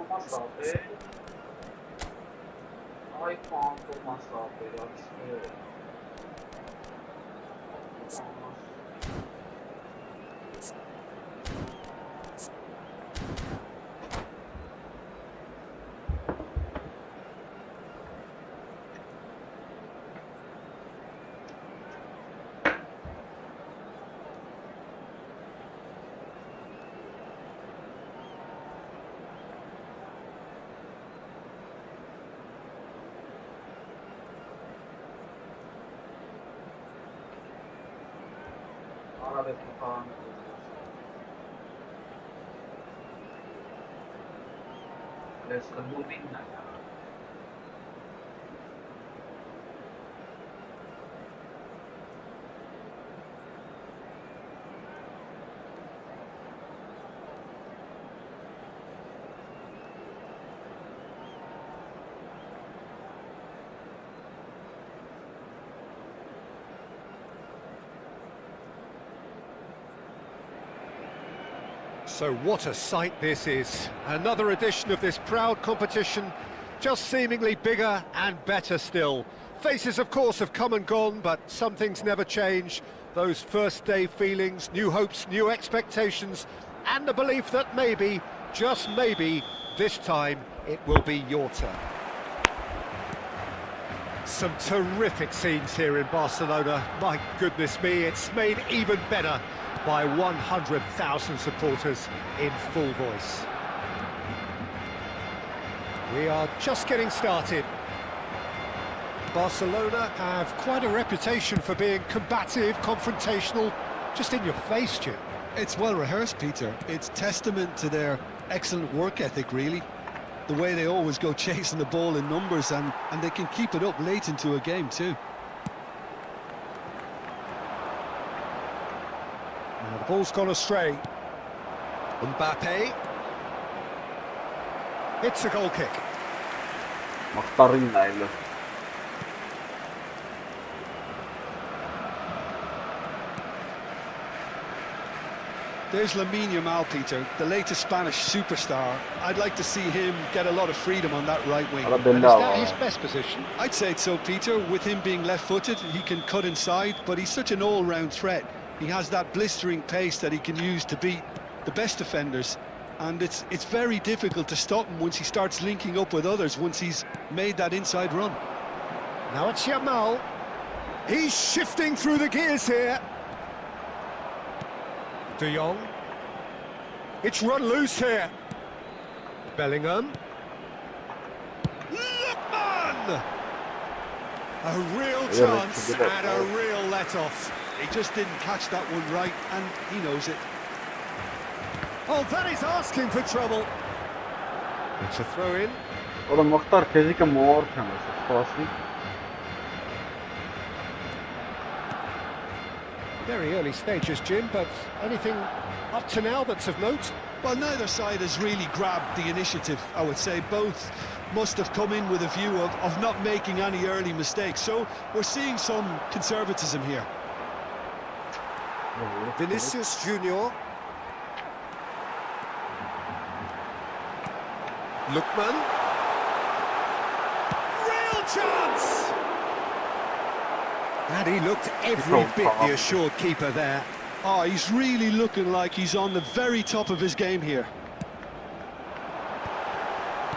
masafe. Ay quanto masafe açtı. Let's go moving now. So what a sight this is. Another edition of this proud competition, just seemingly bigger and better still. Faces, of course, have come and gone, but some things never change. Those first day feelings, new hopes, new expectations, and the belief that maybe, just maybe, this time it will be your turn. Some terrific scenes here in Barcelona. My goodness me, it's made even better by 100,000 supporters in full voice. We are just getting started. Barcelona have quite a reputation for being combative, confrontational, just in your face, Jim. It's well rehearsed, Peter. It's testament to their excellent work ethic, really. The way they always go chasing the ball in numbers, and they can keep it up late into a game too. The ball's gone astray. Mbappe. It's a goal kick. There's Lamine Yamal, Peter, the latest Spanish superstar. I'd like to see him get a lot of freedom on that right wing. And is that his best position? I'd say so, Peter. With him being left-footed, he can cut inside, but he's such an all-round threat. He has that blistering pace that he can use to beat the best defenders, and it's very difficult to stop him once he starts linking up with others, once he's made that inside run. Now it's Yamal. He's shifting through the gears here. De Jong. It's run loose here. Bellingham. Lookman! A real chance and a real let-off. He just didn't catch that one right, and he knows it. Oh, that is asking for trouble. It's a throw-in. Oda Mokhtar kesinlikle mor kamerası. Klasik. Very early stages, Jim, but anything up to now that's of note? Well, neither side has really grabbed the initiative, I would say. Both must have come in with a view of not making any early mistakes. So we're seeing some conservatism here. Vinicius Junior. Lookman. Real chance! And he looked every bit the assured keeper there. Oh, he's really looking like he's on the very top of his game here.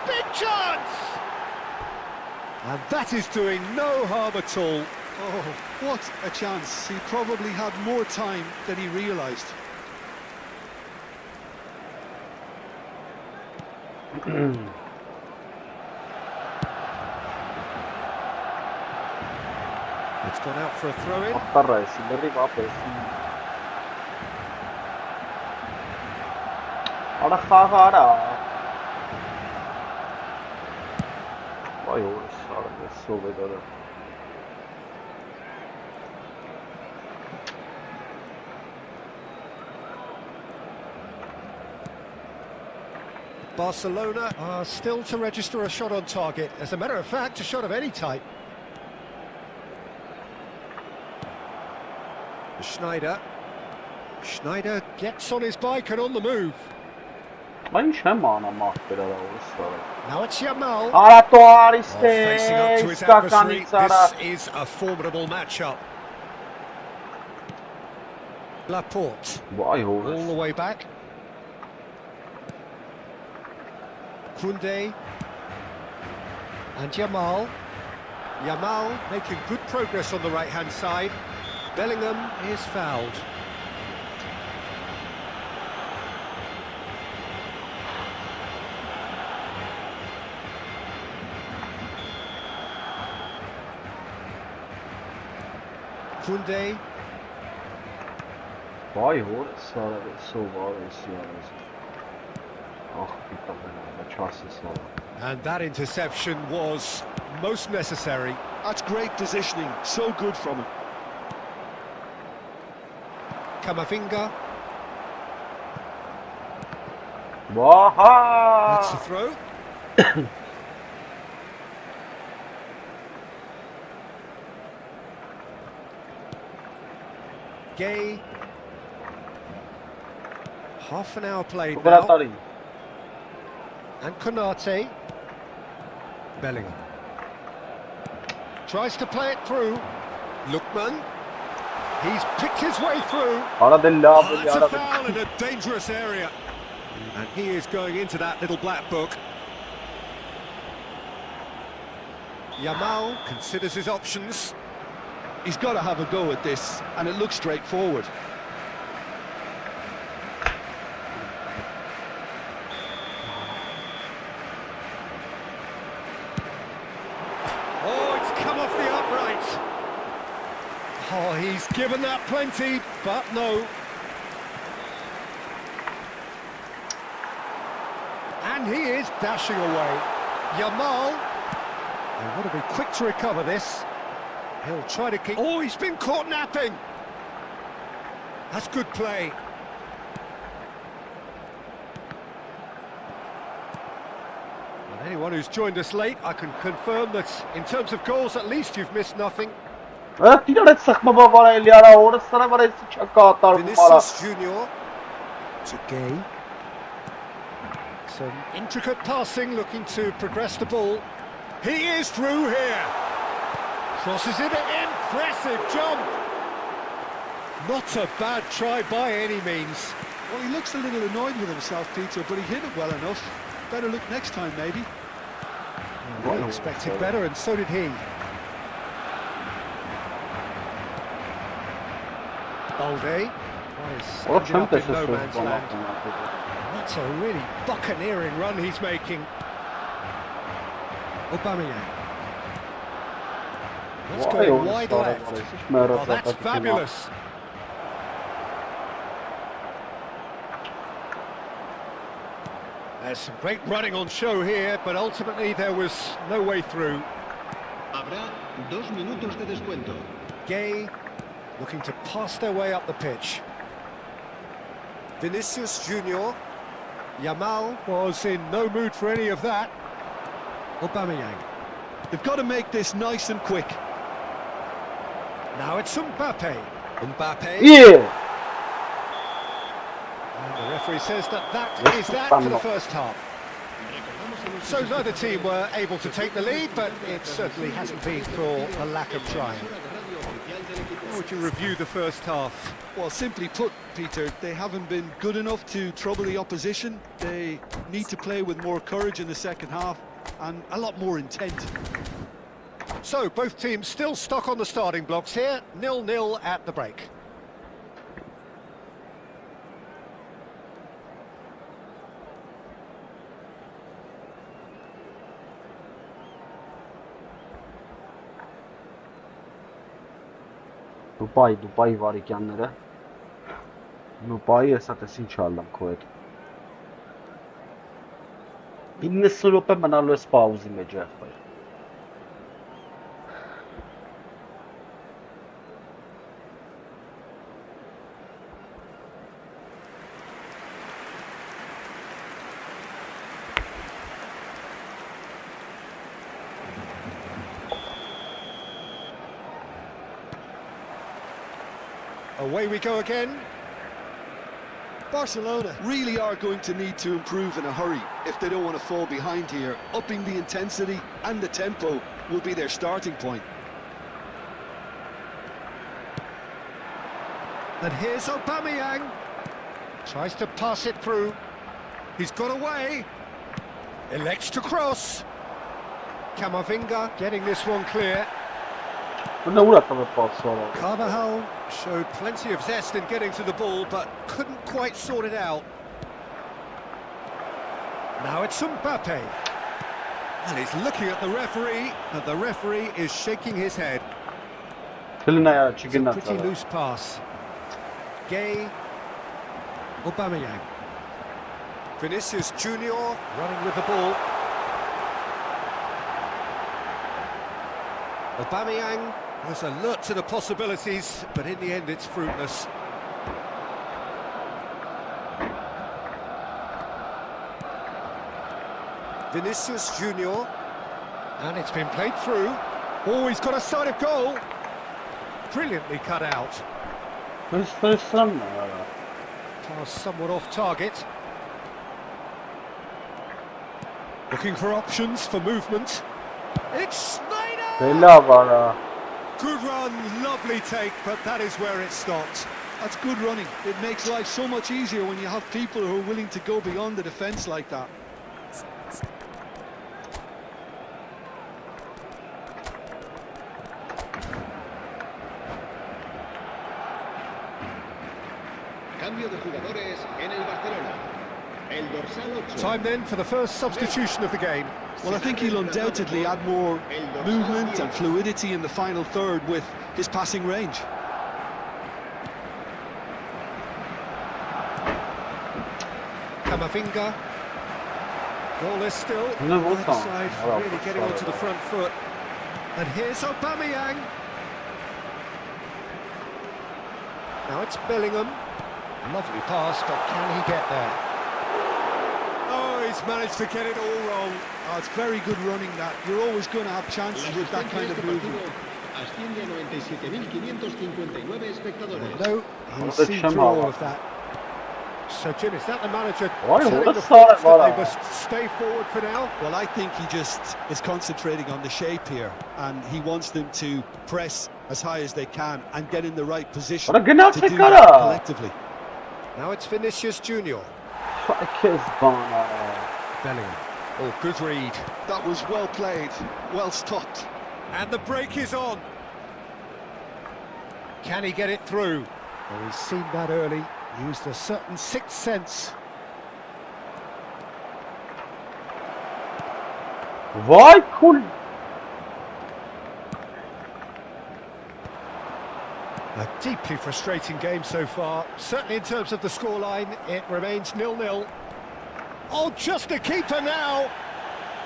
Big chance! And that is doing no harm at all. Oh, what a chance. He probably had more time than he realised. It's gone out for a throw-in. Barcelona are still to register a shot on target. As a matter of fact, a shot of any type. Schneider gets on his bike and on the move. Now it's Yamal. Facing up to his adversary, this is a formidable matchup. Laporte, all the way back. Koundé and Yamal. Yamal making good progress on the right-hand side. Bellingham is fouled. Koundé. And that interception was most necessary. That's great positioning, so good from him. Camavinga. That's the throw. Gay. Half an hour played now. And Konate. Bellingham. Tries to play it through. Lookman. He's picked his way through. That's a foul in a dangerous area. And he is going into that little black book. Yamal considers his options. He's got to have a go at this, and it looks straightforward. Oh, it's come off the upright. Oh, he's given that plenty, but no. And he is dashing away. Yamal. They want to be quick to recover this. He'll try to keep... Oh, he's been caught napping. That's good play. And anyone who's joined us late, I can confirm that in terms of goals, at least you've missed nothing. Vinicius Junior to Gay. Some intricate passing, looking to progress the ball. He is through here. Crosses it, impressive jump. Not a bad try by any means. Well, he looks a little annoyed with himself, Peter, but he hit it well enough. Better look next time, maybe. Well, he expected better, and so did he. Balde. What a up in no man's land. And that's a really buccaneering run he's making. Aubameyang. That's going wide left. Oh, that's fabulous. There's some great running on show here, but ultimately there was no way through. Habrá 2 minutos de descuento. Gay. looking to pass their way up the pitch. Vinicius Junior. Yamal was in no mood for any of that. Aubameyang. They've got to make this nice and quick. Now it's Mbappe. Mbappe. Yeah. And the referee says that is that for the first half. So neither team were able to take the lead, but it certainly hasn't been for a lack of trying. How would you review the first half? Well, simply put, Peter, they haven't been good enough to trouble the opposition. They need to play with more courage in the second half and a lot more intent. So both teams still stuck on the starting blocks here, 0-0 at the break. Դուբայի վարիկյանները Դուբայի հեսա տես ինչ ալամ քո հետ 90 րոպե մնալու ես պաուզի մեջ եղբայր Away we go again. Barcelona really are going to need to improve in a hurry if they don't want to fall behind here. Upping the intensity and the tempo will be their starting point. And here's Aubameyang. Tries to pass it through. He's got away. Elects to cross. Camavinga getting this one clear. Carvajal showed plenty of zest in getting to the ball, but couldn't quite sort it out. Now it's Mbappe. And he's looking at the referee, and the referee is shaking his head. It's a pretty loose pass. Gay. Aubameyang. Vinicius Junior running with the ball. Aubameyang was alert to the possibilities, but in the end it's fruitless. Vinicius Junior, and it's been played through. Oh, he's got a side of goal. Brilliantly cut out. Pass somewhat off target. Looking for options for movement. It's Snyder! Good run, lovely take, but that is where it stopped. That's good running. It makes life so much easier when you have people who are willing to go beyond the defence like that. Cambio de jugadores en el Barcelona. El dorsal 8. Time then for the first substitution of the game. Well, I think he'll undoubtedly add more movement and fluidity in the final third with his passing range. Camavinga. Goalless still. Side really getting onto the front foot. And here's Aubameyang. Now it's Bellingham. Lovely pass, but can he get there? Oh, he's managed to get it all wrong. Oh, it's very good running that. You're always going to have chances with that kind of movement. Asciende a 97.559 espectadores. No, he'll see through all of that. So, Jim, is that the manager telling the players that they must stay forward for now? Well, I think he just is concentrating on the shape here, and he wants them to press as high as they can and get in the right position to do that collectively. Now it's Vinicius Junior. Bellingham. Oh, good read. That was well played, well stopped. And the break is on. Can he get it through? Well, he's seen that early, used a certain sixth sense. Why cool? A deeply frustrating game so far. Certainly in terms of the scoreline, it remains 0-0. Oh, just a keeper now!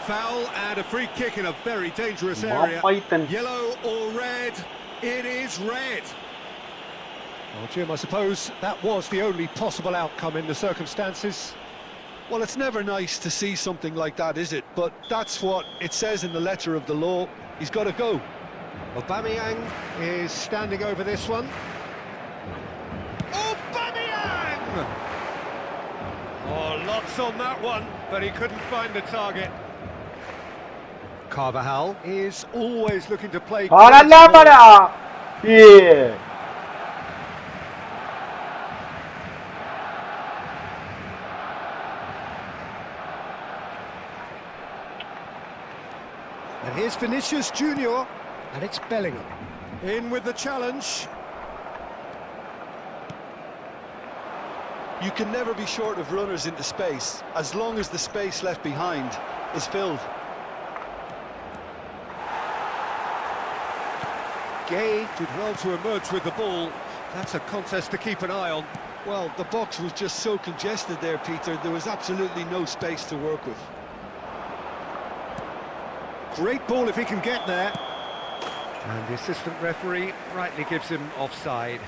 Foul and a free kick in a very dangerous area. Yellow or red? It is red. Well, Jim, I suppose that was the only possible outcome in the circumstances. Well, it's never nice to see something like that, is it? But that's what it says in the letter of the law. He's got to go. Aubameyang is standing over this one. Aubameyang! Oh, lots on that one, but he couldn't find the target. Carvajal is always looking to play. Para la para! Yeah! And here's Vinicius Junior, and it's Bellingham. In with the challenge. You can never be short of runners into space, as long as the space left behind is filled. Gay did well to emerge with the ball. That's a contest to keep an eye on. Well, the box was just so congested there, Peter. There was absolutely no space to work with. Great ball if he can get there. And the assistant referee rightly gives him offside.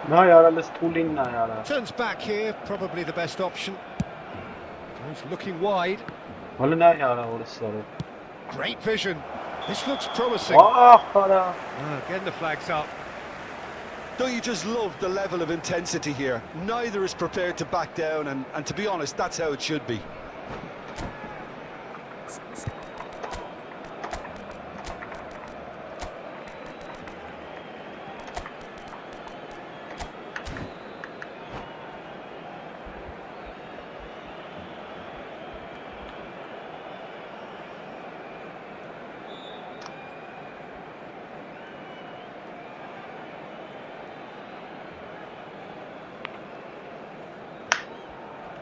Na yara, let's pull in na yara. Turns back here, probably the best option. He's looking wide. Wala na yara, wala sorry. Great vision. This looks promising. Ah, para. Getting the flags up. Don't you just love the level of intensity here? Neither is prepared to back down, and to be honest, that's how it should be.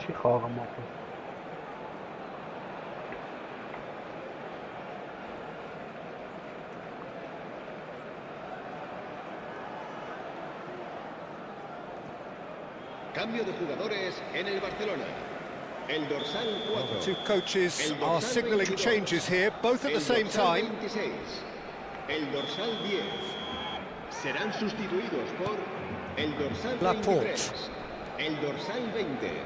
چی خواهم آخه؟ Cambio de jugadores en el Barcelona. El dorsal 4. The two coaches are signalling changes here, both at the same time. El dorsal 10. Serán sustituidos por el dorsal 23. El dorsal 20,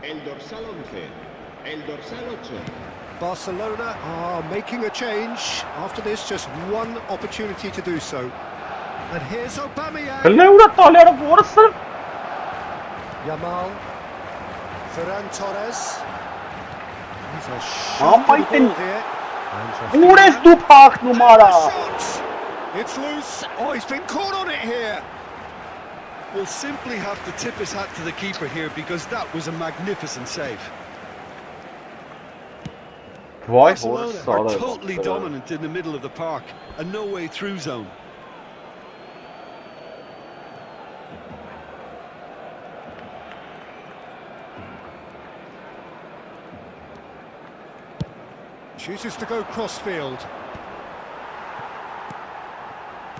el dorsal 11, el dorsal 8. Barcelona are making a change. After this, just one opportunity to do so. And here's Aubameyang. Leura طالع فرصة. Yamal. Ferran Torres. He's a Oh shot my to the ball God. here. Ures du pak numara. Shot! It's loose. Oh, he's been caught on it here. We'll simply have to tip his hat to the keeper here, because that was a magnificent save. Vay Barcelona horsa. are totally dominant in the middle of the park, a no-way through zone. Chooses to go cross-field.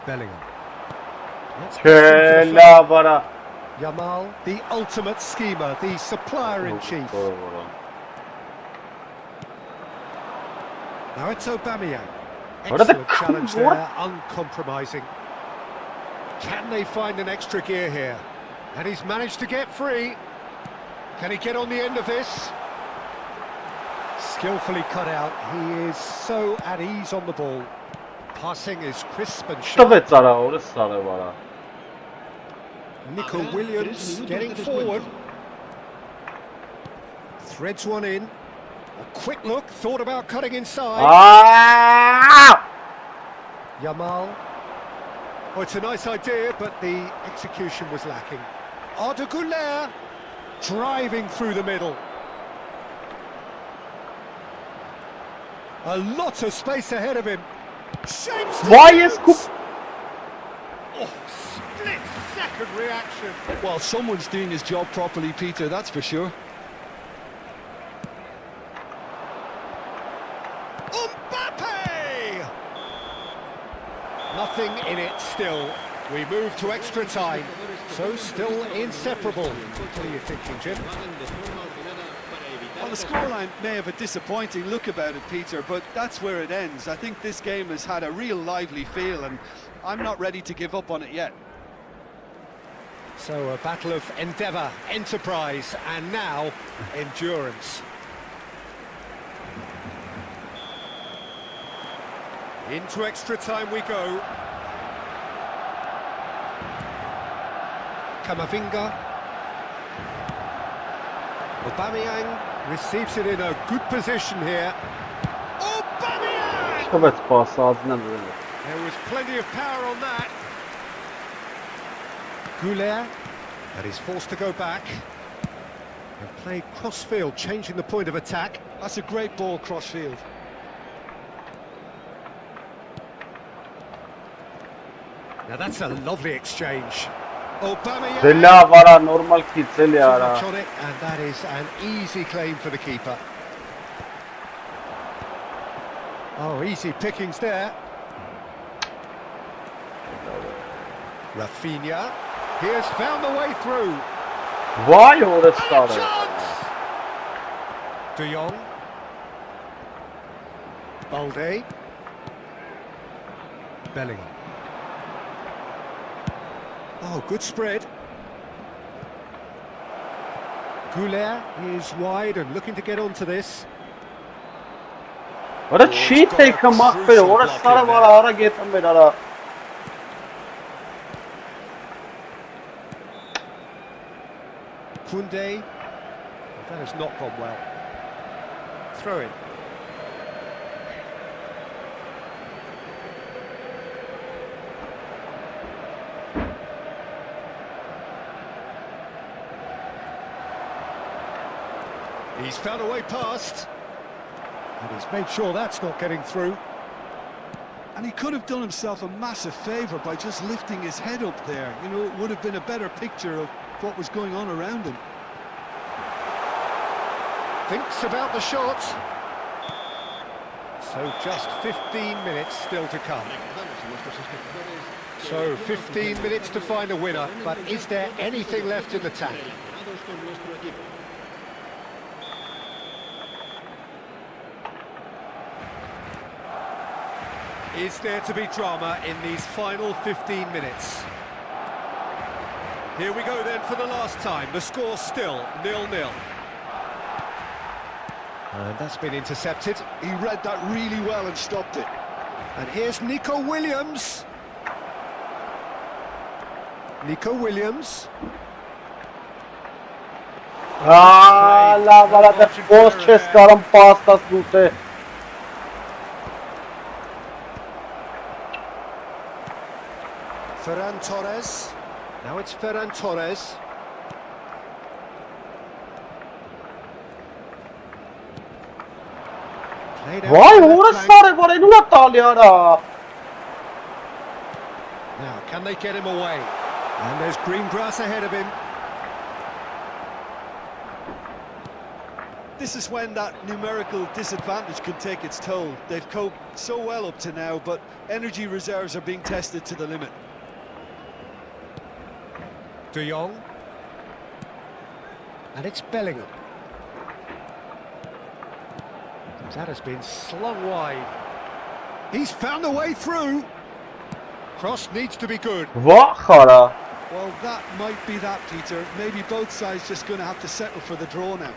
Bellingham. Kela bara. Yamal, the ultimate schemer, the supplier-in-chief. Now it's Aubameyang. What are the Excellent challenge what? there, uncompromising. Can they find an extra gear here? And he's managed to get free. Can he get on the end of this? Skillfully cut out. He is so at ease on the ball. Passing is crisp and sharp. Tabii zara, orası zara bara. Nico Williams getting forward. Threads one in. A quick look, thought about cutting inside. Ah! Yamal. Oh, it's a nice idea, but the execution was lacking. Arda Güler driving through the middle. A lot of space ahead of him. Shapes the Why is chance. Oh, split-second reaction. Well, someone's doing his job properly, Peter, that's for sure. Mbappe! Nothing in it still. We move to extra time, so still inseparable. What are you thinking, Jim? Well, the scoreline may have a disappointing look about it, Peter, but that's where it ends. I think this game has had a real lively feel, and I'm not ready to give up on it yet. So a battle of endeavour, enterprise, and now endurance. Into extra time we go. Camavinga. Aubameyang receives it in a good position here. Aubameyang! Evet, pas ağzından böyle. There was plenty of power on that. Goulet, and he's forced to go back. And play cross-field, changing the point of attack. That's a great ball cross-field. Now that's a lovely exchange. Aubameyang. Della vara normal kitsel Too yara. much on it, and that is an easy claim for the keeper. Oh, easy pickings there. Rafinha. He has found the way through. Vay orası And a sağda. chance! De Jong. Balde. Bellingham. Oh, good spread. Goulet is wide and looking to get onto this. Orada çiğ takılmak böyle. Orası sarı var ara getirmeyin ara. Koundé. That has not gone well. Throw in. He's found a way past. And he's made sure that's not getting through. And he could have done himself a massive favour by just lifting his head up there. You know, it would have been a better picture of what was going on around him. Thinks about the shot. So just 15 minutes still to come. So 15 minutes to find a winner, but is there anything left in the tank? Is there to be drama in these final 15 minutes? Here we go then for the last time. The score's still 0-0. And that's been intercepted. He read that really well and stopped it. And here's Nico Williams. Nico Williams. La vara da boş çeskarım pastas dute. Ferran Torres. Now it's Ferran Torres. Played out Vay to the orası flank. sarı var. Ne atal yara. Now, can they get him away? And there's green grass ahead of him. This is when that numerical disadvantage can take its toll. They've coped so well up to now, but energy reserves are being tested to the limit. De Jong. And it's Bellingham. That has been slung wide. He's found a way through. Cross needs to be good. Vah xara. Well, that might be that, Peter. Maybe both sides just going to have to settle for the draw now.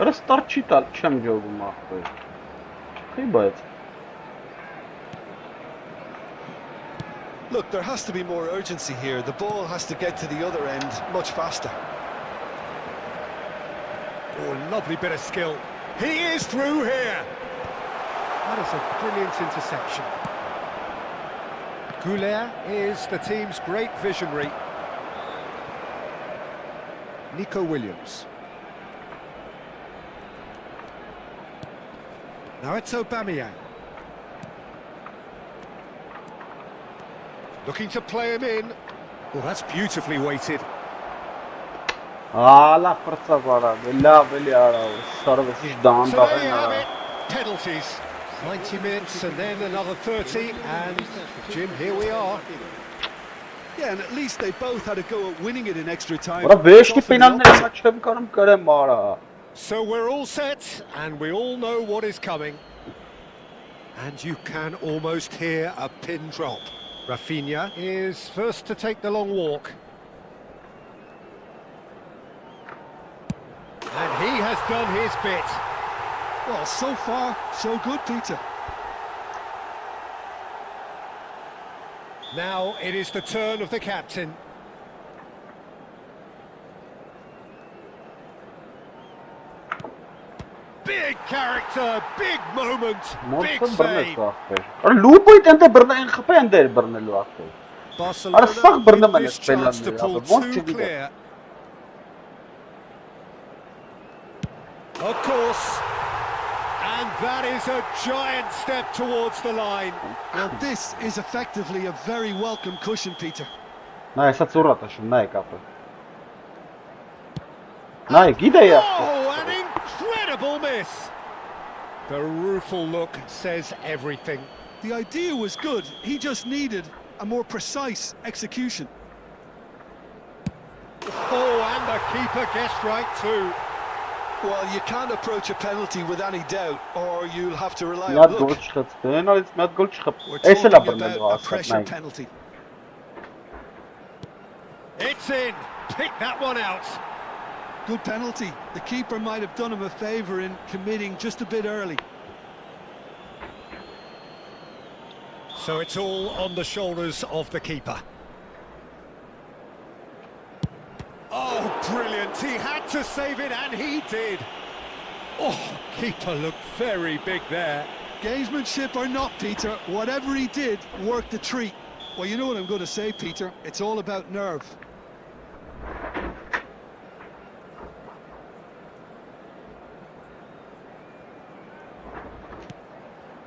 Orası tar çital. Çem gördüm mahvoy. Kıybayet. Look, there has to be more urgency here. The ball has to get to the other end much faster. Oh, lovely bit of skill. He is through here. That is a brilliant interception. Goulet is the team's great visionary. Nico Williams. Now it's Aubameyang. Looking to play him in. Well, that's beautifully weighted. La forza vara. Bella yara. Sarı ve hiç dağın So dağın there you have yara. it. Penalties. 90 minutes and then another 30. And, Jim, here we are. Yeah, and at least they both had a go at winning it in extra time. Ora beşli It's often penaltı the opposite. maçta bir kanım karem vara. So we're all set, and we all know what is coming. And you can almost hear a pin drop. Rafinha is first to take the long walk. And he has done his bit. Well, so far, so good, Peter. Now it is the turn of the captain. Big character, big moment, big save. Lupo intenta Bernal ingepende Bernal wacht. Barcelona with this chance to pull two clear. Of course. And that is a giant step towards the line. Now this is effectively a very welcome cushion, Peter. Նայ, սա ծուրատ է շուն, նայ կապը։ Նայ, գիտե է։ Oh, an incredible miss. The rueful look says everything. The idea was good, he just needed a more precise execution. Oh, and the keeper guessed right too. Well, you can't approach a penalty with any doubt, or you'll have to rely on luck. We're talking about a pressure penalty. It's in. Pick that one out. Good penalty. The keeper might have done him a favour in committing just a bit early. So it's all on the shoulders of the keeper. Oh, brilliant. He had to save it, and he did. Oh, keeper looked very big there. Gamesmanship or not, Peter, whatever he did worked a treat. Well, you know what I'm going to say, Peter. It's all about nerve.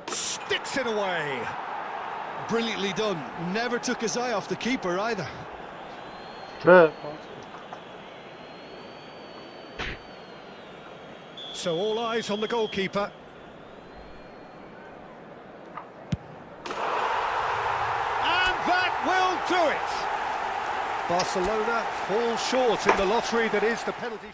Sticks it away. Brilliantly done. Never took his eye off the keeper either. So all eyes on the goalkeeper. And that will do it. Barcelona fall short in the lottery that is the penalty.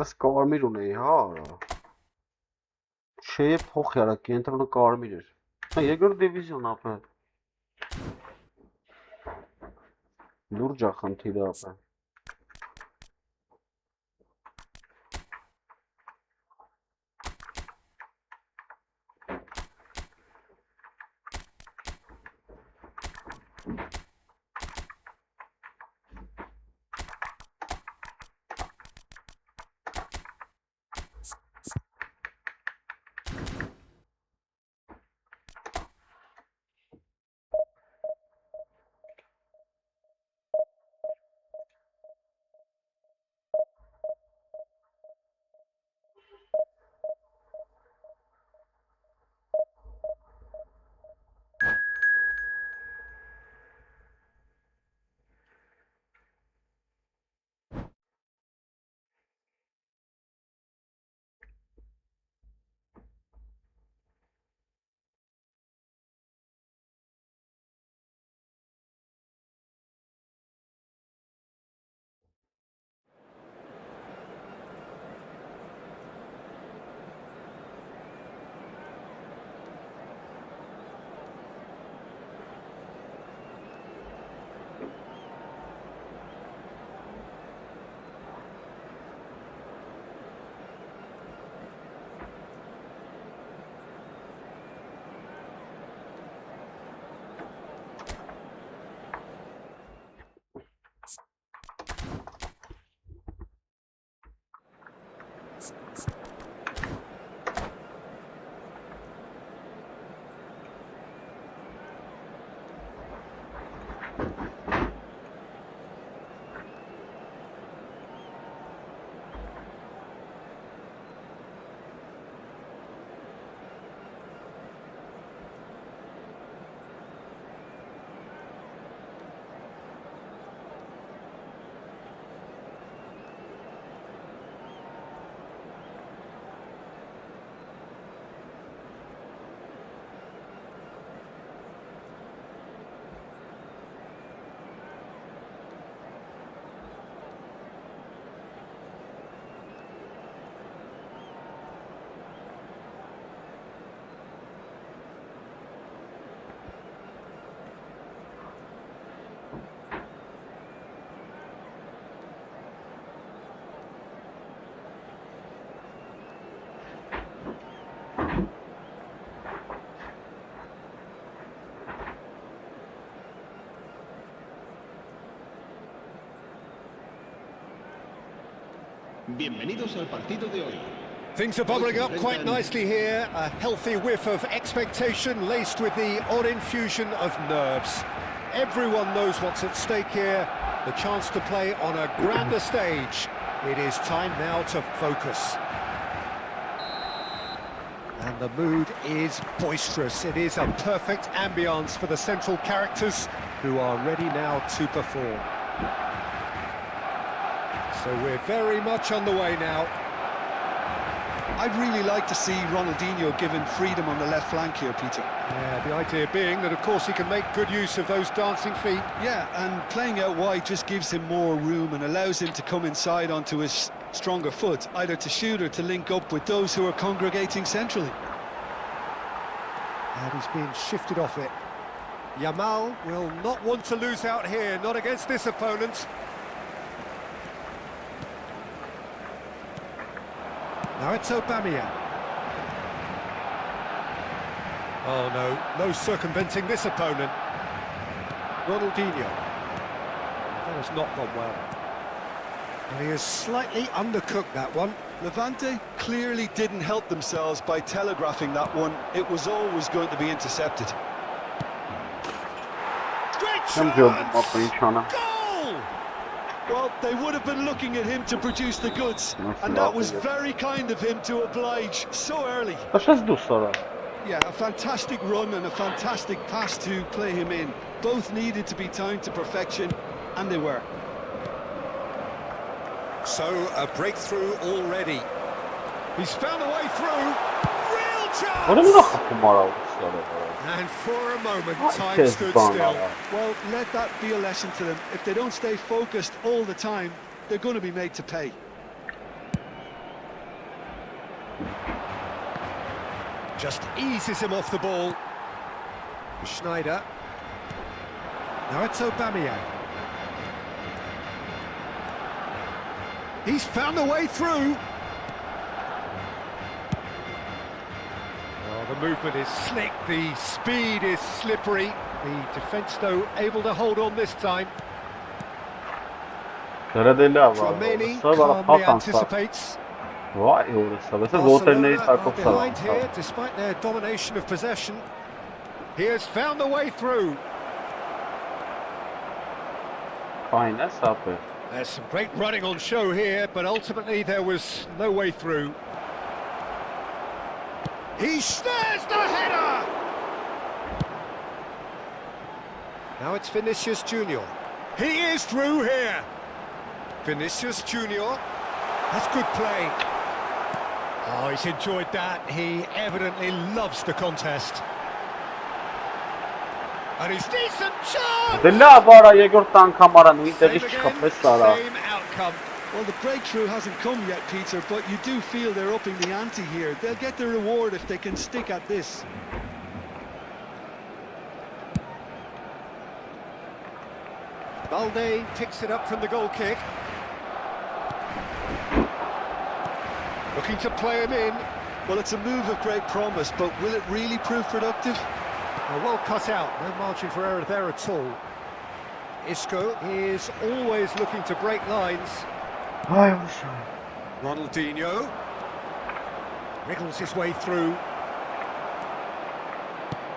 Այս կարմիր ունեի, հա, չէ փոխ արա, կենտրոնը կարմիր էր։ Հա, երկրորդ դիվիզիոն ապա։ Լուրջ է խնդիրը ապա։ Bienvenidos al partido de hoy. Things are bubbling up quite nicely here. A healthy whiff of expectation laced with the odd infusion of nerves. Everyone knows what's at stake here. The chance to play on a grander stage. It is time now to focus. And the mood is boisterous. It is a perfect ambience for the central characters who are ready now to perform. So we're very much on the way now. I'd really like to see Ronaldinho given freedom on the left flank here, Peter. Yeah, the idea being that, of course, he can make good use of those dancing feet. Yeah, and playing out wide just gives him more room and allows him to come inside onto his stronger foot, either to shoot or to link up with those who are congregating centrally. And he's being shifted off it. Yamal will not want to lose out here, not against this opponent. Now it's Aubameyang. Oh no, no circumventing this opponent. Ronaldinho. That has not gone well. And he has slightly undercooked that one. Levante clearly didn't help themselves by telegraphing that one. It was always going to be intercepted. Great Hem chance! gördüm Goal! Well, they would have been looking at him to produce the goods, and that was very kind of him to oblige so early. Așa-ți dus ăla. Yeah, a fantastic run and a fantastic pass to play him in. Both needed to be timed to perfection, and they were. So, a breakthrough already. He's found a way through. Real chance! Orada mı kapım var abi? And for a moment, time Herkes stood bana. still. Well, let that be a lesson to them. If they don't stay focused all the time, they're going to be made to pay. Just eases him off the ball. Schneider. Now it's Aubameyang. He's found a way through. Oh, the movement is slick, the speed is slippery. The defence, though, able to hold on this time. Karadeli var. Tromeni Orası var. calmly Hakan sağ. anticipates. Vay orası. Mesela Zoltan'ı Barcelona are sarkıp behind here, despite their domination of possession. He has found a way through. Aynen sapı. There's some great running on show here, but ultimately there was no way through. He snares the header! Now it's Vinicius Junior. He is through here. Vinicius Junior. That's good play. Oh, he's enjoyed that. He evidently loves the contest. And he's decent chance! Della bara jegurtan kameran i Same też again, kapesara. same outcome. Well, the breakthrough hasn't come yet, Peter, but you do feel they're upping the ante here. They'll get the reward if they can stick at this. Balde picks it up from the goal kick. Looking to play him in. Well, it's a move of great promise, but will it really prove productive? Well cut out, no margin for error there at all. Isco is always looking to break lines. Ay olsun. Ronaldinho wriggles his way through.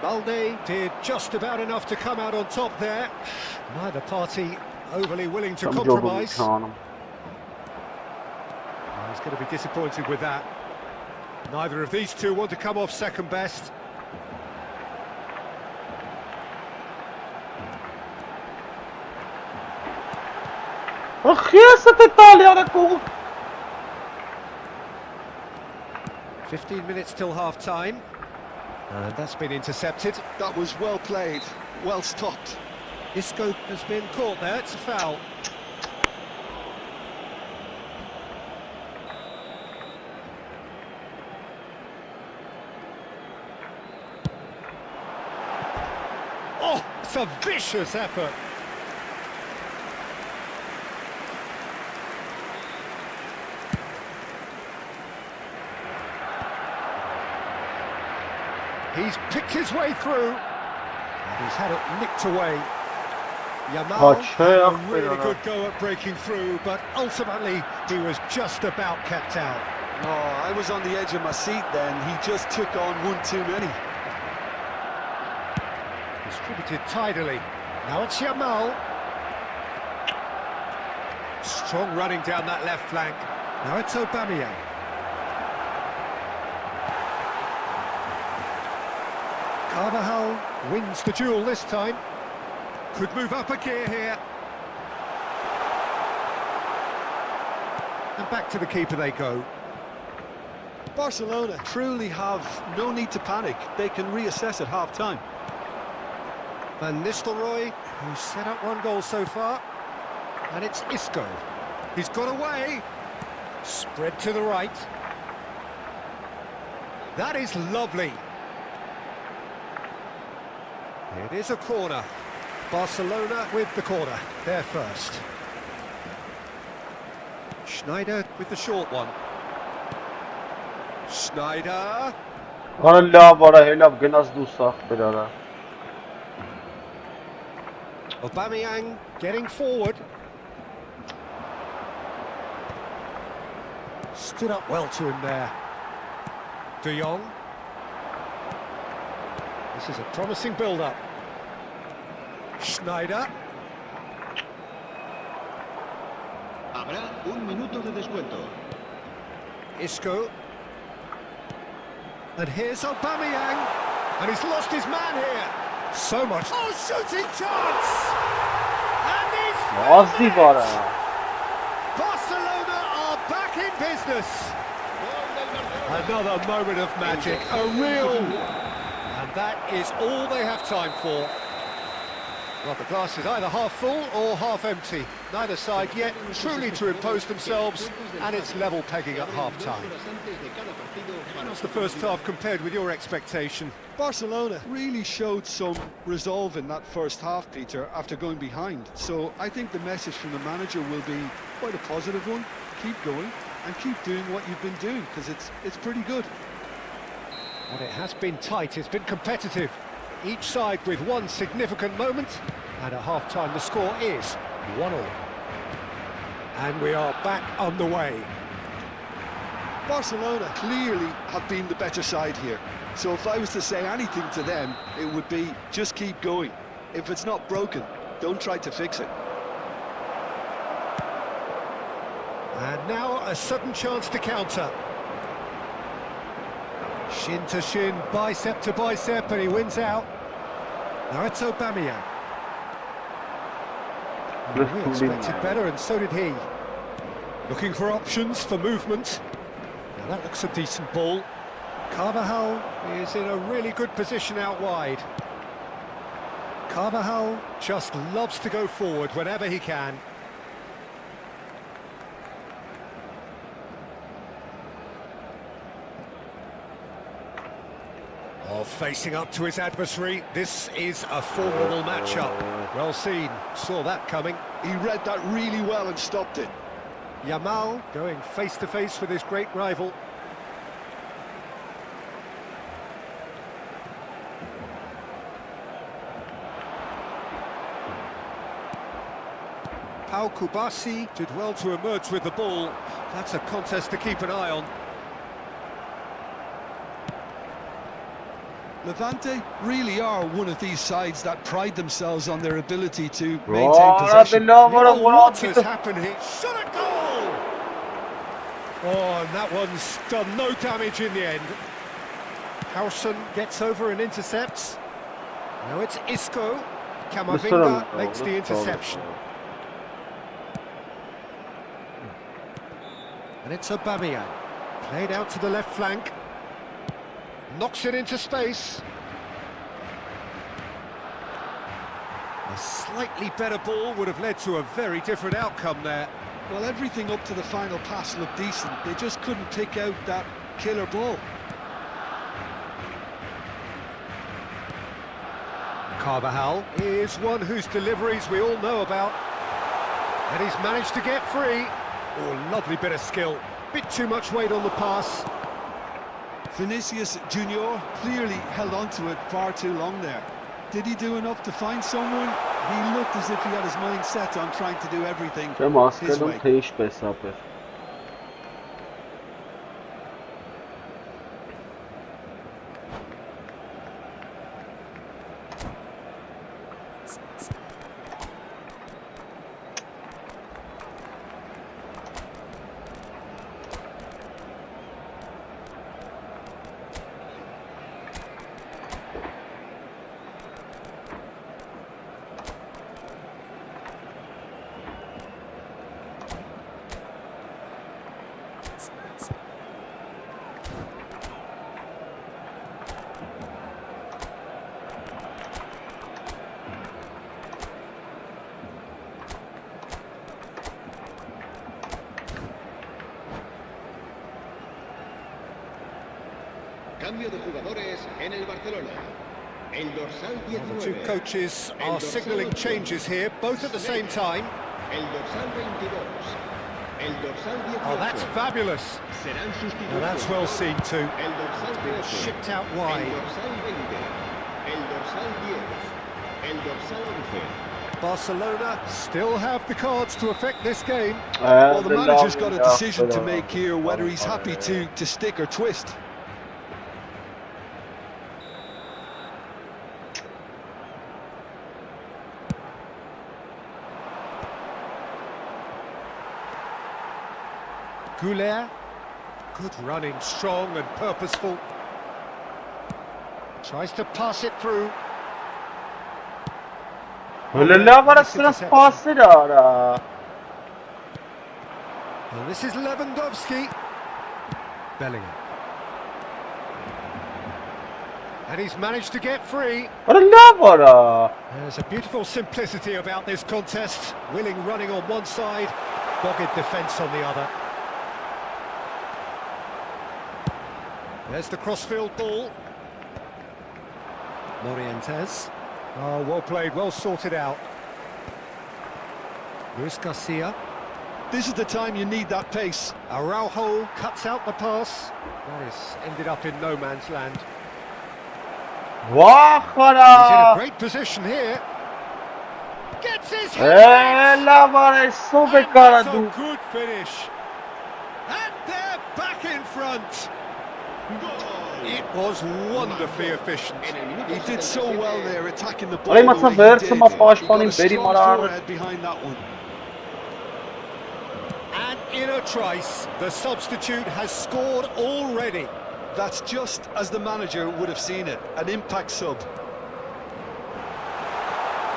Balde did just about enough to come out on top there. Neither party overly willing to Tam compromise. gördüm He's going to be disappointed with that. Neither of these two want to come off second best. Ach, yes, at Italia, that goal. 15 minutes till half-time. And that's been intercepted. That was well played, well stopped. Isco has been caught there, it's a foul. Oh, it's a vicious effort. He's picked his way through, and he's had it nicked away. Yamal Kaç had a yaptı really ya? good go at breaking through, but ultimately he was just about kept out. Oh, I was on the edge of my seat then. He just took on one too many. Distributed tidily. Now it's Yamal. Strong running down that left flank. Now it's Aubameyang. Carvajal wins the duel this time. Could move up a gear here. And back to the keeper they go. Barcelona truly have no need to panic. They can reassess at half-time. Van Nistelrooy, who's set up one goal so far. And it's Isco. He's got away. Spread to the right. That is lovely. It is a corner. Barcelona with the corner. They're first. Schneider with the short one. Schneider. Ana la vara helal gnas dusaq birara. Aubameyang getting forward. Stood up well to him there. De Jong. This is a promising build-up. Schneider. Habrá un minuto de descuento. Isco. And here's Aubameyang. And he's lost his man here. So much. Oh, shooting chance! And he's... Azdi vara. Barcelona are back in business. Another moment of magic, a real... And that is all they have time for. Well, the glass is either half full or half empty. Neither side yet truly to impose themselves, and it's level pegging at half-time. How's the first half compared with your expectation? Barcelona really showed some resolve in that first half, Peter, after going behind. So I think the message from the manager will be quite a positive one. Keep going and keep doing what you've been doing, because it's pretty good. Well, it has been tight, it's been competitive. Each side with one significant moment, and at half-time the score is 1-1. And we are back underway. Barcelona clearly have been the better side here. So if I was to say anything to them, it would be just keep going. If it's not broken, don't try to fix it. And now a sudden chance to counter. Shin to shin, bicep to bicep, and he wins out. Now it's Aubameyang. We expected better, and so did he. Looking for options for movement. Now that looks a decent ball. Carvajal is in a really good position out wide. Carvajal just loves to go forward whenever he can. Oh, facing up to his adversary, this is a formidable matchup. Well seen, saw that coming. He read that really well and stopped it. Yamal going face-to-face with his great rival. Pau Kubasi did well to emerge with the ball. That's a contest to keep an eye on. Levante really are one of these sides that pride themselves on their ability to maintain possession. What has happened here? Shot a goal! Oh, and that one's done no damage in the end. Howson gets over and intercepts. Now it's Isco. Camavinga makes the interception. And it's Aubameyang. Played out to the left flank. Knocks it into space. A slightly better ball would have led to a very different outcome there. Well, everything up to the final pass looked decent. They just couldn't pick out that killer ball. Carvajal is one whose deliveries we all know about. And he's managed to get free. Oh, lovely bit of skill. Bit too much weight on the pass. Vinicius Junior clearly held on to it far too long there. Did he do enough to find someone? he looked as if he had his mind set on trying to do everything Չեմ his հասկանում way. թե ինչպես ապեր։ Cambio de jugadores en el Barcelona. El dorsal The 19. two coaches are signalling changes here, both at the same time. El dorsal 22. El dorsal 18. Oh, that's fabulous. Serán sustituidos. Now that's well seen too. El dorsal 13. Shipped out El wide. dorsal 20. El dorsal 10. El dorsal 11. Barcelona still have the cards to affect this game. Well, the manager's got a decision to make here, whether he's happy to stick or twist. Goulet, good running, strong and purposeful. Tries to pass it through. And this is Lewandowski. Bellingham. And he's managed to get free. There's a beautiful simplicity about this contest. Willing running on one side, dogged defence on the other. There's the crossfield ball. Morientes. Oh, well played, well sorted out. Luis Garcia. This is the time you need that pace. Araujo cuts out the pass. Morris ended up in no man's land. He's in a great position here. Gets his head. And that's a good finish. And they're back in front. It was wonderfully efficient. He did so well there, attacking the ball. He He got a strong forehead behind that one. And in a trice, the substitute has scored already. That's just as the manager would have seen it, an impact sub.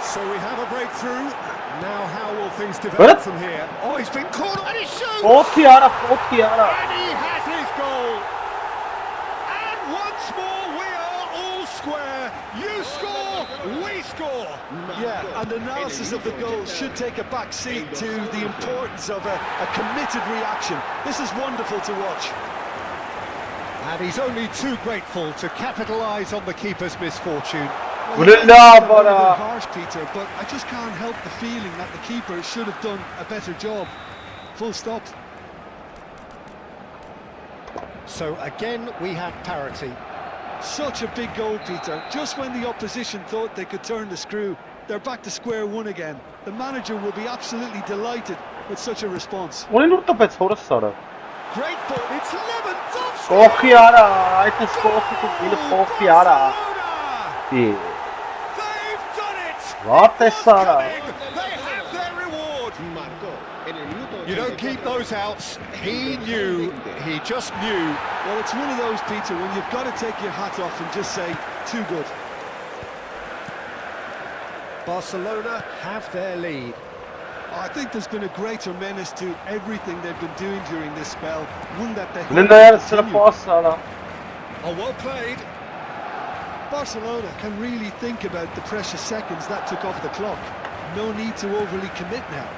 So we have a breakthrough. Now how will things develop from here? Oh, he's been caught and he shoots! And he has his goal. And once more we are all square. You score, we score. Yeah, and analysis of the goal should take a back seat to the importance of a committed reaction. This is wonderful to watch. And he's only too grateful to capitalise on the keeper's misfortune. Well, harsh, Peter, but I just can't help the feeling that the keeper should have done a better job. Full stop. So again, we have parity. Such a big goal, Peter. Just when the opposition thought they could turn the screw, they're back to square one again. The manager will be absolutely delighted with such a response. Great ball. It's Lewandowski. They've done it. It's coming. They have their reward. You don't keep those outs. He knew. He just knew. Well, it's one of those, Peter, when you've got to take your hat off and just say, too good. Barcelona have their lead. I think there's been a greater menace to everything they've been doing during this spell. One that they Oh, well played. Barcelona can really think about the precious seconds that took off the clock. No need to overly commit now.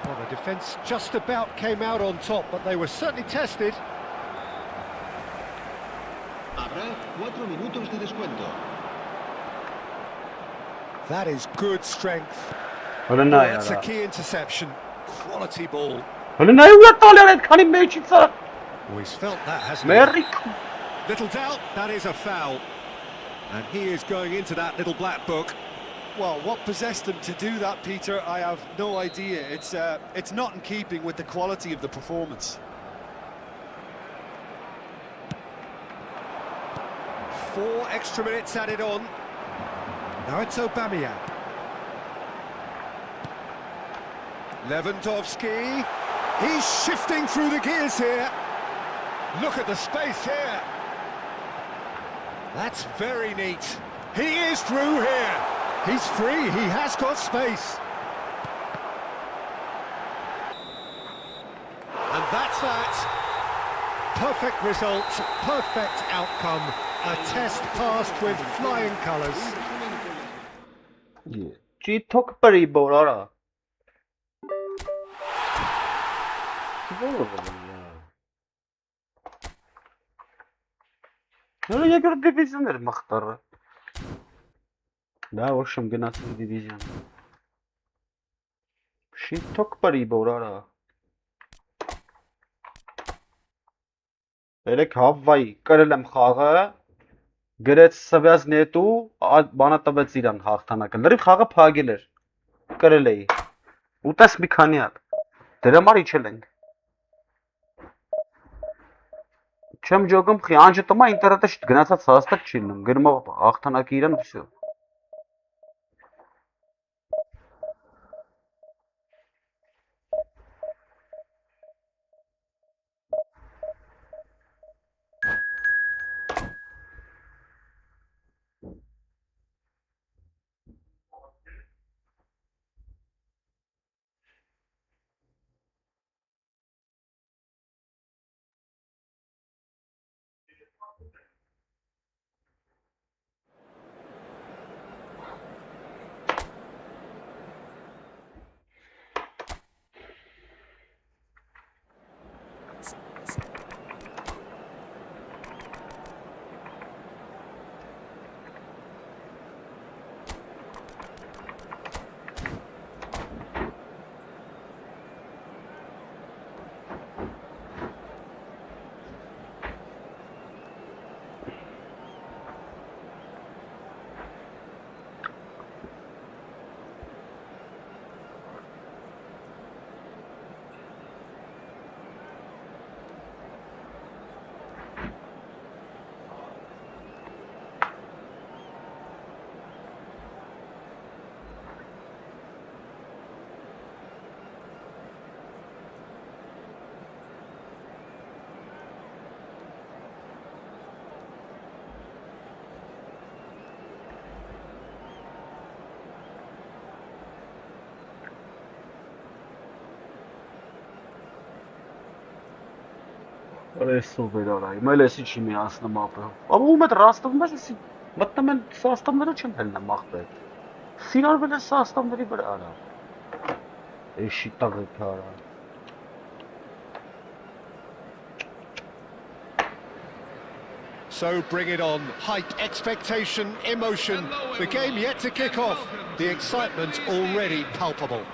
Well, the defence just about came out on top, but they were certainly tested. Habrá 4 minutos de descuento. That is good strength. That's a key interception. Quality ball. Oh, he's felt that, hasn't he? Little doubt, that is a foul. And he is going into that little black book. Well, what possessed him to do that, Peter, I have no idea. It's not in keeping with the quality of the performance. 4 extra minutes added on. Now it's Aubameyang. Lewandowski. He's shifting through the gears here. Look at the space here. That's very neat. He is through here. He's free, he has got space. And that's that. Perfect result, perfect outcome. A test passed with flying colours. She took pretty bold. Ну, я говорю, дивизионер махтар. Да, в общем, гнацинг дивизион. She took pretty bold. Երեք հավվայի կրել եմ խաղը, գրեց սվյազ նետու, բանա տվեց իրան հաղթանակը, լրիվ խաղը փագել էր, կրել էի, ուտես մի քանի հատ, դրա համար իջել ենք, չեմ ջոգում խի, անջը տմա ինտերնետը գնացած հաստատ չի լինում, գրում հաղթանակը իրան վսյո. Ռեսովերարայ, մել էսի չի միացնում ապը, ապում էտ ռաստվում ես էսի, մտնում են սաստավները չեն հելնեմ աղպետ, սիրարվել է սաստավների վրա արա, էշի տաղեկ արա. So bring it on, hype, expectation, emotion, the game yet to kick off, the excitement already palpable.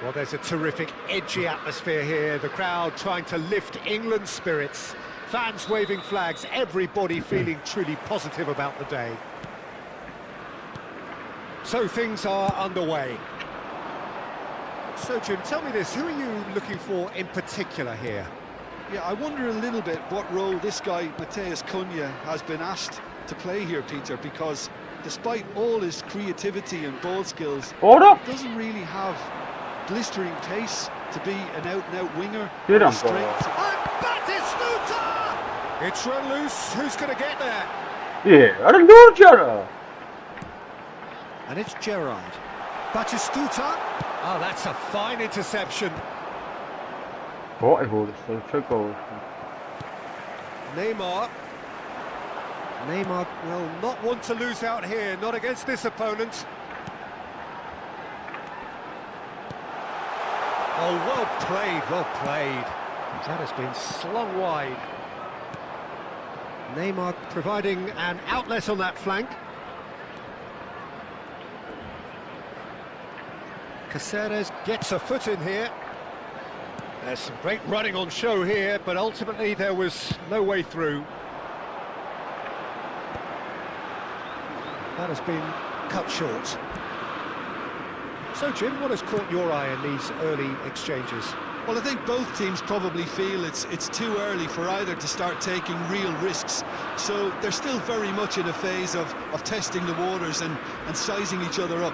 Well, there's a terrific, edgy atmosphere here. The crowd trying to lift England's spirits. Fans waving flags, everybody feeling truly positive about the day. So things are underway. So, Jim, tell me this, who are you looking for in particular here? Yeah, I wonder a little bit what role this guy, Matheus Cunha, has been asked to play here, Peter, because despite all his creativity and ball skills, he doesn't really have blistering pace to be an out-and-out winger. Strength. And Batistuta! It's run loose. Who's going to get there? Yeah, I don't know, Gerard. And it's Gerard. Batistuta. Oh, that's a fine interception. Oh, I hold it. So check out. Neymar will not want to lose out here, not against this opponent. Oh, well played, well played. That has been slung wide. Neymar providing an outlet on that flank. Caceres gets a foot in here. There's some great running on show here, but ultimately there was no way through. That has been cut short. So, Jim, what has caught your eye in these early exchanges? Well, I think both teams probably feel it's too early for either to start taking real risks. So they're still very much in a phase of testing the waters and sizing each other up.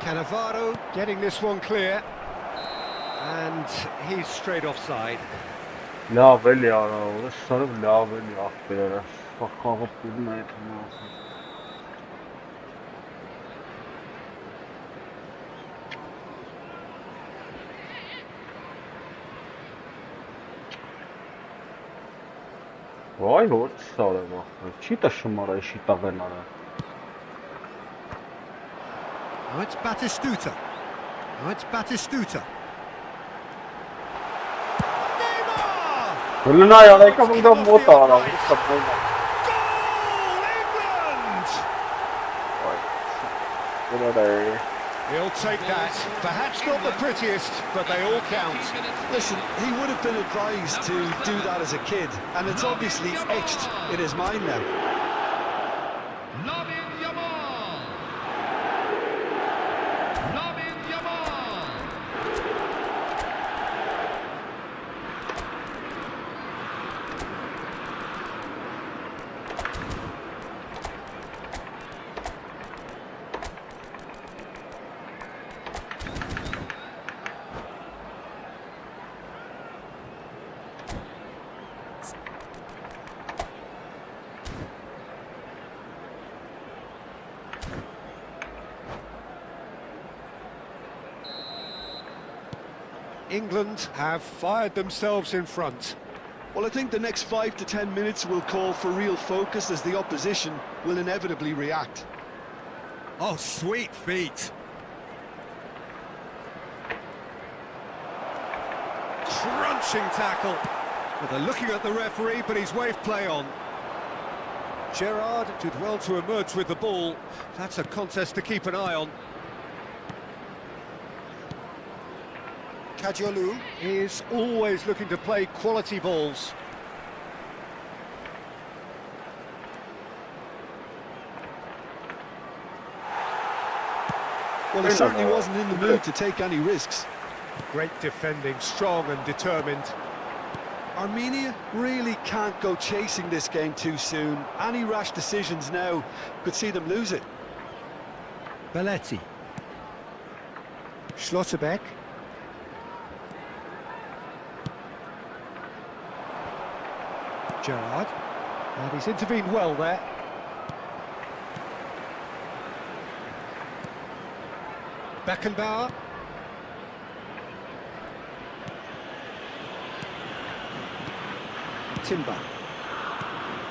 Cannavaro getting this one clear, and he's straight offside. Լավ էլի արա, ուրս սարով լավ էլի աղբերերը, խաղը պուդում է հետ հնասը։ Վայ հոտ սարև աղբեր, չի տաշում արա, իշի տաղեն արա։ Now it's Batistuta. Հլնա յարայկա մնդա մոտ արա, ուրս սապրոն է։ England! He'll take that. Perhaps not the prettiest, but they all count. Listen, he would have been advised to do that as a kid, and it's obviously etched in his mind now. England have fired themselves in front. Well, I think the next 5 to 10 minutes will call for real focus as the opposition will inevitably react. Oh, sweet feet. Crunching tackle. Well, they're looking at the referee, but he's waved play on. Gerrard did well to emerge with the ball. That's a contest to keep an eye on. Kajolu is always looking to play quality balls. Well, he certainly wasn't in the mood to take any risks. Great defending, strong and determined. Armenia really can't go chasing this game too soon. Any rash decisions now could see them lose it. Belletti. Schlotterbeck. Gerrard, and he's intervened well there. Beckenbauer. Timber.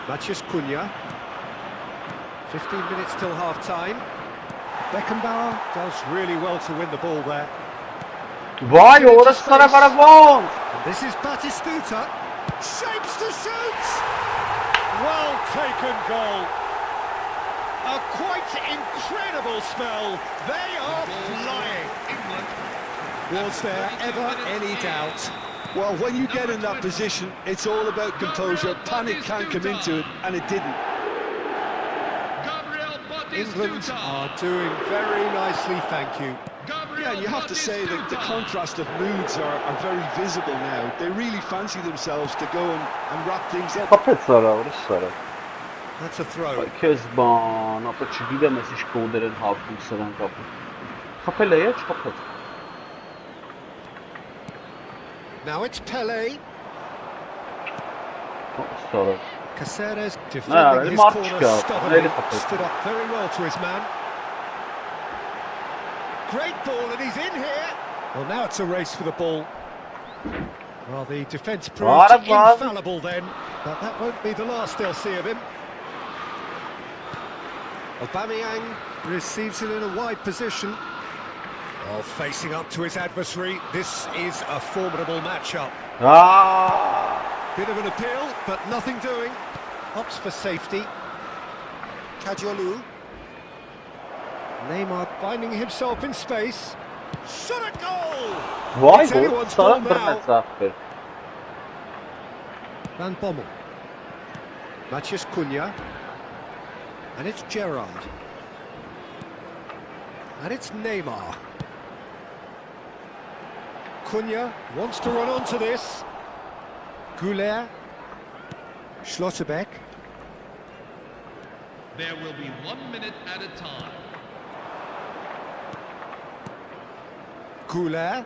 Maciej Cunha. 15 minutes till half-time. Beckenbauer does really well to win the ball there. Vay, orası sana barabon! And this is Batistuta. Shapes to shoot! Well taken goal. A quite incredible spell. They are flying. England. Was there ever any doubt? Well, when you get in that position, it's all about composure. Panic can't come into it, and it didn't. England are doing very nicely, thank you. Yeah, and you have to say that the contrast of moods are very visible now. They really fancy themselves to go and wrap things up. That's a throw. Kezban, ապա չգիտեմ ես ինչ կոդեր են հավքում սրանք ապա։ Խփել է, չխփեց։ Now it's Pele. Sorry. Caceres defending his corner stubbornly. Stood up very well to his man. Great ball, and he's in here. Well, now it's a race for the ball. Well, the defence proved infallible then, but that won't be the last they'll see of him. Aubameyang receives it in a wide position. Well, facing up to his adversary, this is a formidable matchup. Bit of an appeal, but nothing doing. Opts for safety. Kajolu. Neymar finding himself in space. Shot a goal! Vay It's bu, anyone's sana ball bir now. mesafe. Van Bommel. Matheus Cunha. And it's Gerrard. And it's Neymar. Cunha wants to run onto this. Goulet. Schlotterbeck. There will be 1 minute at a time. Goulet.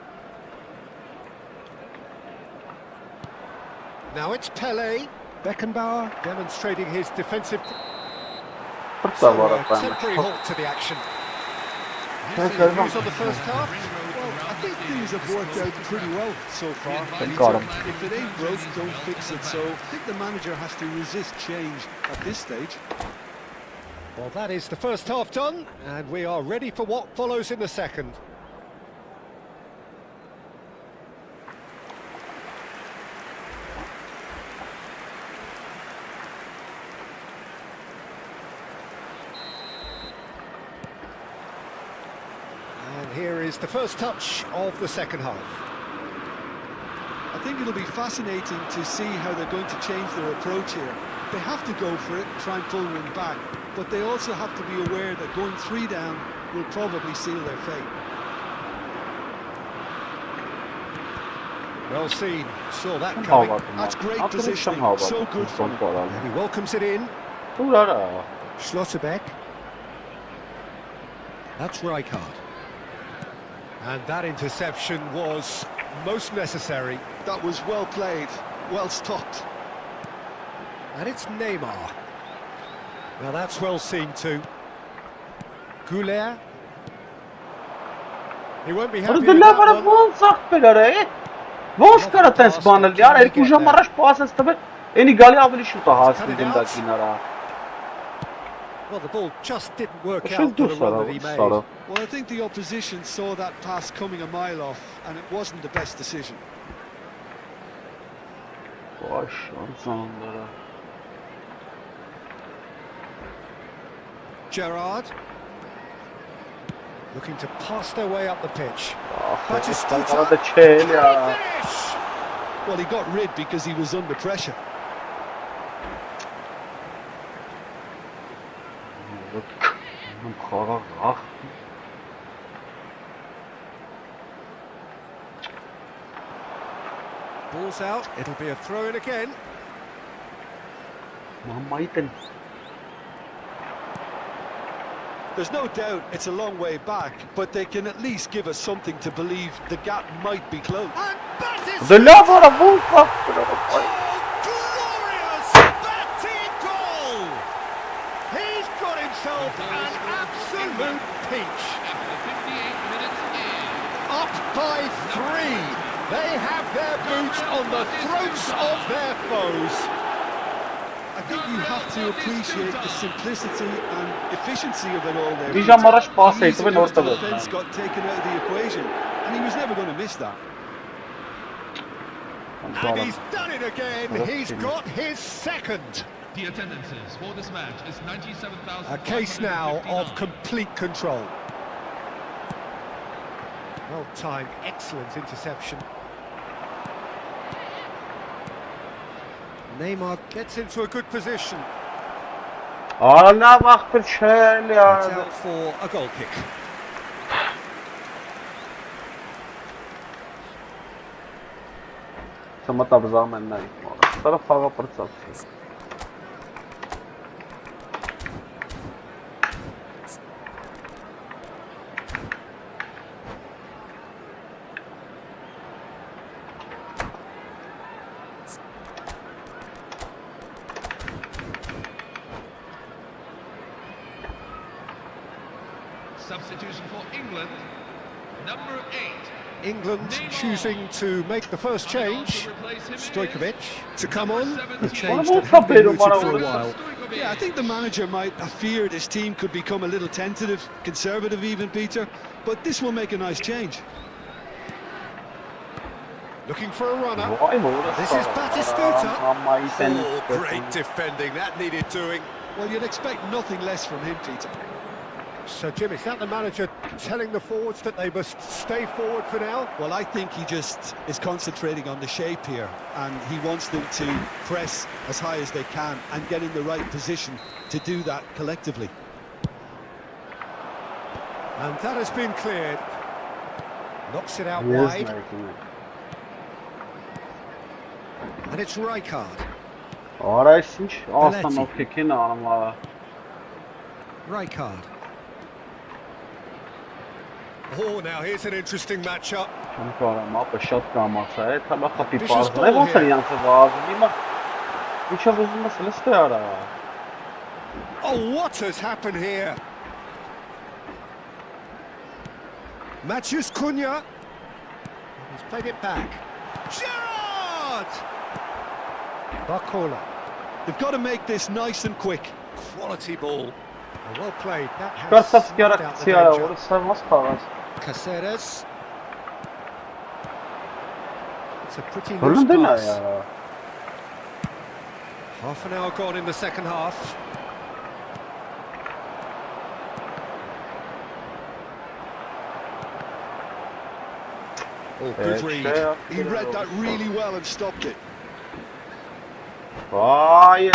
Now it's Pele. Beckenbauer demonstrating his defensive. Fırsa var a efendim. temporary halt to the action. Sen Views söylemem. on the first half. Well, I think things have worked out pretty well so far. Got him. If it ain't broke, don't fix it. So I think the manager has to resist change at this stage. Well, that is the first half done, and we are ready for what follows in the second. And here is the first touch of the second half. I think it'll be fascinating to see how they're going to change their approach here. They have to go for it, try and pull one back, but they also have to be aware that going 3 down will probably seal their fate. Well seen, saw that coming. That's great positioning, so good for him. And he welcomes it in. Ura. Schlotterbeck. That's Rijkaard. And that interception was most necessary. That was well played, well stopped. And it's Neymar. Now that's well seen too. Goulet. He won't be happy with Որդի լավ that արա one. ոնց ախպեր արա է։ Ոնց կարա տես բանել, яր երկու ժամ առաջ պասես տվել, էնի գալի ավելի շուտ է հասնում դնդակին արա։ Well, the ball just didn't work Շուտ out for the դուրս run արա, that he made. սարը։ Well, I think the opposition saw that pass coming a mile off, and it wasn't the best decision. Վայ շանցանները։ Gerrard. Looking to pass their way up the pitch. Ահա դա չէ էլի արա։ Finish! Well, he got rid because he was under pressure. Խաղաղ ախ։ Ball's out, it'll be a throw in again. Մամայիտ են։ There's no doubt it's a long way back, but they can at least give us something to believe the gap might be closed. And that is Դե լավ արա ոնց ախպեր արա։ glorious! Batting goal! He's got himself an absolute peach. After 58 minutes in. Up by 3. They have their boots on the throats of their foes. I think you have to appreciate the simplicity and efficiency of it all there. Մի ժամ առաջ պաս է Easy տվել enough, the որտեղ defence է։ got taken out of the equation, and he was never going to miss that. And he's done it again. He's got his second. The attendances for this match is 97,000. A case now of complete control. Well timed, excellent interception. Neymar gets into a good position. Արա լավ ախպեր չէ էլի It's արա։ out for a goal kick. Սմտա բզամ են նայ։ Սարը խաղա պրծած։ Substitution for England, number 8. England choosing to make the first change. Stojkovic to come on. A change that had been mooted for a while. Yeah, I think the manager might have feared his team could become a little tentative, conservative even, Peter, but this will make a nice change. Looking for a runner. Vay be orası. This is Batistuta. Amayı sen. Oh, great defending. That needed doing. Well, you'd expect nothing less from him, Peter. So, Jim, is that the manager telling the forwards that they must stay forward for now? Well, I think he just is concentrating on the shape here, and he wants them to press as high as they can and get in the right position to do that collectively. And that has been cleared. Knocks it out Yes, wide. And it's Rijkaard. Araysınç. Aslan o kekin anıma. Rijkaard. Oh, now here's an interesting matchup. Çünkü arama başat kalmasa. Tabi kapı Vicious fazla. ball Ne olsa here. yansın lazım. Ama uçak uzunması liste ara. Oh, what has happened here? Matheus Cunha. He's played it back. Gerrard! Barcola. They've got to make this nice and quick. Quality ball. Well played. That Çıkarsa has snuffed yarak out the siyara danger. olur. Sarmaz kalmaz. Caceres. It's a pretty loose Sorun değil pass. ya. Half an hour gone in the second half. Oh, good read. He read that really well and stopped it. Vay.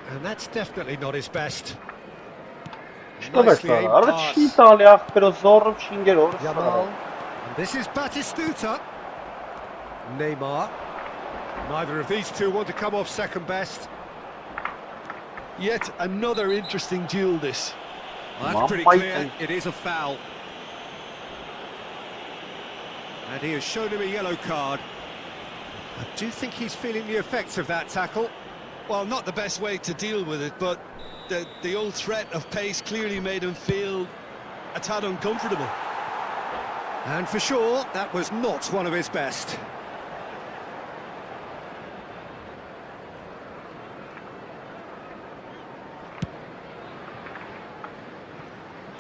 And that's definitely not his best. Что Nicely это? aimed Арada pass. читали, pero zorro çingel orası. Yamal. And this is Batistuta. Neymar. Neither of these two want to come off second best. Yet another interesting duel, this. Well, that's pretty Mike clear. and- It is a foul. And he has shown him a yellow card. I do think he's feeling the effects of that tackle. Well, not the best way to deal with it, but the old threat of pace clearly made him feel a tad uncomfortable. And for sure, that was not one of his best.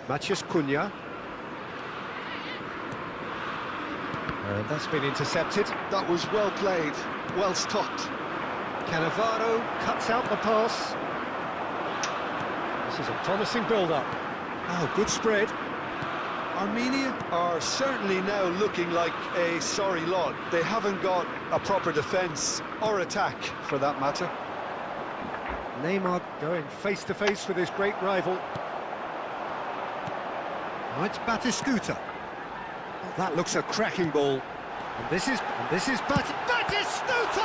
Matheus Cunha. And that's been intercepted. That was well played, well stopped. Cannavaro cuts out the pass. This is a promising build-up. Oh, good spread. Armenia are certainly now looking like a sorry lot. They haven't got a proper defence or attack, for that matter. Neymar going face-to-face with his great rival. Oh, it's Batistuta. Oh, that looks a cracking ball. And this is Batistuta!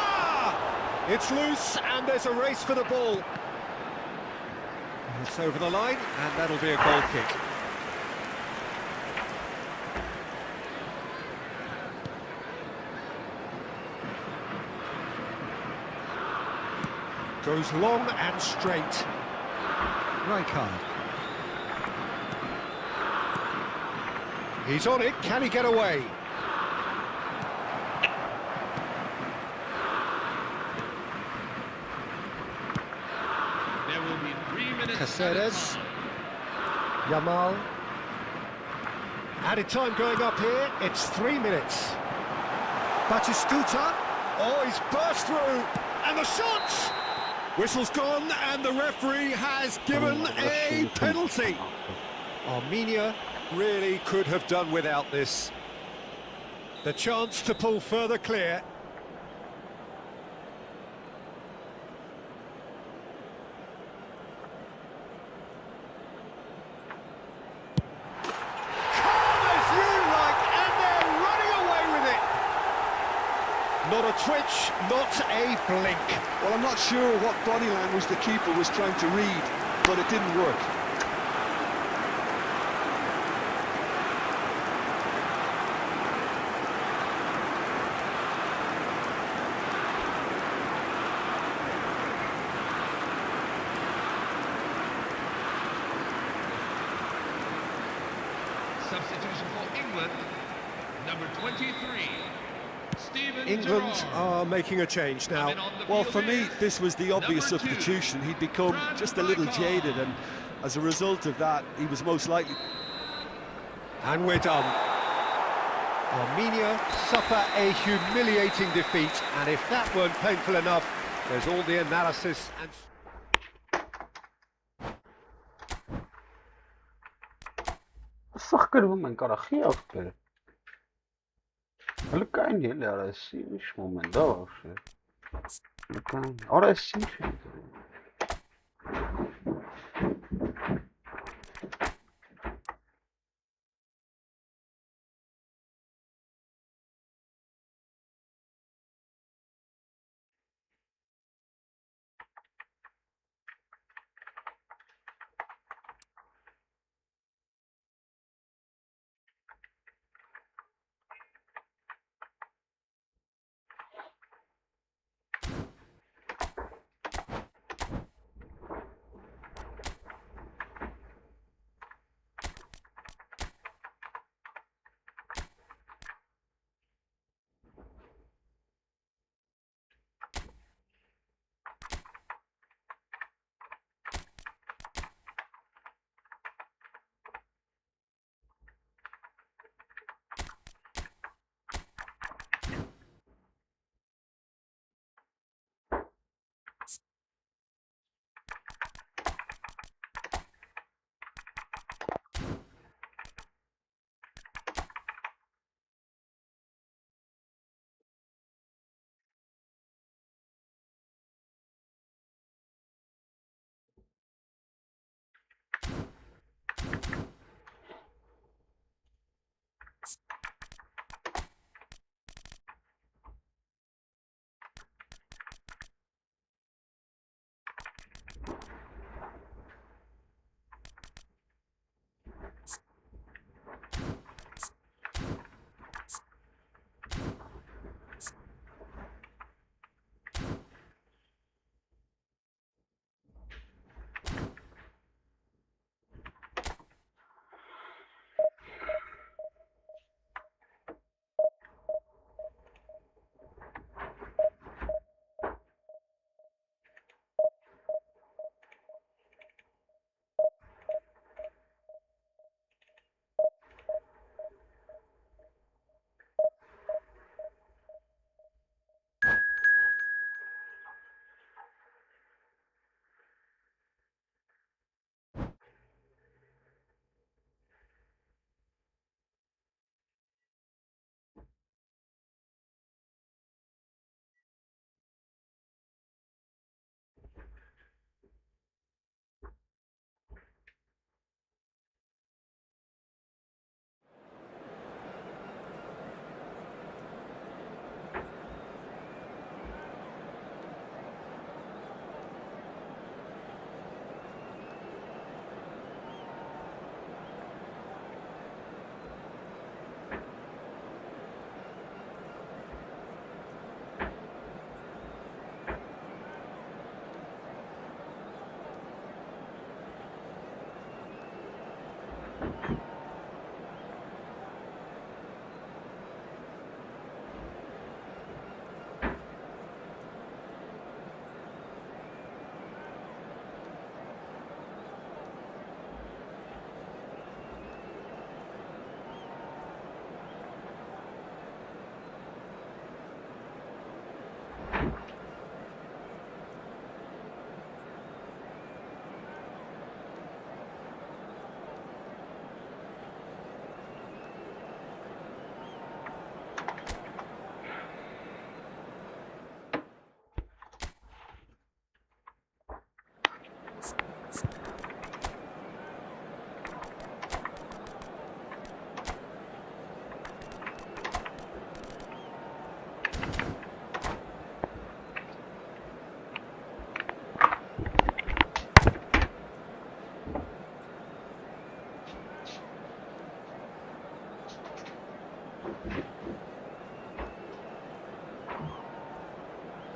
It's loose, and there's a race for the ball. It's over the line, and that'll be a goal kick. Goes long and straight. Rijkaard. He's on it, can he get away? There will be 3 minutes. Caceres. Yamal. Added time going up here, it's 3 minutes. Batistuta. Oh, he's burst through, and the shot! Whistle's gone, and the referee has given a penalty. Armenia really could have done without this. The chance to pull further clear. Calm as you like, and they're running away with it. Not Not a twitch, not a blink. Well, I'm not sure what body language the keeper was trying to read, but it didn't work. Substitution for England, number 23, Steven England Gerrard. are making a change now. Coming on the Well, field for me, is this was the obvious number 2, substitution. He'd become just a little jaded, and as a result of that, he was most likely... And we're done. Armenia suffer a humiliating defeat, and if that weren't painful enough, there's all the analysis and... Սախ գրվում են կարախի աղբեր։ Հələ կային էլ արասի, ինչ մոմենտ դա вообще։ Կային, արասի ինչ է։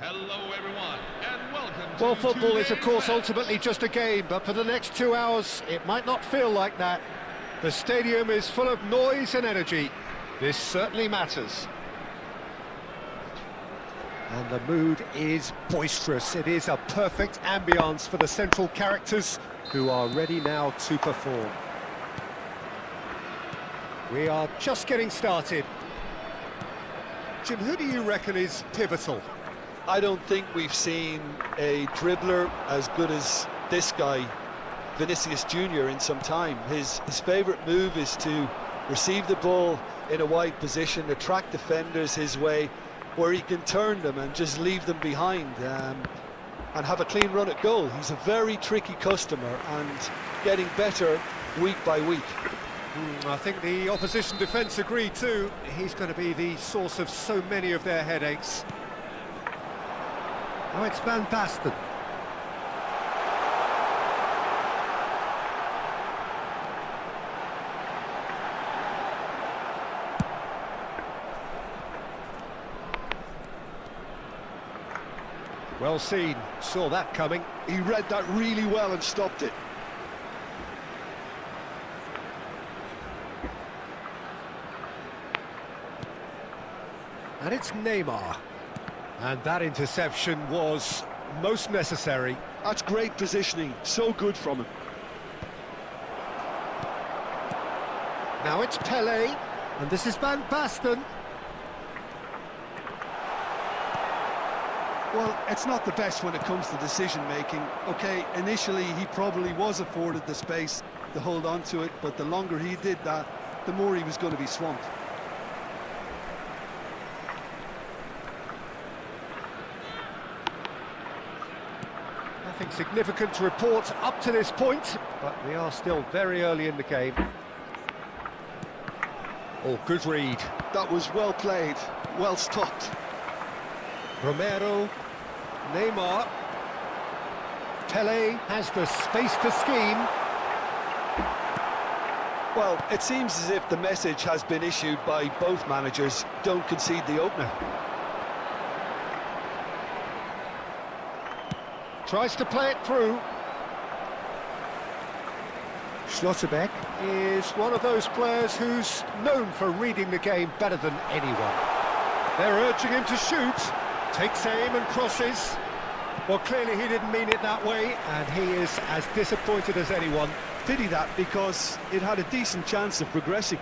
Hello, everyone, and welcome Well, to football is, of today's course, match. ultimately just a game, but for the next 2 hours, it might not feel like that. The stadium is full of noise and energy. This certainly matters. And the mood is boisterous. It is a perfect ambience for the central characters who are ready now to perform. We are just getting started. Jim, who do you reckon is pivotal? I don't think we've seen a dribbler as good as this guy, Vinicius Junior, in some time. His favourite move is to receive the ball in a wide position, attract defenders his way, where he can turn them and just leave them behind and have a clean run at goal. He's a very tricky customer and getting better week by week. I think the opposition defence agree too. He's going to be the source of so many of their headaches. Oh, it's Van Basten. Well seen, saw that coming. He read that really well and stopped it. And it's Neymar. And that interception was most necessary. That's great positioning, so good from him. Now it's Pelé, and this is Van Basten. Well, it's not the best when it comes to decision-making. Okay, initially he probably was afforded the space to hold on to it, but the longer he did that, the more he was going to be swamped. Nothing significant to report up to this point, but we are still very early in the game. Oh, good read. That was well played, well stopped. Romero, Neymar. Pelé has the space to scheme. Well, it seems as if the message has been issued by both managers: don't concede the opener. Tries to play it through. Schlotterbeck is one of those players who's known for reading the game better than anyone. They're urging him to shoot. Takes aim and crosses. Well, clearly he didn't mean it that way, and he is as disappointed as anyone. Pity that, because it had a decent chance of progressing.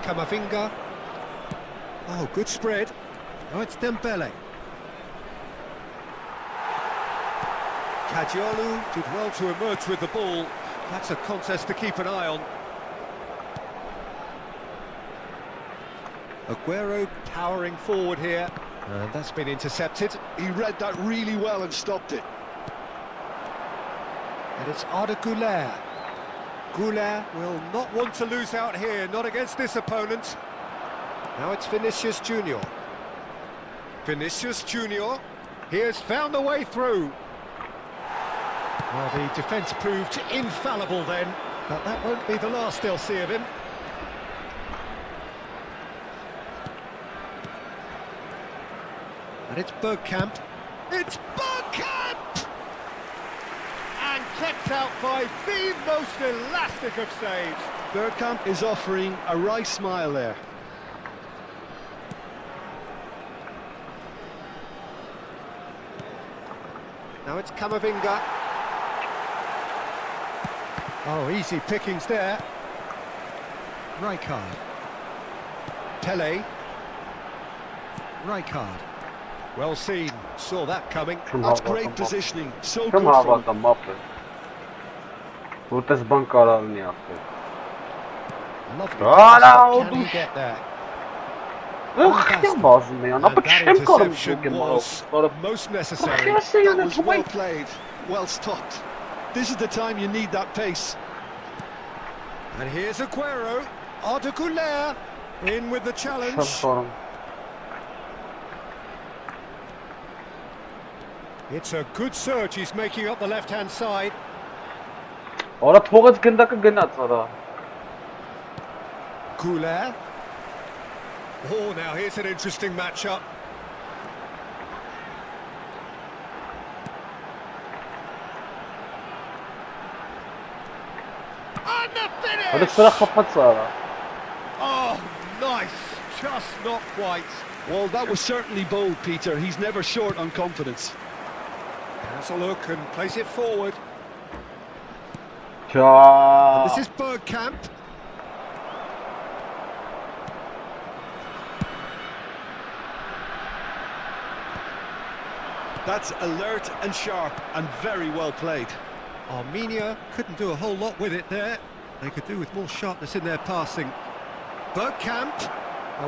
Camavinga. Oh, good spread. Oh, it's Dembele. Cadiolu did well to emerge with the ball. That's a contest to keep an eye on. Aguero powering forward here. And that's been intercepted. He read that really well and stopped it. And it's Arda Güler. Güler will not want to lose out here, not against this opponent. Now it's Vinicius Junior. Vinicius Junior. He has found a way through. Well, the defence proved infallible then, but that won't be the last they'll see of him. And it's Bergkamp. It's Bergkamp! And kept out by the most elastic of saves. Bergkamp is offering a right smile there. Now it's Camavinga. Oh, easy pickings there. Rijkaard. Pelé. Rijkaard. Well seen, saw that coming. That's great positioning, so Come good have from at the muppet. Urtes bankaralni yaptı. Lovely Ah, pass, no, but can he duş. get there? Ugh, ya bazım ya. And Napık that şem kalım interception bugün was Sonra most necessary. That was well played, well stopped. This is the time you need that pace. And here's Aguero. Arda Güler in with the challenge. Sorun. It's a good surge he's making up the left-hand side. Արա թողած գնդակը գնաց արա։ Goulet. Oh, now here's an interesting matchup. And the Արա finish! սրա խփած արա։ Oh, nice. Just not quite. Well, that was certainly bold, Peter. He's never short on confidence. Has a look and plays it forward. Չա։ This is Bergkamp. That's alert and sharp and very well played. Armenia couldn't do a whole lot with it there. They could do with more sharpness in their passing. Bergkamp,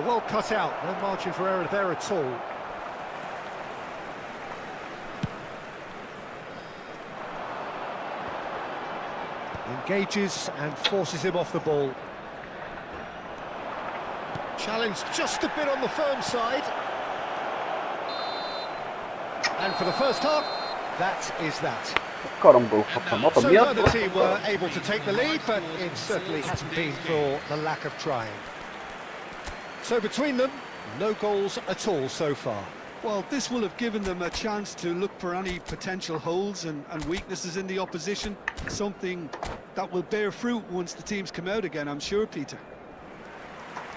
well cut out, no margin for error there at all. Engages and forces him off the ball. Challenge just a bit on the firm side. And for the first half, that is that. Կարամբո խփամ, ապա So մի neither հատ team were able to take the lead, but it certainly hasn't been for the lack of trying. So between them, no goals at all so far. Well, this will have given them a chance to look for any potential holes and weaknesses in the opposition. Something that will bear fruit once the teams come out again, I'm sure, Peter.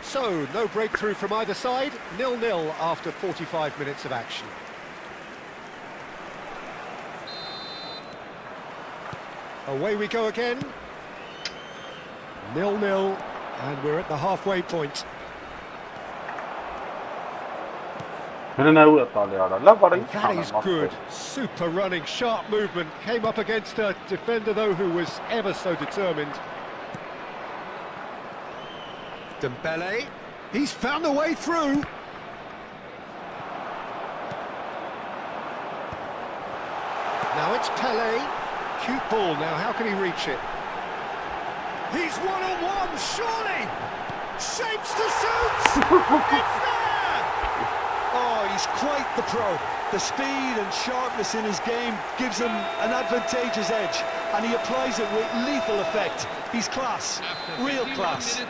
So, no breakthrough from either side, 0-0 after 45 minutes of action. Away we go again. 0-0, and we're at the halfway point. հնարավոր է տալի արա։ Լավ արա ինչ That is good. Super running, sharp movement. Came up against a defender, though, who was ever so determined. Dembele. He's found a way through. Now it's Pele. Cute ball. Now, how can he reach it? He's one-on-one, surely! Shapes to shoot! It's there! Oh, he's quite the pro. The speed and sharpness in his game gives him an advantageous edge, and he applies it with lethal effect. He's class, real class.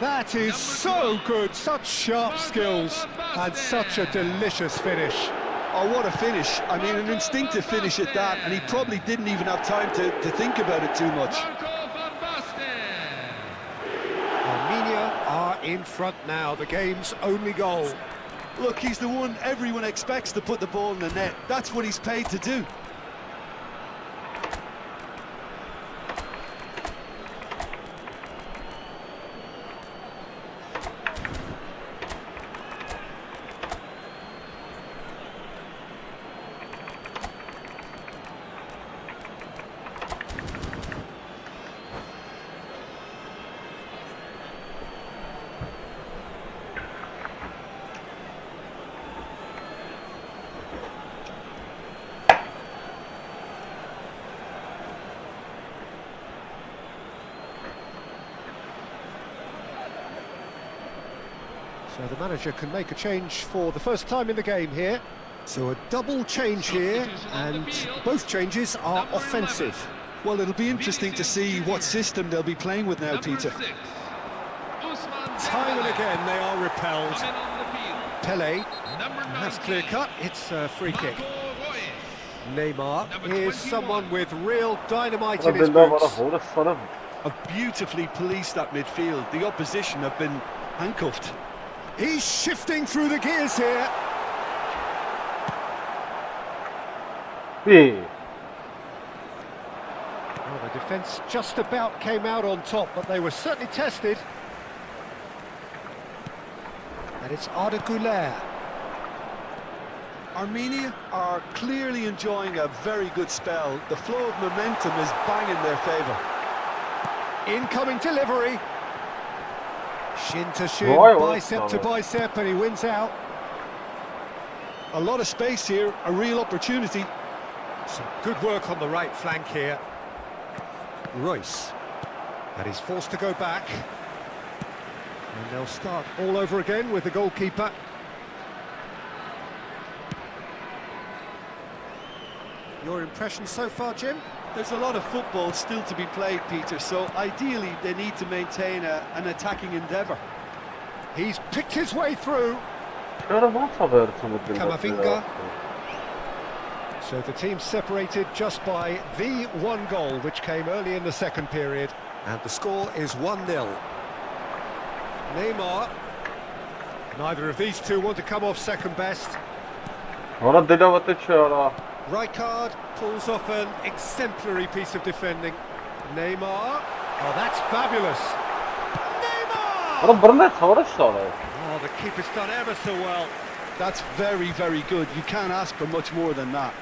That is so good, such sharp skills, and such a delicious finish. Oh, what a finish. I mean, an instinctive finish at that, and he probably didn't even have time to think about it too much. Armenia are in front now, the game's only goal. Look, he's the one everyone expects to put the ball in the net. That's what he's paid to do. So the manager can make a change for the first time in the game here. So a double change here, and both changes are offensive. Well, it'll be interesting to see what system they'll be playing with now, Peter. Time and again they are repelled. Pele, that's clear cut, it's a free kick. Neymar is someone with real dynamite in his boots. A beautifully policed that midfield. The opposition have been handcuffed. He's shifting through the gears here. Yeah. Well, the defence just about came out on top, but they were certainly tested. And it's Arda Güler. Armenia are clearly enjoying a very good spell. The flow of momentum is bang in their favour. Incoming delivery. Shin to shin, bicep to bicep, and he wins out. A lot of space here, a real opportunity. Some good work on the right flank here. Royce. And he's forced to go back. And they'll start all over again with the goalkeeper. Your impression so far, Jim? There's a lot of football still to be played, Peter, so ideally they need to maintain an attacking endeavour. He's picked his way through. Camavinga. So the team separated just by the one goal, which came early in the second period. And the score is 1-0. Neymar. Neither of these two want to come off second best. Rijkaard pulls off an exemplary piece of defending. Neymar. Oh, that's fabulous. Neymar! Oh, the keeper's done ever so well. That's very, very good. You can't ask for much more than that.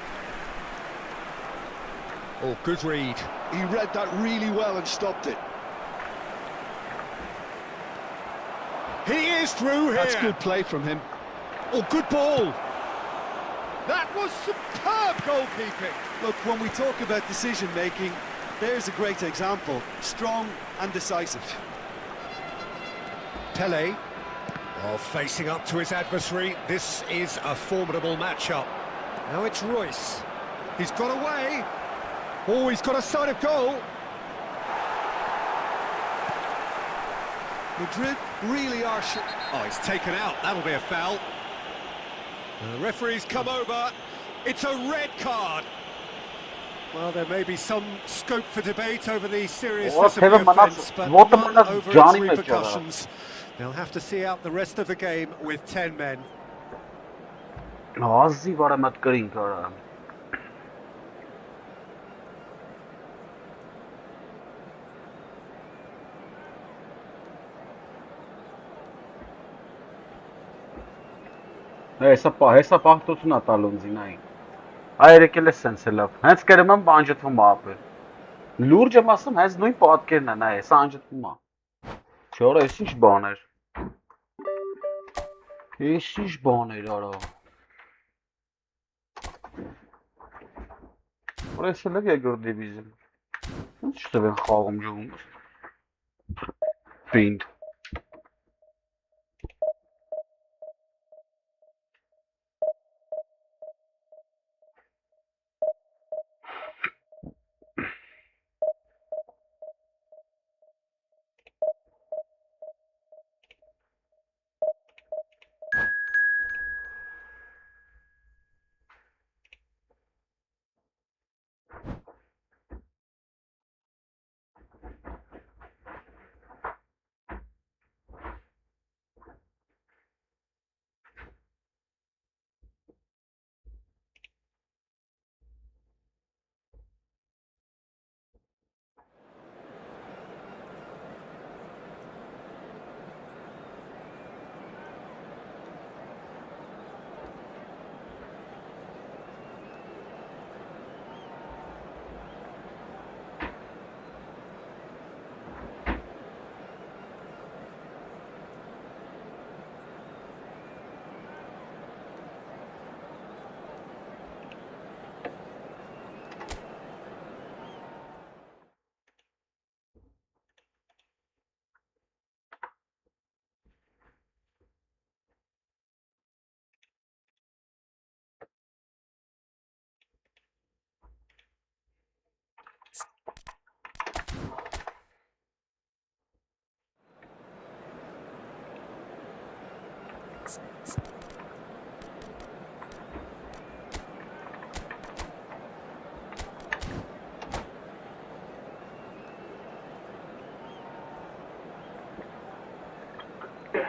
Oh, good read. He read that really well and stopped it. He is through here. That's good play from him. Oh, good ball. That was superb goalkeeping. Look, when we talk about decision-making, there's a great example. Strong and decisive. Pele. Oh, facing up to his adversary. This is a formidable matchup. Now it's Royce. He's got away. Oh, he's got a sight of goal. Madrid really are... Oh, he's taken out. That'll be a foul. The referee's come over. It's a red card. Well, there may be some scope for debate over the seriousness of the offence, but not over its repercussions. They'll have to see out the rest of the game with 10 men. Hesa պահտությունն է տալու ինձին։ Այ եկել է սենց լավ։ Հենց կերեմ եմ անջատվում ապը։ Լուրջ եմ ասում, հենց նույն պատկերն է, նայ, հեսա անջատվում է։ Չէ, արա, էս ինչ բան էր։ Էս ինչ բան էր, արա։ Արա, էս էլ է երկրորդ դիվիզիոն։ Ինչ չտև են խաղում ջում։ Պինդ։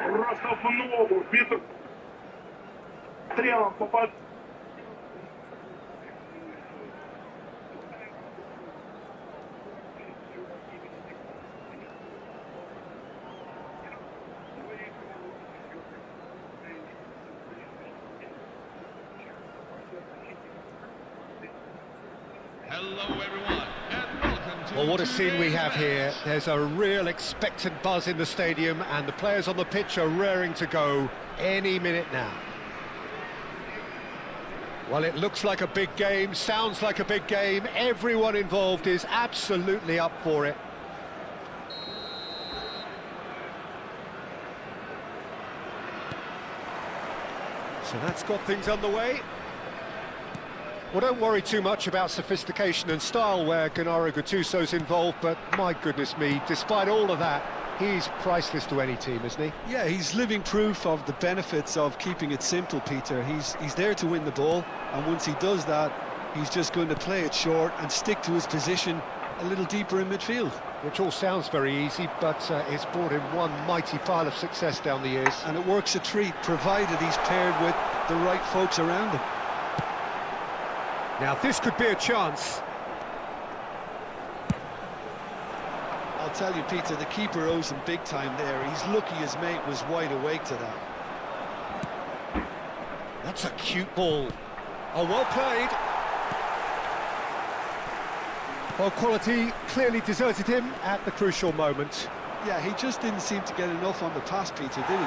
Просто в ногу, битый стрелом попад. Hello, everyone, and welcome to... Well, what a scene we have here. There's a real expectant buzz in the stadium, and the players on the pitch are raring to go any minute now. Well, it looks like a big game, sounds like a big game. Everyone involved is absolutely up for it. So that's got things underway. Well, don't worry too much about sophistication and style where Gennaro Gattuso's involved, but my goodness me, despite all of that, he's priceless to any team, isn't he? Yeah, he's living proof of the benefits of keeping it simple, Peter. He's there to win the ball, and once he does that, he's just going to play it short and stick to his position a little deeper in midfield. Which all sounds very easy, but it's brought him one mighty pile of success down the years. And it works a treat, provided he's paired with the right folks around him. Now this could be a chance. I'll tell you, Peter, the keeper owes him big time there. He's lucky his mate was wide awake to that. That's a cute ball. Oh, well played. Well, quality clearly deserted him at the crucial moment. Yeah, he just didn't seem to get enough on the pass, Peter, did he?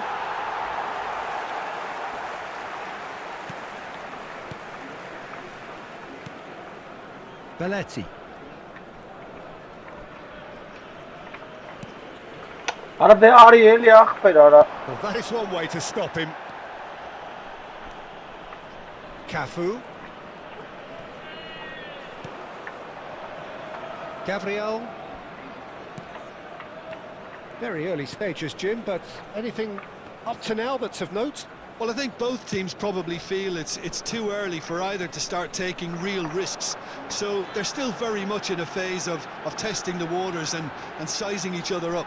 Belletti. Արա դե արի էլի ախպեր արա Well, that is one way to stop him. Cafu. Gabriel. Very early stages, Jim, but anything up to now that's of note? Well, I think both teams probably feel it's too early for either to start taking real risks. So they're still very much in a phase of testing the waters and sizing each other up.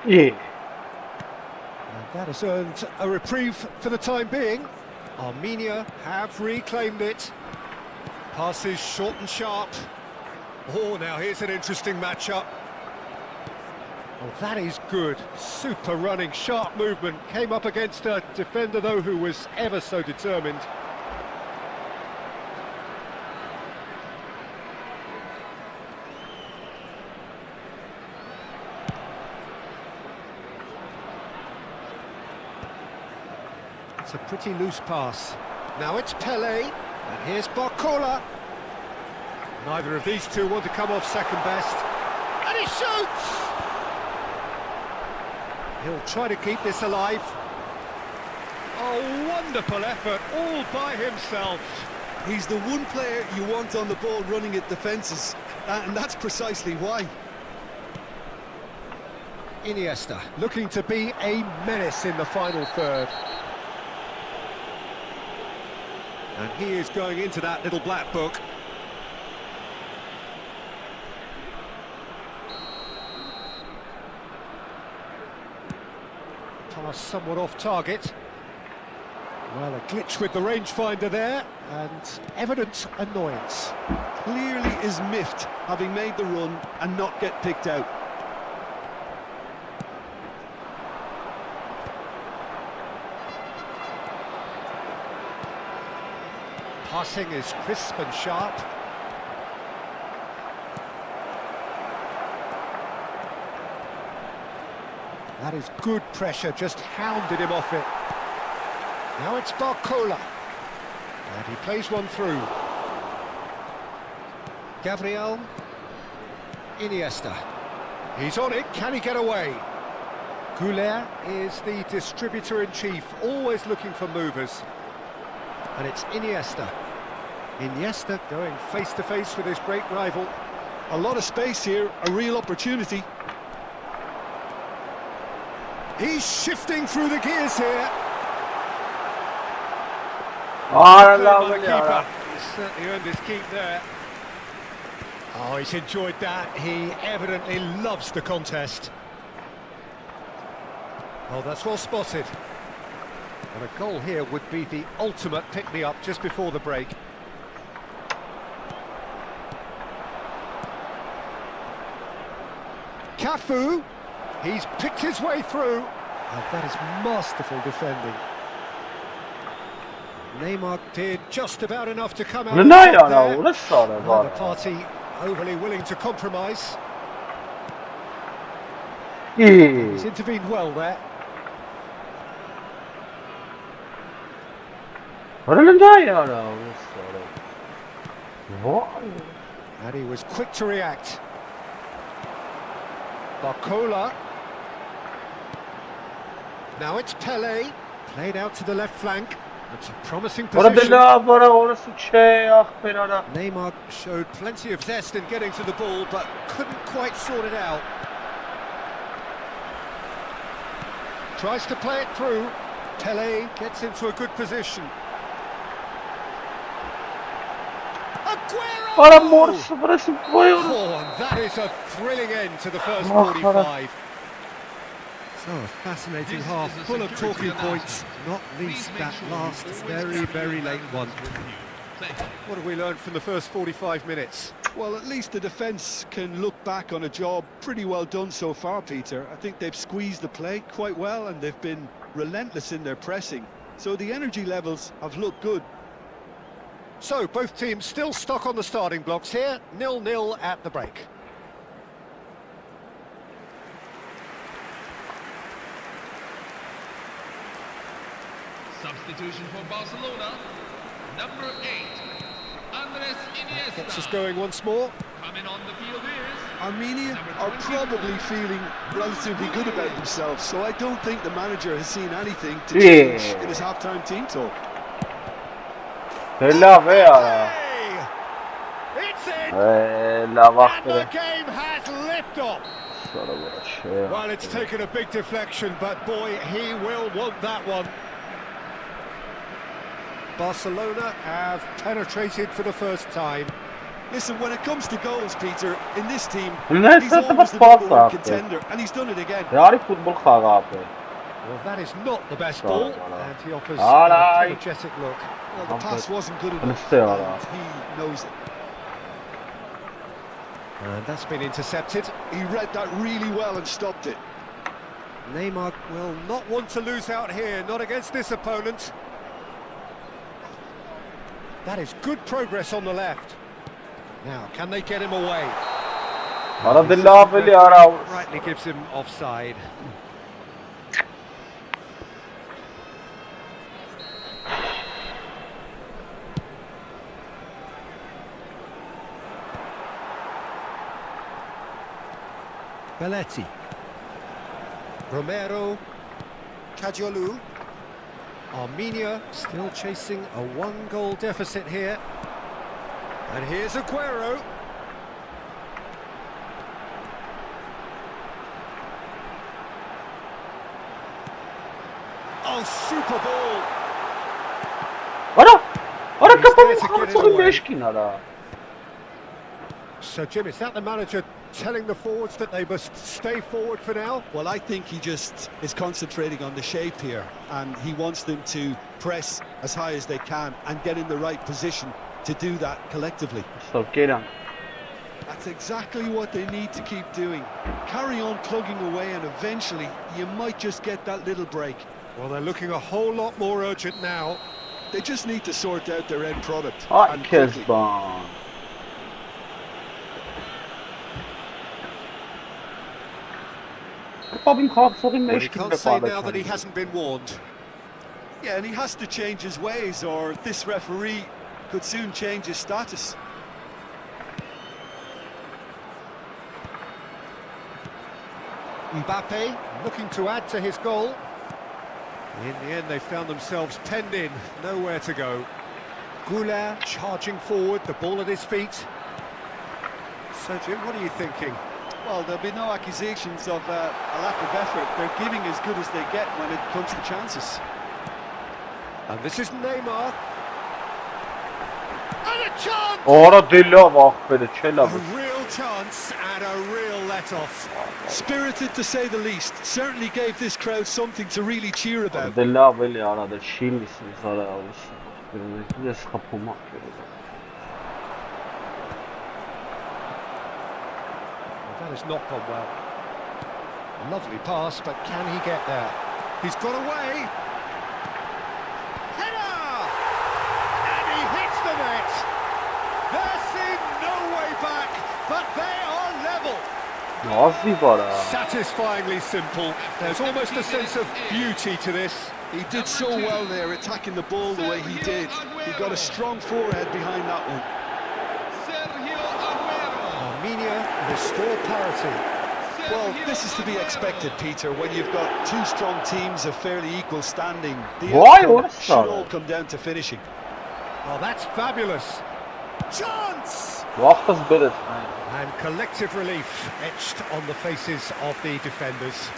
Ie And that has earned a reprieve for the time being. Armenia have reclaimed it. Passes short and sharp. Oh, now here's an interesting matchup. Oh, that is good. Super running, sharp movement. Came up against a defender, though, who was ever so determined. It's a pretty loose pass. Now it's Pele, and here's Barcola. Neither of these two want to come off second best. And he shoots! He'll try to keep this alive. Oh, wonderful effort, all by himself. He's the one player you want on the ball running at defences, and that's precisely why. Iniesta looking to be a menace in the final third. And he is going into that little black book. Pass somewhat off target. Well, a glitch with the rangefinder there, and evident annoyance. Clearly is miffed, having made the run and not get picked out. Passing is crisp and sharp. That is good pressure, just hounded him off it. Now it's Barcola. And he plays one through. Gabriel. Iniesta. He's on it, can he get away? Goulet is the distributor-in-chief, always looking for movers. And it's Iniesta. Iniesta going face-to-face with his great rival. A lot of space here, a real opportunity. He's shifting through the gears here. Արա Cleared լավ by the էլի keeper. արա He's certainly earned his keep there. Oh, he's enjoyed that. He evidently loves the contest. Oh, that's well spotted. And a goal here would be the ultimate pick-me-up just before the break. Cafu, he's picked his way through. And that is masterful defending. Neymar did just about enough to come out on Նայ top արա there. ուրս արա Neither վար party overly willing to compromise. Ie He's intervened well there. Արա նայ արա ուրս արա Վայ And he was quick to react. Barcola. Now it's Pele. Played out to the left flank. It's a promising Ora position. della ora ora su c'è ախպերարա։ Neymar showed plenty of zest in getting to the ball, but couldn't quite sort it out. Tries to play it through. Pele gets into a good position. Aguero! Ora morse, parece foi ora։ Oh, and that is a thrilling end to the first 45. So, a fascinating half, full of talking points, not least that last very late one. What have we learned from the first 45 minutes? Well, at least the defence can look back on a job pretty well done so far, Peter. I think they've squeezed the play quite well and they've been relentless in their pressing. So the energy levels have looked good. So, both teams still stuck on the starting blocks here, 0-0 at the break. Substitution for Barcelona, number 8, Andres Iniesta. Gets us going once more. Coming on the field is Armenia are probably feeling relatively good about themselves, so I don't think the manager has seen anything to change in his half-time team talk. Della vera. Hey! It's in! La And the game has liftoff! Well, it's taken a big deflection, but boy, he will want that one. Barcelona have penetrated for the first time. Listen, when it comes to goals, Peter, in this team, Let's he's set the always the spot number one up. contender, and he's done it again. Reali futbol xagapı. Well, that is not the best ball, and he offers an Alright. apologetic look. Well, the pass wasn't good enough, stay, and he knows it. And that's been intercepted. He read that really well and stopped it. Neymar will not want to lose out here, not against this opponent. That is good progress on the left. Now, can they get him away? Ora della veli ara. Rightly gives him offside. Belletti. Romero. Cadiolu. Armenia still chasing a one-goal deficit here. And here's Aguero. Oh, super ball. Ora He's kapı there to get it xarçığı away. meşkinara. So, Jim, is that the manager telling the forwards that they must stay forward for now? Well, I think he just is concentrating on the shape here, and he wants them to press as high as they can and get in the right position to do that collectively. Stop gelin. That's exactly what they need to keep doing. Carry on plugging away, and eventually you might just get that little break. Well, they're looking a whole lot more urgent now. They just need to sort out their end product. Ay and quickly. Kezban. Babim xarçığı Well, he meşkin can't de say now that qaldı. he hasn't been warned. Yeah, and he has to change his ways, or this referee could soon change his status. Mbappe looking to add to his goal. In the end, they found themselves penned in, nowhere to go. Goulart charging forward, the ball at his feet. So, Jim, what are you thinking? Well, there'll be no accusations of a lack of effort. They're giving as good as they get when it comes to chances. And this is Neymar. And a chance! Ora della ախպերը չելա։ A real chance and a real let-off. Spirited, to say the least. Certainly gave this crowd something to really cheer about. Della veli ara da շիլիս զարա ավս։ Ես խփում եմ։ That has not gone well. Lovely pass, but can he get there? He's got away. Header! And he hits the net. There seemed no way back, but they are level. Ազի վարա։ Satisfyingly simple. There's almost a sense of beauty to this. He did so well there, attacking the ball the way he did. He got a strong forehead behind that one. Sergio Aguero. Armenia restore parity. Well, this is to be expected, Peter, when you've got two strong teams of fairly equal standing. The Why? outcome What's should that? all come down to finishing. Oh, that's fabulous. Chance! Vaxtız biriz. And collective relief etched on the faces of the defenders.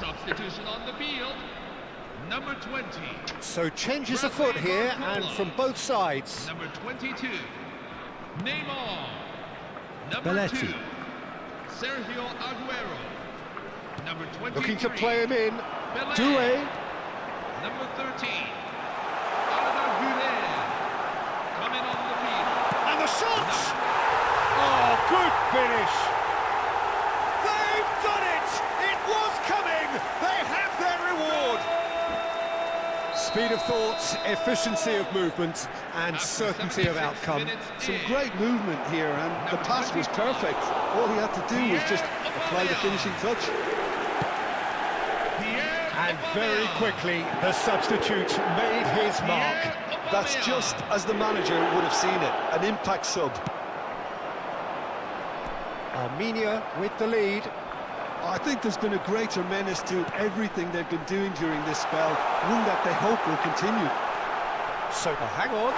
Substitution on the field. Number 20. So changes afoot here, and from both sides. Number 22. Neymar. Number Belletti. 2. Sergio Aguero. Number 23. Looking to play him in. Bellet. Doué. Number 13. Arda Güler. Coming on the field. And the shot! Oh, good finish. They've done it! It was coming! They have their reward! Speed of thought, efficiency of movement, and After certainty of 76 outcome. minutes Some in. great movement here, and the pass was perfect. All he had to do was just apply the finishing touch. And very quickly, the substitute made his mark. That's just as the manager would have seen it, an impact sub. Armenia with the lead. I think there's been a greater menace to everything they've been doing during this spell, one that they hope will continue. So, hang on.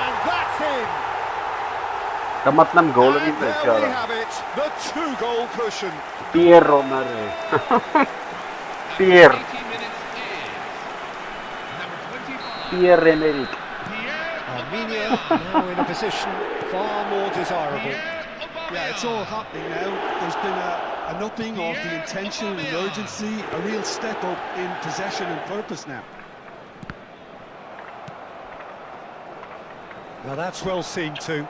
And that's in! Kamatlam golü And değil there we have it, the two-goal cushion. Pierre Romero. After Pierre. 80 minutes in. Number 25. Pierre Emerick. Pierre Armenia Aubameyang. now in a position far more desirable. Pierre Aubameyang. Yeah, it's all happening now. There's been an upping of the intention and urgency, a real step up in possession and purpose now. Now that's well seen too.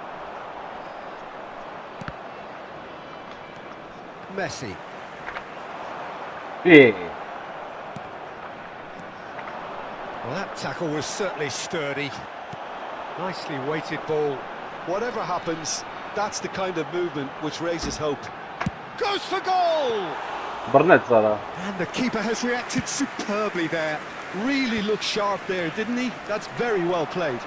Messi. Yeah. Well, that tackle was certainly sturdy. Nicely weighted ball. Whatever happens, that's the kind of movement which raises hope. Goes for goal! Burnett zara. And the keeper has reacted superbly there. Really looked sharp there, didn't he? That's very well played.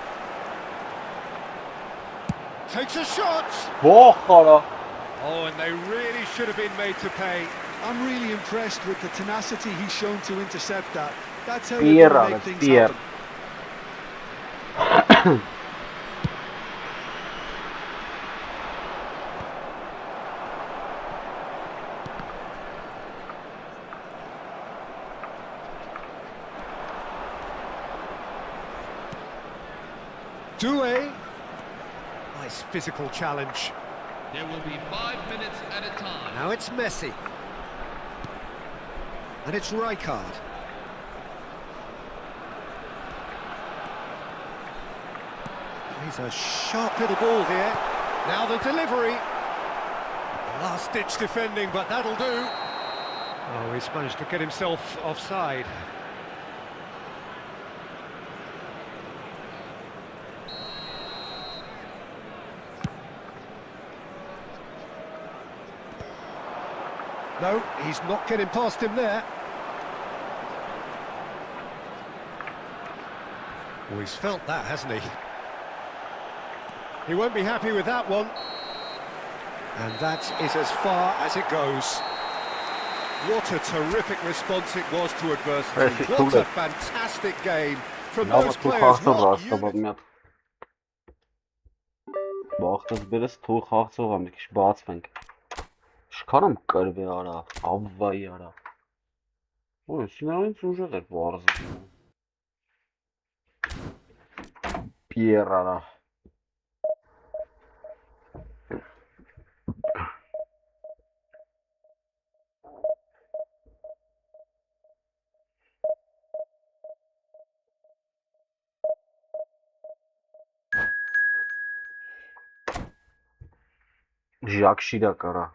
Takes a shot! Bohara. Oh, and they really should have been made to pay. I'm really impressed with the tenacity he's shown to intercept that. That's how Pierre, you make Alex, things Pierre. happen. Doué. Nice physical challenge. There will be 5 minutes at a time. Now it's Messi. And it's Rijkaard. He's a sharp little ball here. Now the delivery. Last-ditch defending, but that'll do. Oh, he's managed to get himself offside. No, he's not getting past him there. Oh, he's felt that, hasn't he? He won't be happy with that one. And that is as far as it goes. What a terrific response it was to adversity. What a fantastic game from those players. What unit. Vaxtız biriz toy xaxsığam dikiş baatsfenk. Şkanım qırvi ara, avvay ara. Oy, sinərin уже der varız. Pierre ara. Ժակշիրա կարա։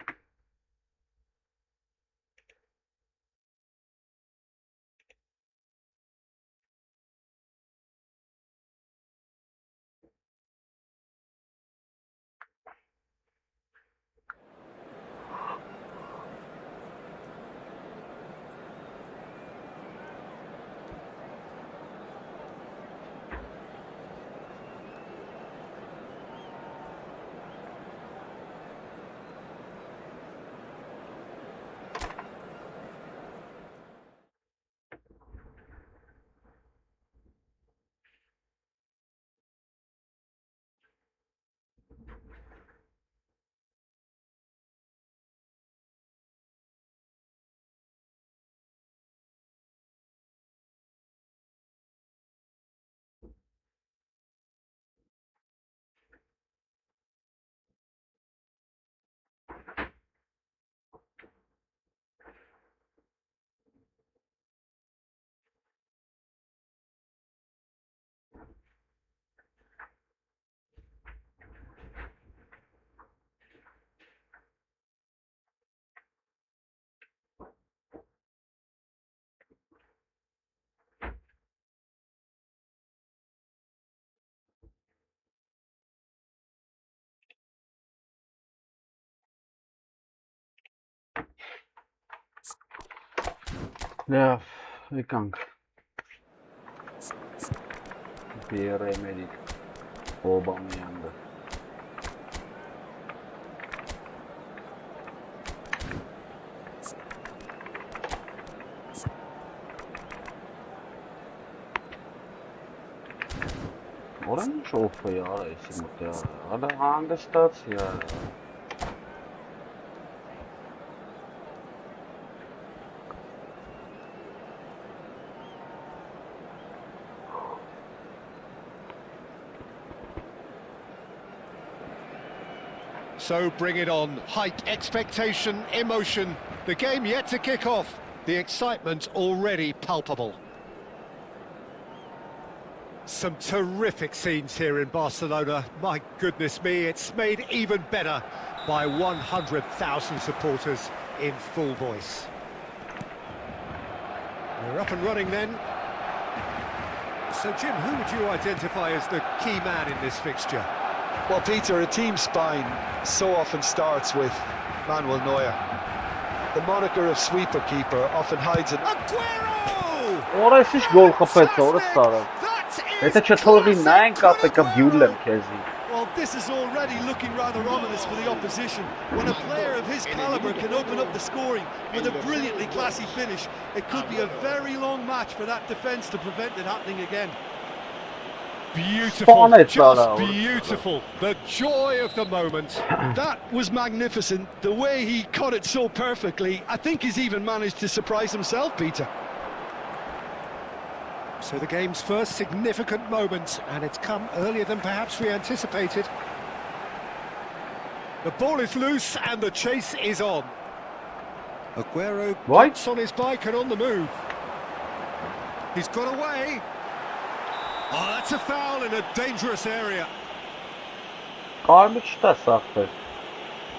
Լավ, եկանք։ Պիերեմերիկ Օբամեյանգը։ Որն շոֆ է յարա, էսի մոտ յարա, հալա հանգստաց յարա։ So bring it on. Height, expectation, emotion. The game yet to kick off. The excitement already palpable. Some terrific scenes here in Barcelona. My goodness me, it's made even better by 100,000 supporters in full voice. We're up and running then. So Jim, who would you identify as the key man in this fixture? Well, Peter, a team spine so often starts with Manuel Neuer. The moniker of sweeper keeper often hides an... Aguero! Ora էսիշ գոլ խփեց, ora սարը։ Եթե չթողի նայեն կապը կա բյուլեմ քեզի։ Well, this is already looking rather ominous for the opposition. When a player of his calibre can open up the scoring with a brilliantly classy finish, it could be a very long match for that defence to prevent it happening again. Beautiful, just beautiful. The joy of the moment. That was magnificent. The way he cut it so perfectly. I think he's even managed to surprise himself, Peter. So the game's first significant moment, and it's come earlier than perhaps we anticipated. The ball is loose and the chase is on. Aguero gets on his bike and on the move. He's got away. Oh, that's a foul in a dangerous area. Կարմիր չտա սախտեր։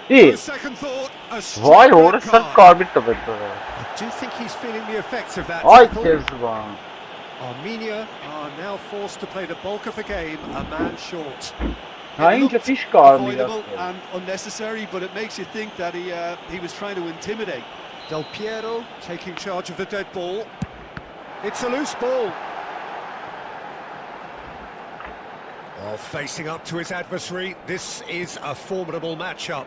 On second thought, a straight red card. Կարմիր տվեց։ I do think he's feeling the effects of that. Ay tackle. քեզվան։ Armenia are now forced to play the bulk of the game, a man short. Հա ինքը ֆիշ կարմիր Avoidable է։ and unnecessary, but it makes you think that he was trying to intimidate. Del Piero taking charge of the dead ball. It's a loose ball. Oh, facing up to his adversary, this is a formidable matchup.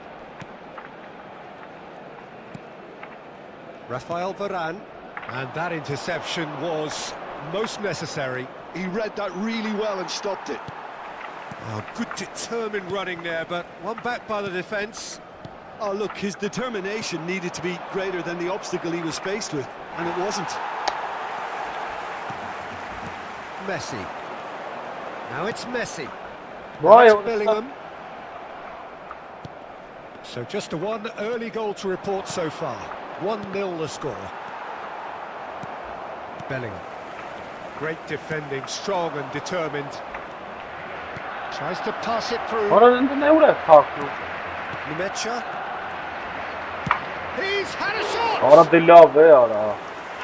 Rafael Varane, and that interception was most necessary. He read that really well and stopped it. Oh, good determined running there, but one back by the defence. Oh, look, his determination needed to be greater than the obstacle he was faced with, and it wasn't. Messi. Now it's Messi. Why? Now it's Bellingham. So just the one early goal to report so far. 1-0 the score. Bellingham. Great defending, strong and determined. Tries to pass it through. Ora ընդնեուր է փախնում։ Numecha. He's had a shot! Արա դե լավ է, արա։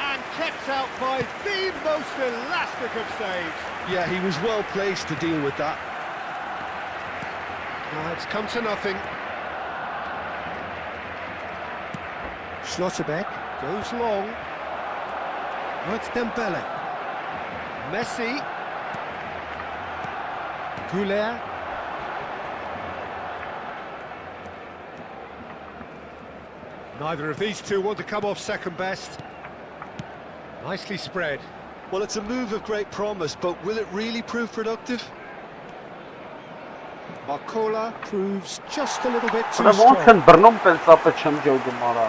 And kept out by the most elastic of saves. Yeah, he was well placed to deal with that. It's come to nothing. Schlotterbeck goes long. Oh, it's Dembele. Messi. Goulet. Neither of these two want to come off second best. Nicely spread. Well, it's a move of great promise, but will it really prove productive? Barcola proves just a little bit too Արա ոնց strong. են բռնում պենսապը չեմ ջոգում արա։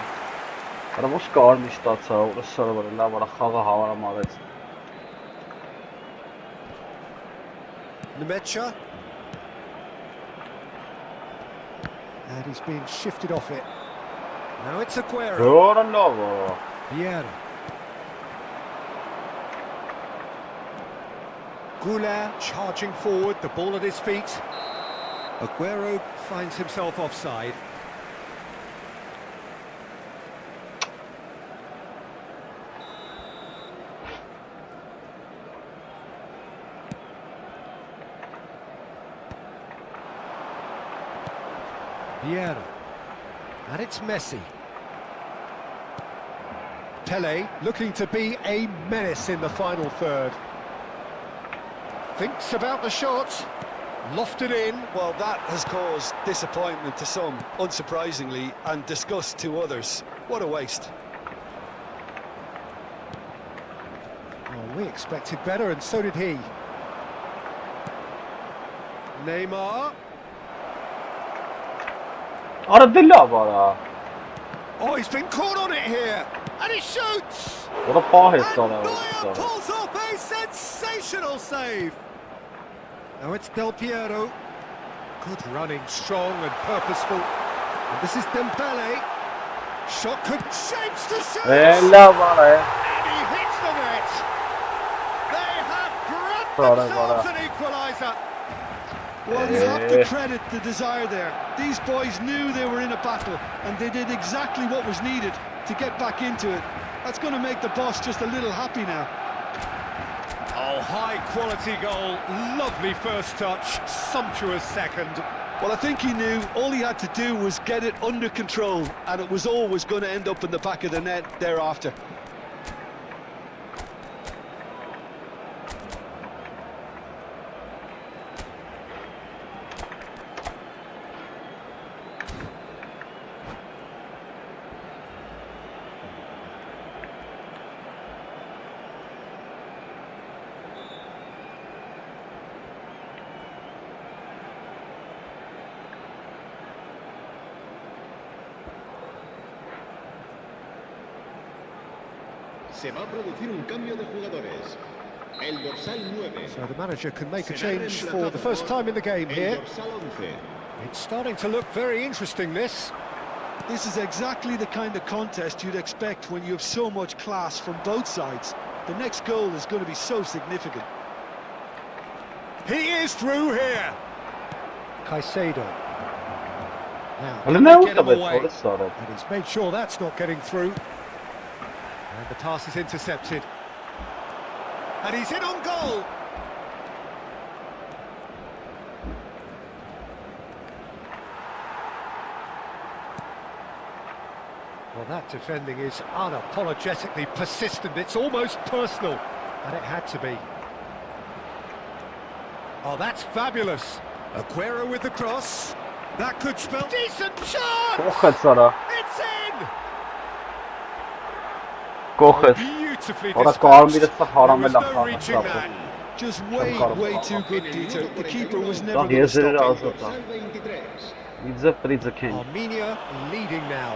Արա ոնց կար մի ստացա, որը սարվարը լավ արա խաղը հավարամարեց։ Numecha. And he's been shifted off it. Now it's Aguero. Որը լավ է։ Vieira. Goulet charging forward, the ball at his feet. Aguero finds himself offside. Vieira. And it's Messi. Pele looking to be a menace in the final third. Thinks about the shot. Lofted in. Well, that has caused disappointment to some, unsurprisingly, and disgust to others. What a waste. Well, we expected better, and so did he. Neymar. Արա դե լավ արա։ Oh, he's been caught on it here. And he shoots! Որը պահ է And ստանա։ Neuer pulls off a sensational save. Now it's Del Piero. Good running, strong and purposeful. And this is Dembele. Shot could shapes to shoot. Լավ արա է։ And he hits the net. They have grabbed Bravo, themselves bravo. an equaliser. Well, you have to credit the desire there. These boys knew they were in a battle, and they did exactly what was needed to get back into it. That's going to make the boss just a little happy now. Oh, high quality goal. Lovely first touch. Sumptuous second. Well, I think he knew all he had to do was get it under control, and it was always going to end up in the back of the net thereafter. Se va a producir un cambio de jugadores. El dorsal 9. So the manager can make a change for the first time in the game El here. dorsal 11. It's starting to look very interesting, this. This is exactly the kind of contest you'd expect when you have so much class from both sides. The next goal is going to be so significant. He is through here. Caicedo. Now, Հələ can նա they get him ուտավ է away? որը սարը։ And he's made sure that's not getting through. And the pass is intercepted. And he's in on goal. Well, that defending is unapologetically persistent. It's almost personal. And it had to be. Oh, that's fabulous. Aguero with the cross. That could spell decent chance! Կողքեց արա։ It's in! Կողքեց։ Beautifully Արա dispatched. կարմիրը սա հարամ There է was լավ no reaching խաղացավ։ that. Just way too good, Peter. The keeper was never Դա going to եզրերը stop. ազատ է։ Dorsal 23. Իձը պրիձը քեն։ Armenia leading now.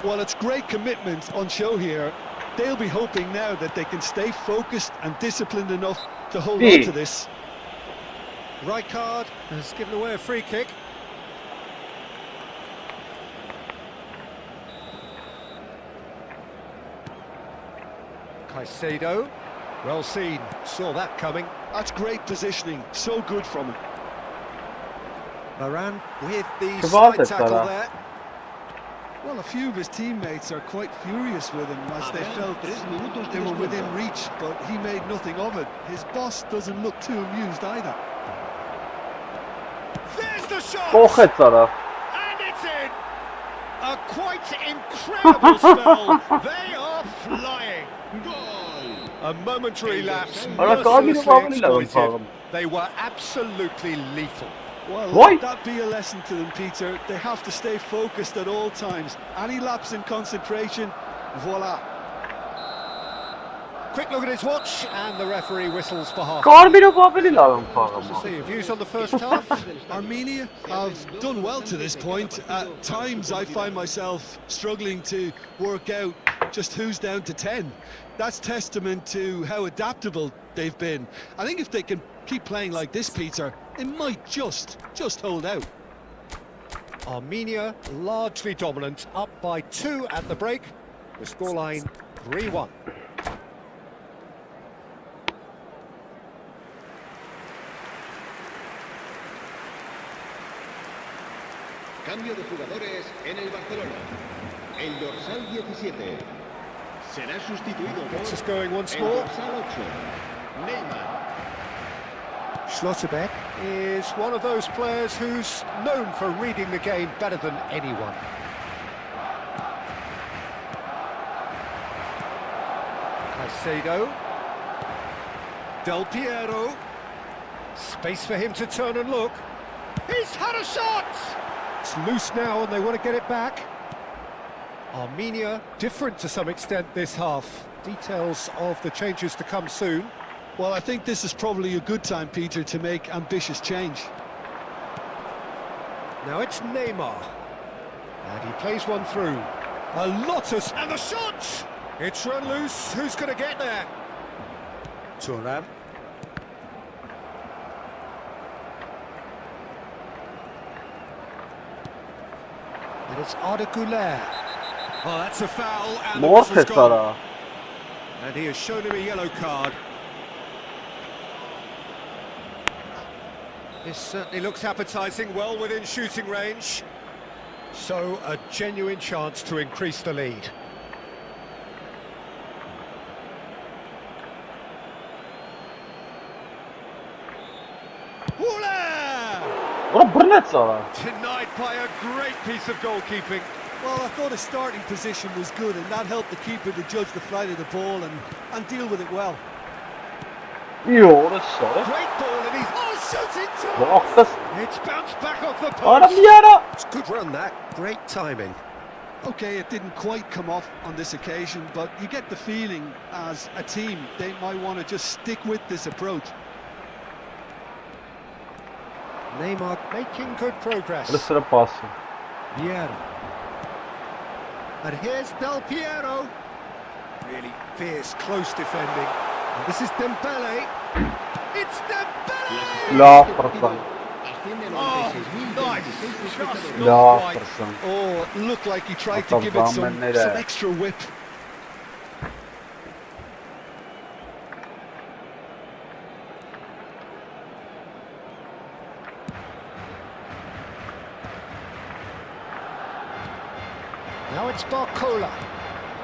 Well, it's great commitment on show here. They'll be hoping now that they can stay focused and disciplined enough to hold on to this. Rijkaard has given away a free kick. Caicedo, well seen, saw that coming. That's great positioning, so good from him. Varane with the Kebab slide tackle Salah. there. Well, a few of his teammates are quite furious with him as they felt they were within reach, but he made nothing of it. His boss doesn't look too amused either. There's the shot! Կողեց արա։ And it's in! A quite incredible spell. They are flying. Goal! A momentary lapse, Արա կարմիրը mercilessly ավելի լավ են exploited. փաղում։ They were absolutely lethal. Well, Why? let that be a lesson to them, Peter. They have to stay focused at all times. Any lapse in concentration, voila. Quick look at his watch, and the referee whistles for half. Կարմիրը ավելի լավ են փաղում։ See your views on the first half. Armenia have done well to this point. At times I find myself struggling to work out just who's down to 10. That's testament to how adaptable they've been. I think if they can keep playing like this, Peter, it might just hold out. Armenia largely dominant, up by 2 at the break. The scoreline 3-1. Cambio de jugadores en el Barcelona. El dorsal 17 será sustituido por Gets us going once el more. dorsal 8, Neymar. Schlotterbeck is one of those players who's known for reading the game better than anyone. Caicedo. Del Piero. Space for him to turn and look. He's had a shot! It's loose now and they want to get it back. Armenia different to some extent this half. Details of the changes to come soon. Well, I think this is probably a good time, Peter, to make ambitious change. Now it's Neymar. And he plays one through. A lot of... And the shot! It's run loose. Who's going to get there? Thuram. And it's Arda Güler. Oh, that's a foul. And the whistle's Մորթես gone. արա։ And he has shown him a yellow card. This certainly looks appetising, well within shooting range. So, a genuine chance to increase the lead. Woola! Ora բռնեց արա։ Denied by a great piece of goalkeeping. Well, I thought his starting position was good, and that helped the keeper to judge the flight of the ball and deal with it well. Իո, ora շարը։ Great ball, and he's... Oh, shooting to... Ախտես։ It's bounced back off the Արա post. մի արա։ It's a good run, that. Great timing. Okay, it didn't quite come off on this occasion, but you get the feeling as a team they might want to just stick with this approach. Neymar making good progress. Լսրա պասը։ Vieira. And here's Del Piero. Really fierce, close defending. And this is Dembele. It's Dembele! Լավ պրսան։ Oh, nice. Just Լավ not quite. պրսան։ Oh, it looked like he tried to give it some extra whip. Now it's Barcola,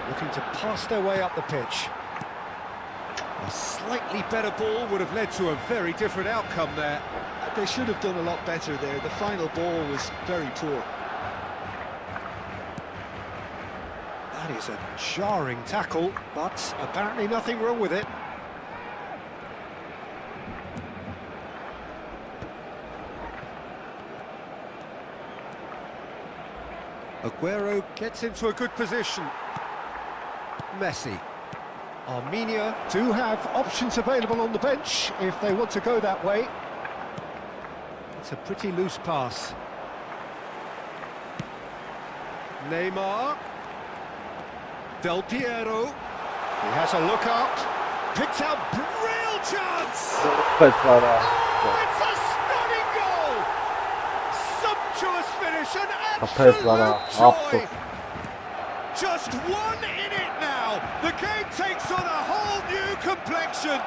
looking to pass their way up the pitch. A slightly better ball would have led to a very different outcome there. They should have done a lot better there. The final ball was very poor. That is a jarring tackle, but apparently nothing wrong with it. Aguero gets into a good position. Messi. Armenia do have options available on the bench if they want to go that way. It's a pretty loose pass. Neymar. Del Piero. He has a look up. Picked out, real chance! Պես արա։ Oh, it's a stunning goal! Sumptuous finish, an Ապես արա, absolute joy! ափսոս։ Just one in it now. The game takes on a whole new complexion.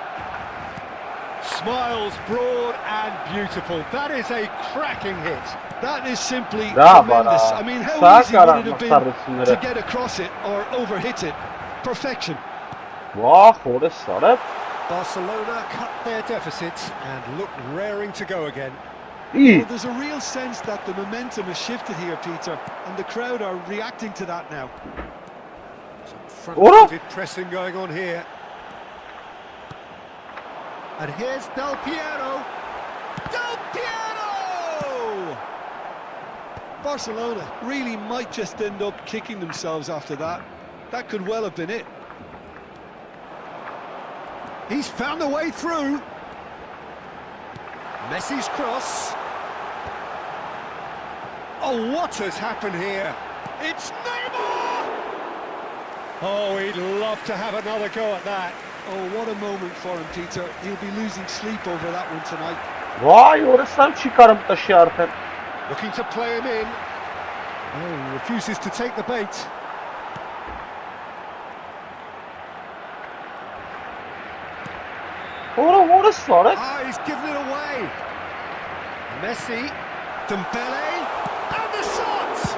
Smiles broad and beautiful. That is a cracking hit. That is simply Da tremendous. bara. I mean, how Sağ easy would it have karanlıklar been resimleri. to get across it or overhit it? Perfection. Vah, orası sarı. Barcelona cut their deficit and look raring to go again. İyi. Well, there's a real sense that the momentum has shifted here, Peter, and the crowd are reacting to that now. Some front-footed pressing going on here. And here's Del Piero. Del Piero! Barcelona really might just end up kicking themselves after that. That could well have been it. He's found a way through. Messi's cross. Oh, what has happened here? It's Neymar! Oh, he'd love to have another go at that. Oh, what a moment for him, Peter. He'll be losing sleep over that one tonight. Vay, orasından çıkarım taşı artık. Looking to play him in. Oh, he refuses to take the bait. Orası sarı. Ah, he's given it away. Messi, Dembele, and the shot!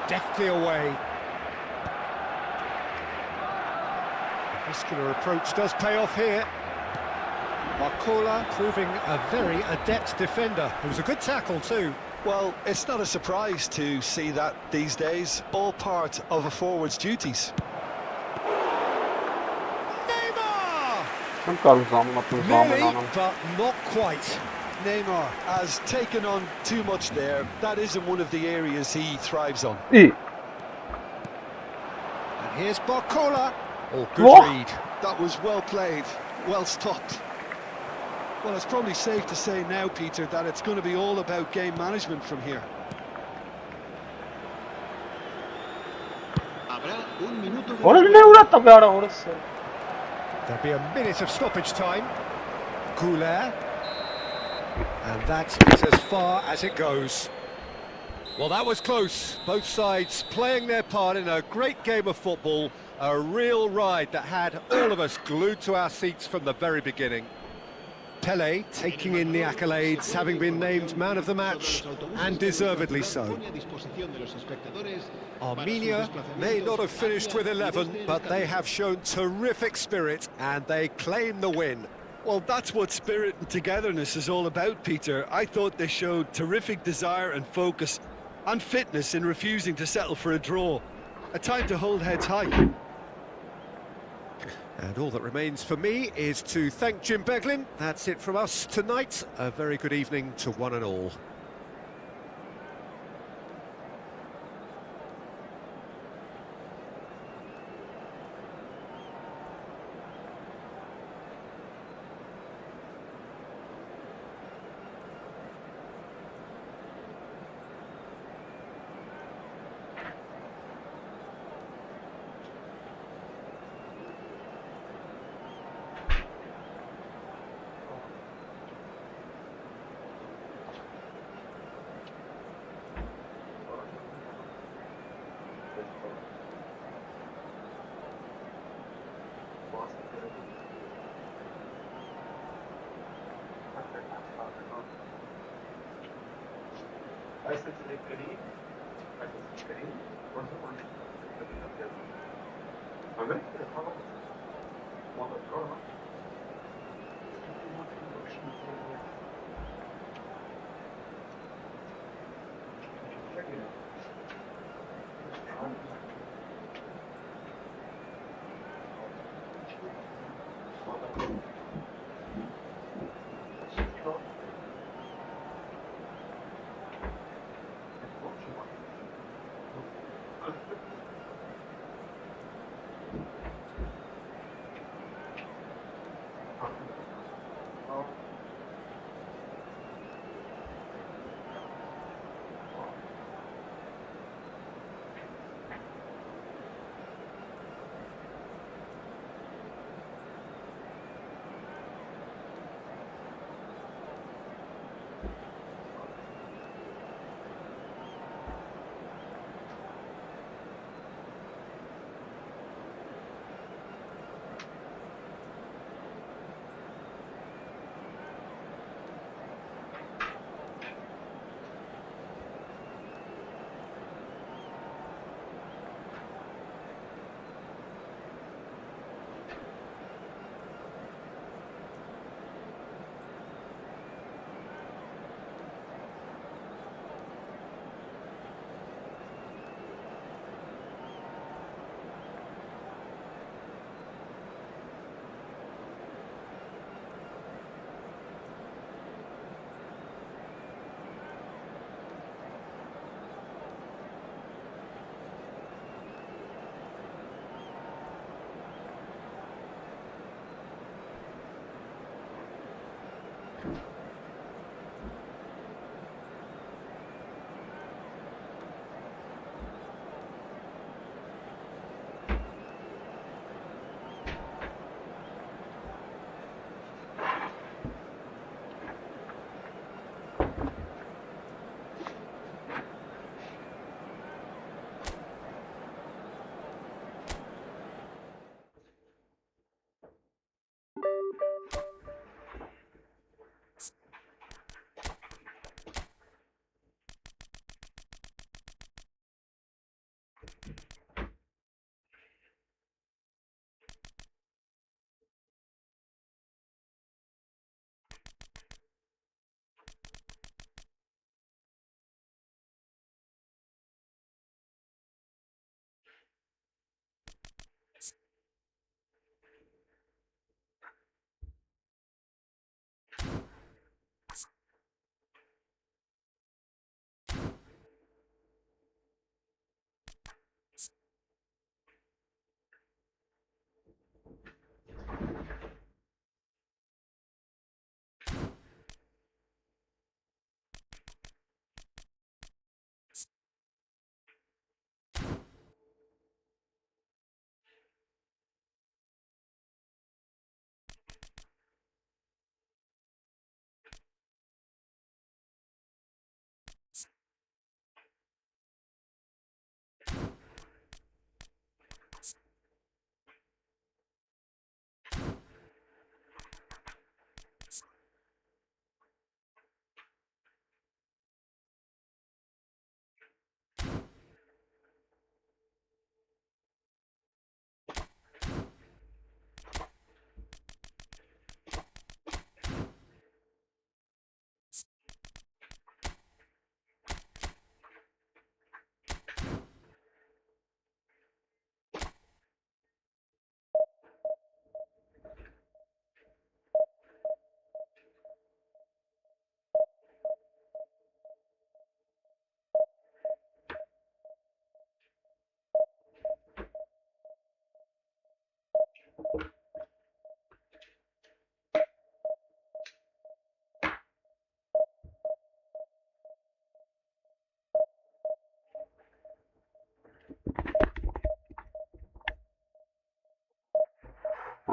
Deftly away. Muscular approach does pay off here. Barcola proving a very adept defender. It was a good tackle too. Well, it's not a surprise to see that these days, all part of a forward's duties. Neymar! Nearly, but not quite. Neymar has taken on too much there. That isn't one of the areas he thrives on. İyi. And here's Barcola. Oh, good What? read. That was well played, well stopped. Well, it's probably safe to say now, Peter, that it's going to be all about game management from here. Habrá un minuto de Orası ne uğrattı be ara orası? There'll be a minute of stoppage time. Goulet. And that is as far as it goes. Well, that was close. Both sides playing their part in a great game of football. A real ride that had all of us glued to our seats from the very beginning. Pele taking in the accolades, having been named man of the match, and deservedly so. Armenia may not have finished with 11, but they have shown terrific spirit and they claim the win. Well, that's what spirit and togetherness is all about, Peter. I thought they showed terrific desire and focus and fitness in refusing to settle for a draw. A time to hold heads high. And all that remains for me is to thank Jim Beglin. That's it from us tonight. A very good evening to one and all.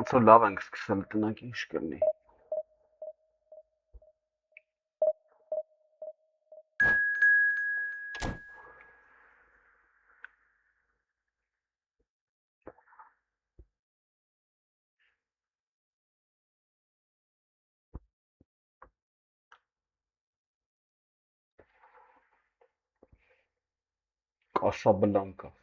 Ոնց որ լավ ենք սկսել տնանք ինչ կլինի։ Կասաբլանկա։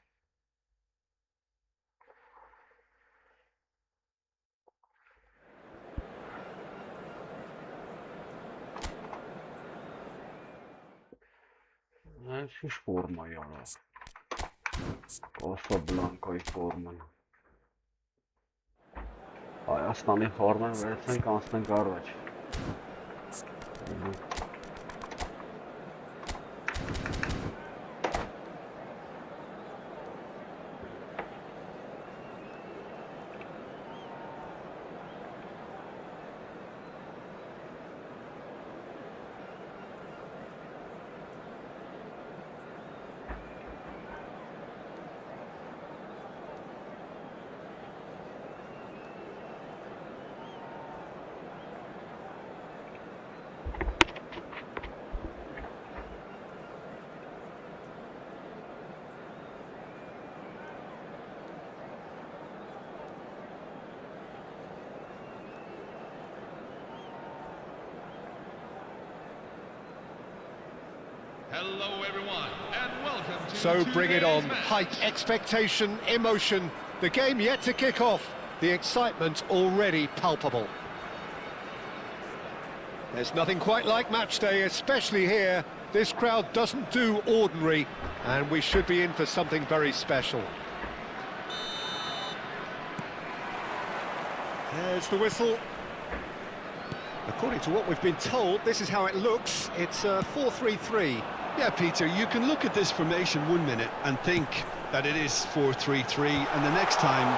Այս ինչ ֆորմա է արա։ Կասաբլանկայի ֆորման։ Հայաստանի ֆորման վերցնենք անցնենք առաջ։ Hello everyone, and welcome to So bring it on. today's match. Height, expectation, emotion. The game yet to kick off. The excitement already palpable. There's nothing quite like match day, especially here. This crowd doesn't do ordinary, and we should be in for something very special. There's the whistle. According to what we've been told, this is how it looks. It's 4-3-3. Yeah, Peter, you can look at this formation 1 minute and think that it is 4-3-3, and the next time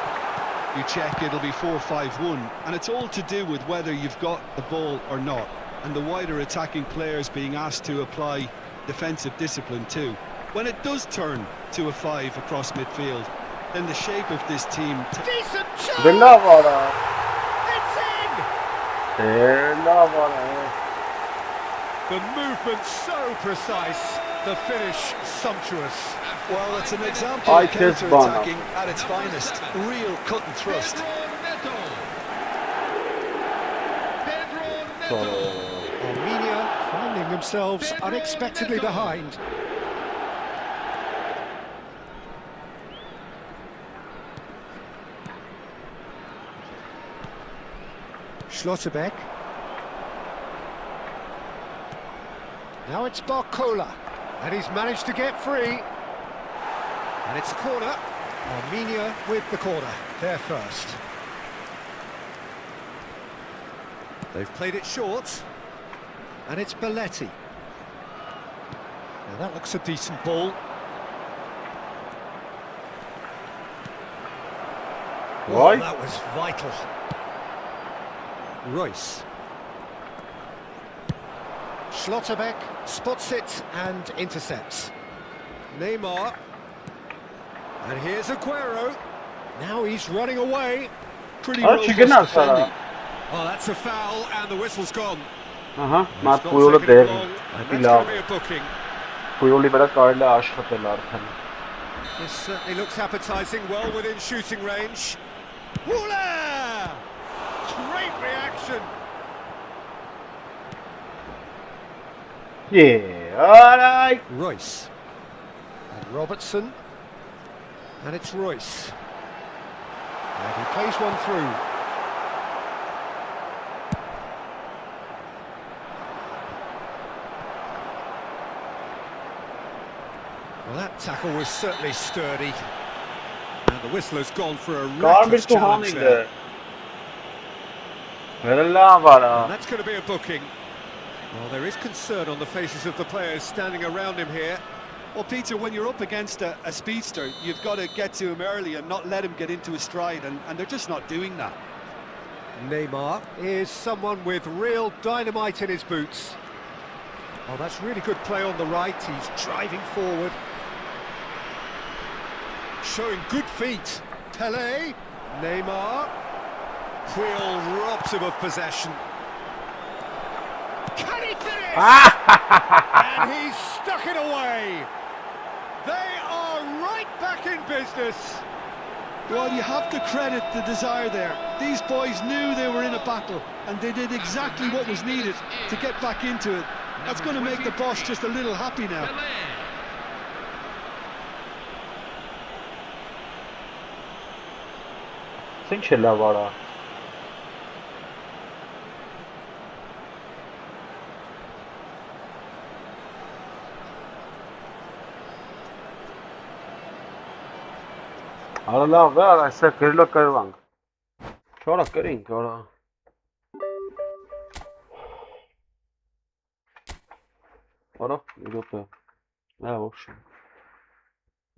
you check it'll be 4-5-1, and it's all to do with whether you've got the ball or not, and the wider attacking players being asked to apply defensive discipline too. When it does turn to a 5 across midfield, then the shape of this team... Decent shot! Դելավ արա։ It's in! Դելավ արա։ The movement so precise, the finish sumptuous. Well, it's an example I of kiss counter-attacking at its finest. Real cut and thrust. Pedro Neto. Armenia finding themselves unexpectedly behind. Schlotterbeck. Now it's Barcola, and he's managed to get free. And it's a corner. Armenia with the corner, they're first. They've played it short, and it's Belletti. Now that looks a decent ball. Why? Oh, that was vital. Royce. Schlotterbeck spots it and intercepts. Neymar. And here's Aguero. Now he's running away. Pretty Ա, robust չգնաց defending. արա։ Oh, that's a foul, and the whistle's gone. Ահա, It's մատ not պույոլը taken it դեր։ long, and Այդի that's լավ։ going to be a booking. Պույոլի վրա կարելի է աշխատել արդեն։ This certainly looks appetising, well within shooting range. Woola! Great reaction. Alright. Royce. And Robertson. And it's Royce. And he plays one through. Well, that tackle was certainly sturdy. And the whistle has gone for a reckless Garbage to challenge Haning there. there. Լավ արա։ And that's going to be a booking. Well, there is concern on the faces of the players standing around him here. Well, Peter, when you're up against a speedster, you've got to get to him early and not let him get into a stride, and they're just not doing that. Neymar is someone with real dynamite in his boots. Oh, that's really good play on the right. He's driving forward. Showing good feet. Pelé. Neymar. Wheel robs him of possession. Can he finish? And he's stuck it away. They are right back in business. Well, you have to credit the desire there. These boys knew they were in a battle, and they did exactly what was needed to get back into it. That's going to make the boss just a little happy now. Ինչ է լավ արա։ Արա լավ է, արա այսա գրելը կրվանք։ Չորա կրինք, արա։ Արա, իրոպը։ Ա, ոչ։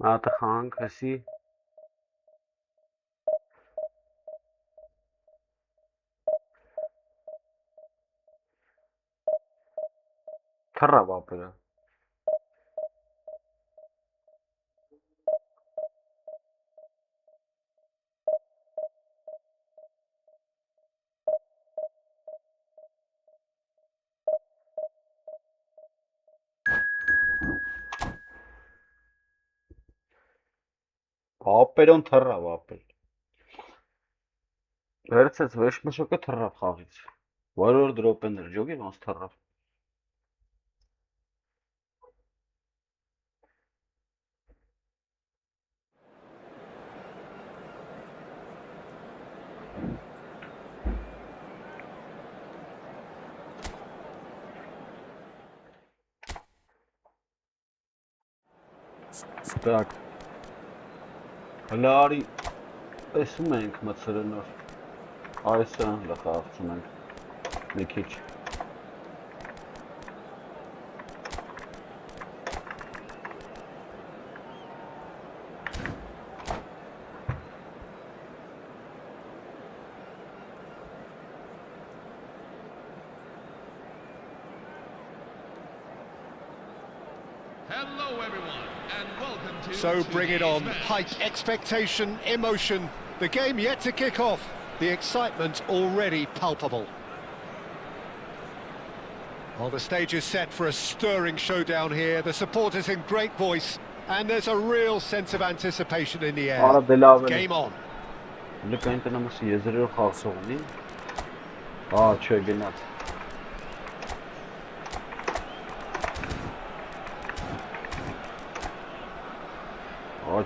Մատը խանք, հեսի։ Թռավ ապերը։ Ապերոն թռավ ապել։ Վերցեց վեշմշոկը թռավ խաղից։ Որոր դրոպեներ ջոգի ոնց թռավ։ Так. Հլարի տեսում ենք մցրնոր, այսը լխաղցում ենք, մի քիչ։ Hello, everyone, and welcome to. So bring it on. Height, expectation, emotion. The game yet to kick off. The excitement already palpable. Well, the stage is set for a stirring showdown here. The supporters in great voice, and there's a real sense of anticipation in the air. Game on. Look into the machine. Is there a house only? Ah, check it out.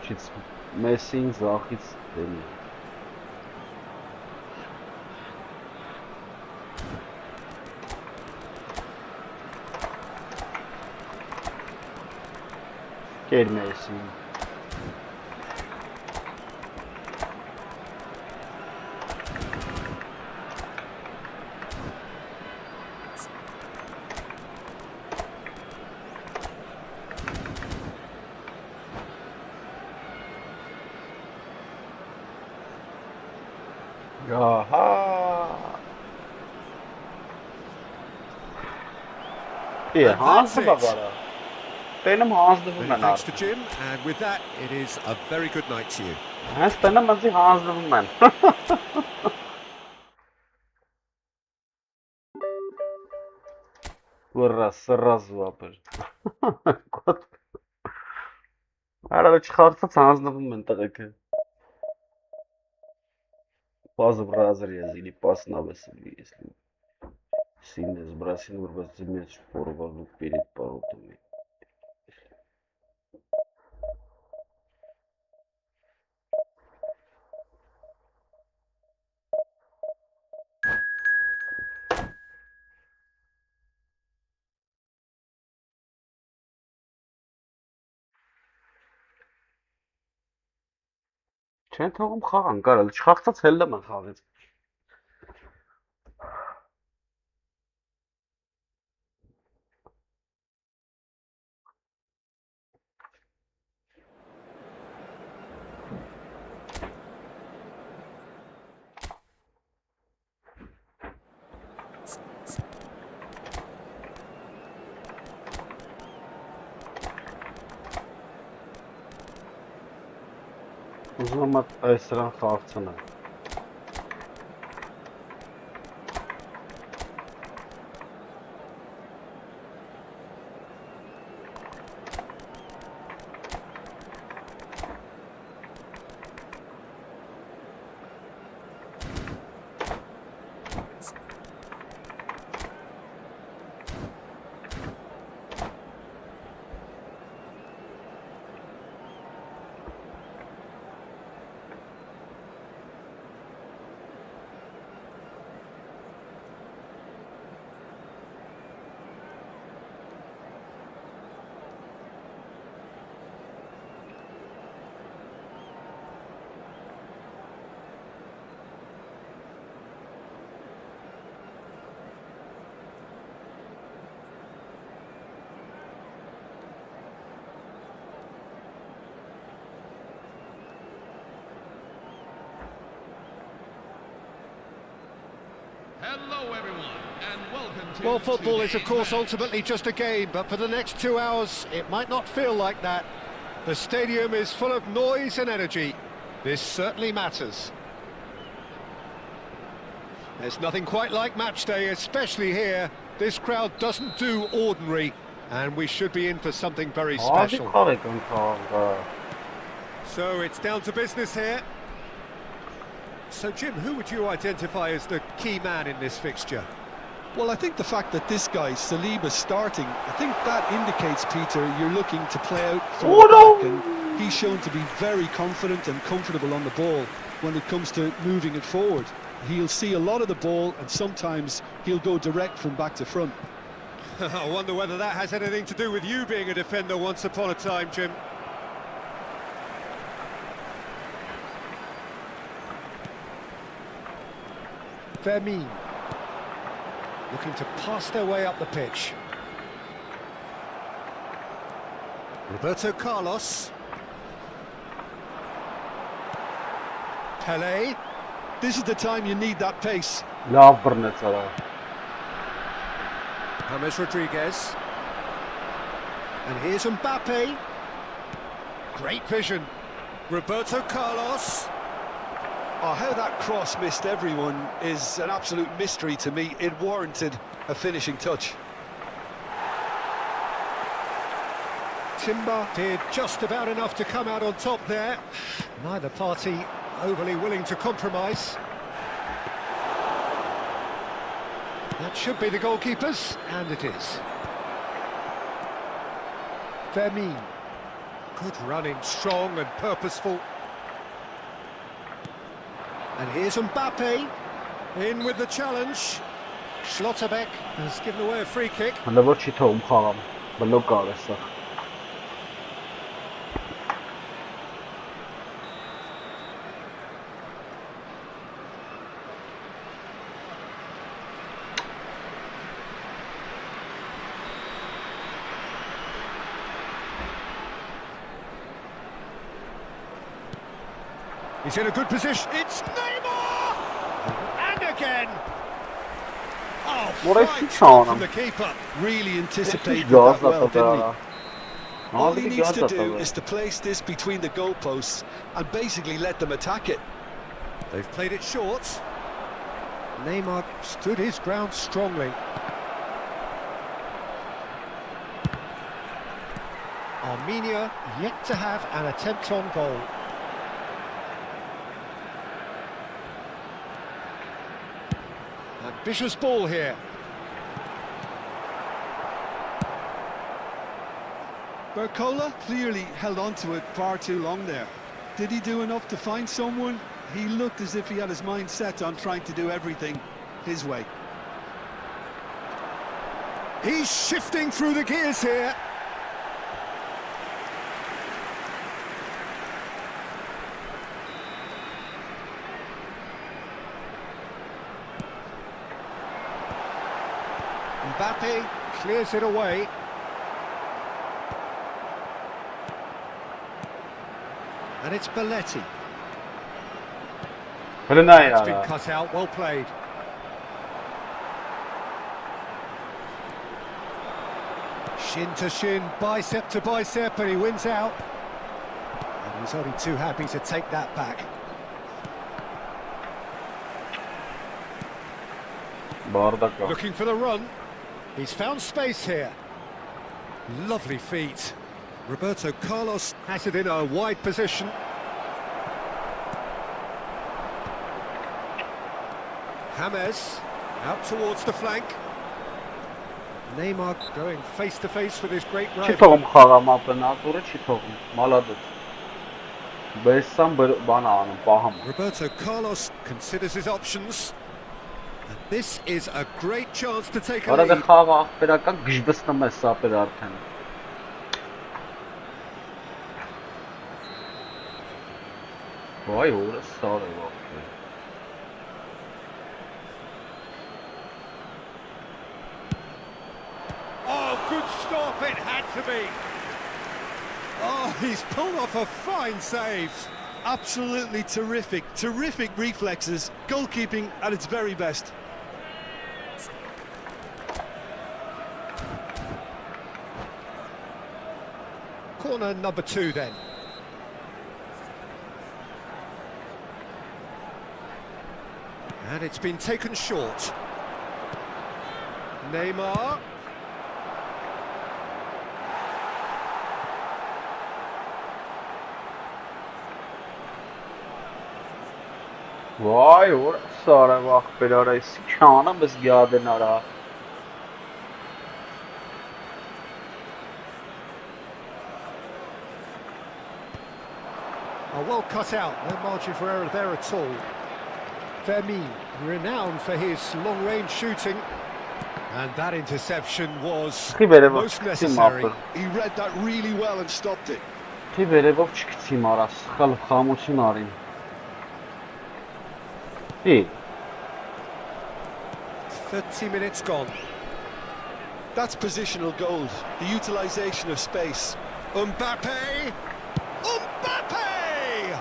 It's messing Zach's thing. Get messing. Aha. Yeah, That's it. Many thanks to Jim, and with that, it is a very good night to you. Сразу ապեր։ Արա ոչ խաղացած հանձնվում են տղեկը։ Пазы в разрез или пас на высоте, если сильно сбросил, возьмет порвану перед поротами. Չեն թողում խաղան կարել, չխաղցած հելլեմ են խաղից։ Ուզում եմ այս սրան խաղցնեմ։ Hello, everyone, and welcome to... Well, football is, of today's course, match. ultimately just a game, but for the next 2 hours, it might not feel like that. The stadium is full of noise and energy. This certainly matters. There's nothing quite like match day, especially here. This crowd doesn't do ordinary, and we should be in for something very Abi special. kahretsin kanka. So it's down to business here. So, Jim, who would you identify as the key man in this fixture? Well, I think the fact that this guy, Saliba's starting, I think that indicates, Peter, you're looking to play out from Oh, the no! back, and he's shown to be very confident and comfortable on the ball when it comes to moving it forward. He'll see a lot of the ball, and sometimes he'll go direct from back to front. I wonder whether that has anything to do with you being a defender once upon a time, Jim. Vermeer looking to pass their way up the pitch. Roberto Carlos. Pelé. This is the time you need that pace. Laf brnetsara. James Rodriguez. And here's Mbappe. Great vision. Roberto Carlos. Oh, how that cross missed everyone is an absolute mystery to me. It warranted a finishing touch. Timber did just about enough to come out on top there. Neither party overly willing to compromise. That should be the goalkeepers, and it is. Vermeer. Good running, strong and purposeful. And here's Mbappe, in with the challenge. Schlotterbeck has given away a free kick. Հələ ոչ չի թողում խաղամ, բլոկ կար էստեղ. He's in a good position. It's Neymar! And again! Oh, What a fine shot stop on from him. the keeper. Really anticipated Yoz that well, didn't atada. he? All he needs to do is to place this between the goalposts and basically let them attack it. They've played it short. Neymar stood his ground strongly. Armenia yet to have an attempt on goal. Ambitious ball here. Barcola clearly held on to it far too long there. Did he do enough to find someone? He looked as if he had his mind set on trying to do everything his way. He's shifting through the gears here. Mbappe clears it away. And it's Belletti. Հələ նա It's been ya. cut out, well played. Shin to shin, bicep to bicep, and he wins out. And he's only too happy to take that back. Barda կա. Looking for the run. He's found space here. Lovely feet. Roberto Carlos has it in a wide position. James out towards the flank. Neymar going face to face with his great Չի rival. թողում խաղամ ապնատուրը, չի թողում, մալադետ. Բեսան բանը անում, պահում։ Roberto Carlos considers his options. And this is a great chance to take a Արա դե lead. խաղը ախպերական գժբստում է սապեր արդեն։ Վայ, որը սար է վախտը։ Oh, good stop, it had to be. Oh, he's pulled off a fine save. Absolutely terrific reflexes, goalkeeping at its very best. Corner number 2 then. And it's been taken short. Neymar. Vay orası bak bir arayı sıkanımız geldi nara. Oh, well cut out, no margin for error there at all. Vermeer, renowned for his long-range shooting. And that interception was most necessary. He read that really well and stopped it. Tiberevov çıkıtayım arası. Kalıp kamuçun arayayım. İyi. 30 minutes gone. That's positional gold, the utilisation of space. Mbappe!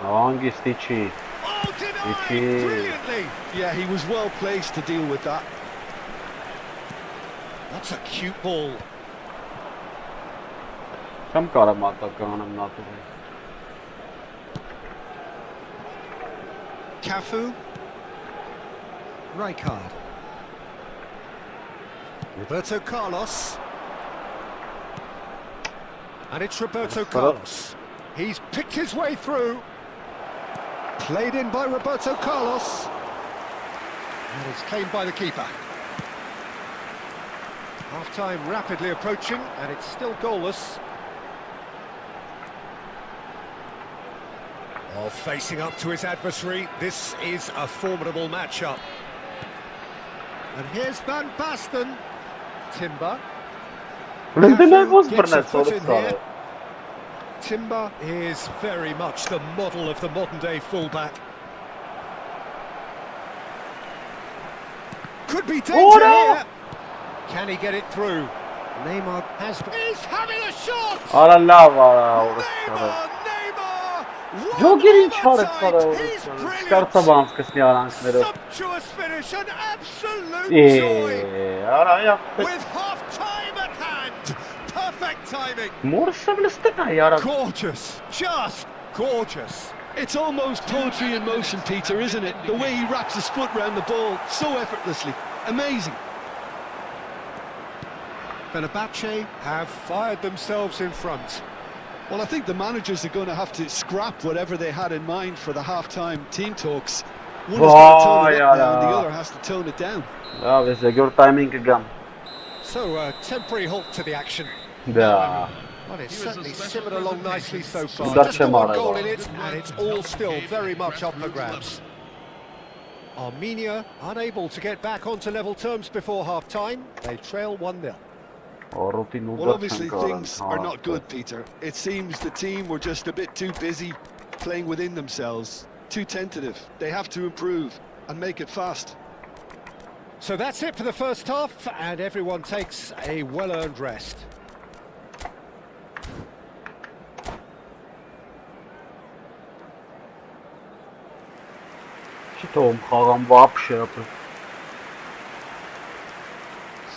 Hangisi içi? Oh, denied brilliantly! Yeah, he was well placed to deal with that. That's a cute ball. Չեմ կարամ ատականեմ նատուրի. Cafu. Rijkaard. Roberto Carlos. And it's Roberto Carlos. He's picked his way through. Played in by Roberto Carlos. And it's claimed by the keeper. Half-time rapidly approaching, and it's still goalless. Oh, facing up to his adversary, this is a formidable matchup. And here's Van Basten. Timber. Gets a foot in here. Timber is very much the model of the modern-day fullback. Could be danger here. Can he get it through? Neymar has... He's having a shot! Neymar! Jogging he's brilliant! Sumptuous finish, an absolute joy! With half-time at hand! Perfect timing! Gorgeous! Just gorgeous! It's almost poetry in motion, Peter, isn't it? The way he wraps his foot round the ball so effortlessly. Amazing. Fenerbahce have fired themselves in front. Well, I think the managers are going to have to scrap whatever they had in mind for the half-time team talks. One has got to tone it up now, and the other has to tone it down. So, a temporary halt to the action. Yeah. Well, it's certainly simmered along nicely so far. Just the one goal in it, and it's all still very much up for grabs. Armenia unable to get back onto level terms before half-time. They trail 1-0. Well, obviously things are not good, Peter. It seems the team were just a bit too busy playing within themselves, too tentative. They have to improve and make it fast. So that's it for the first half, and everyone takes a well-earned rest.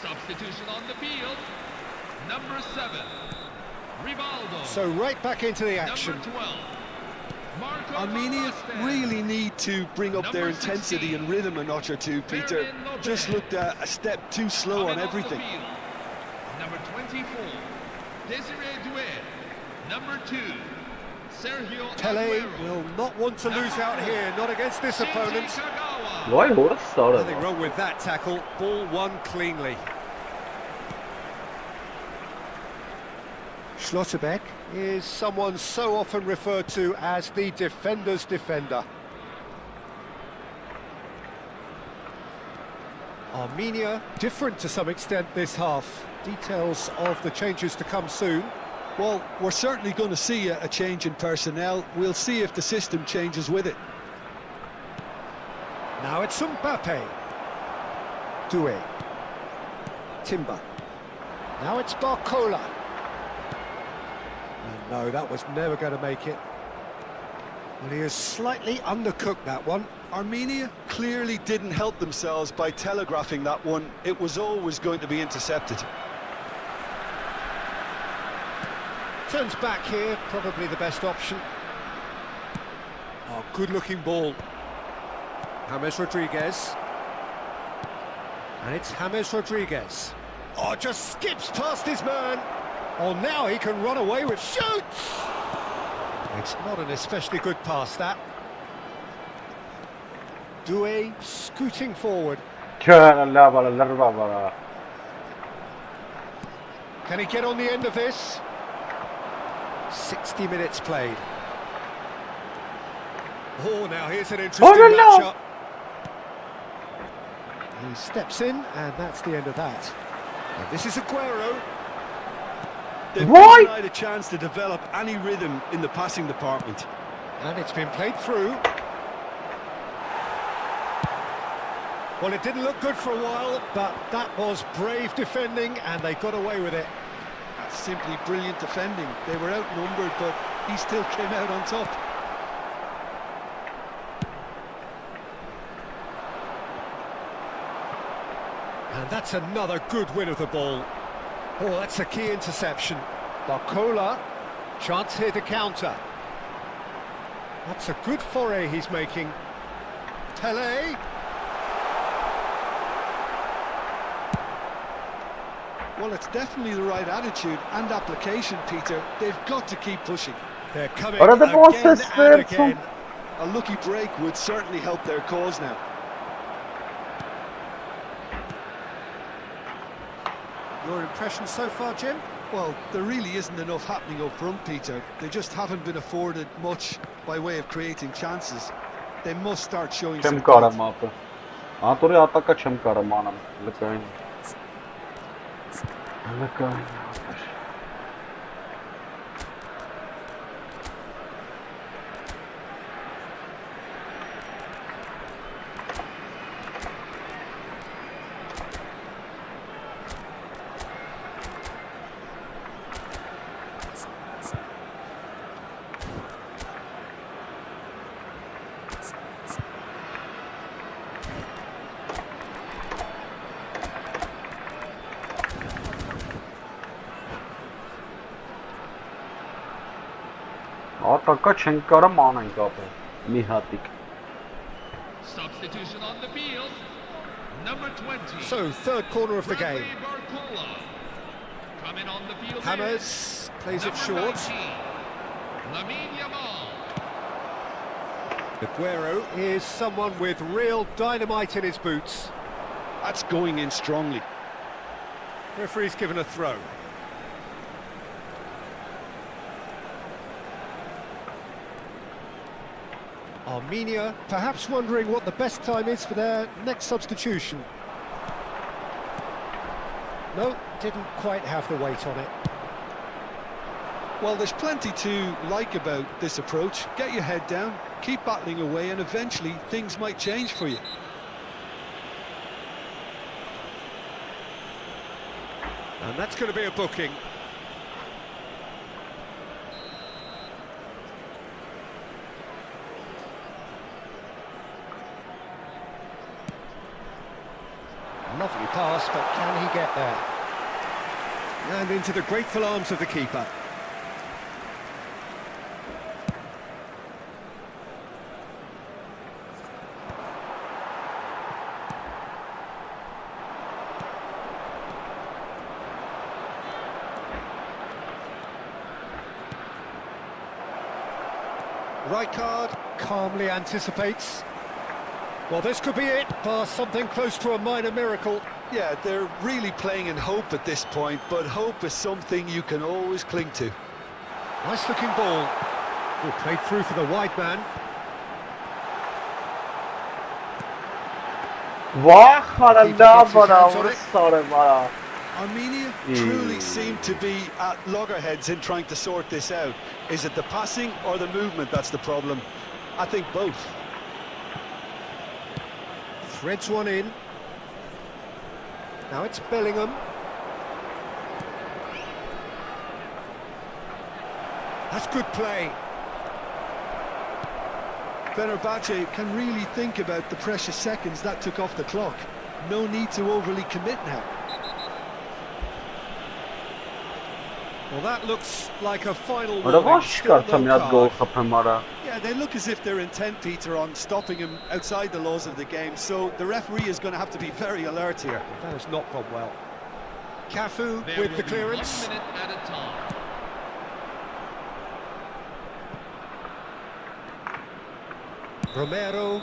Substitution on the field. Number 7, Rivaldo. So right back into the action. Number 12, Marco Armenia really need to bring up their intensity and rhythm a notch or two, Peter. Just looked a step too slow on everything. Number 24, Desiree Doué. Number 2, Sergio Pele Aguero. will not want to lose out here, not against this opponent. Kagawa. Nothing wrong with that tackle. Ball won cleanly. Schlotterbeck is someone so often referred to as the defender's defender. Armenia, different to some extent this half. Details of the changes to come soon. Well, we're certainly going to see a change in personnel. We'll see if the system changes with it. Now it's Mbappe. Doué. Timber. Now it's Barcola. And no, that was never going to make it. Well, he has slightly undercooked that one. Armenia clearly didn't help themselves by telegraphing that one. It was always going to be intercepted. Turns back here, probably the best option. Oh, good-looking ball. James Rodriguez. And it's James Rodriguez. Oh, just skips past his man. Oh, now he can run away with shoots. It's not an especially good pass, that. Doué scooting forward. Can he get on the end of this? 60 minutes played. Oh, now here's an interesting matchup. He steps in, and that's the end of that. And this is Aguero. They've not had a chance to develop any rhythm in the passing department. And it's been played through. Well, it didn't look good for a while, but that was brave defending, and they got away with it. That's simply brilliant defending. They were outnumbered, but he still came out on top. And that's another good win of the ball. Oh, that's a key interception. Barcola, chance here to counter. That's a good foray he's making. Tele. Well, it's definitely the right attitude and application, Peter. They've got to keep pushing. They're coming again and again. A lucky break would certainly help their cause now. Your impression so far, Jim? Well, there really isn't enough happening up front, Peter. They just haven't been afforded much by way of creating chances. They must start showing some Substitution on the field. Number 20. So, third corner of the game. Coming on the field. James plays it short. Aguero is someone with real dynamite in his boots. That's going in strongly. Referee's given a throw. Armenia perhaps wondering what the best time is for their next substitution. No, didn't quite have the weight on it. Well, there's plenty to like about this approach. Get your head down, keep battling away, and eventually things might change for you. And that's going to be a booking. Lovely pass, but can he get there? And into the grateful arms of the keeper. Rijkaard calmly anticipates. Well, this could be it, bar something close to a minor miracle. Yeah, they're really playing in hope at this point, but hope is something you can always cling to. Nice looking ball. Well, played through for the wide man. Armenia truly seem to be at loggerheads in trying to sort this out. Is it the passing or the movement that's the problem? I think both. Threads one in. Now it's Bellingham. That's good play. Fenerbahce can really think about the precious seconds that took off the clock. No need to overly commit now. Well, that looks like a final Ora warning. vaş Still çıkarsa no mi ad gol card. xapem ara. Yeah, they look as if they're intent, Peter, on stopping him outside the laws of the game, so the referee is going to have to be very alert here. That has not gone well. Cafu There with will the be clearance. 1 minute at a time. Romero.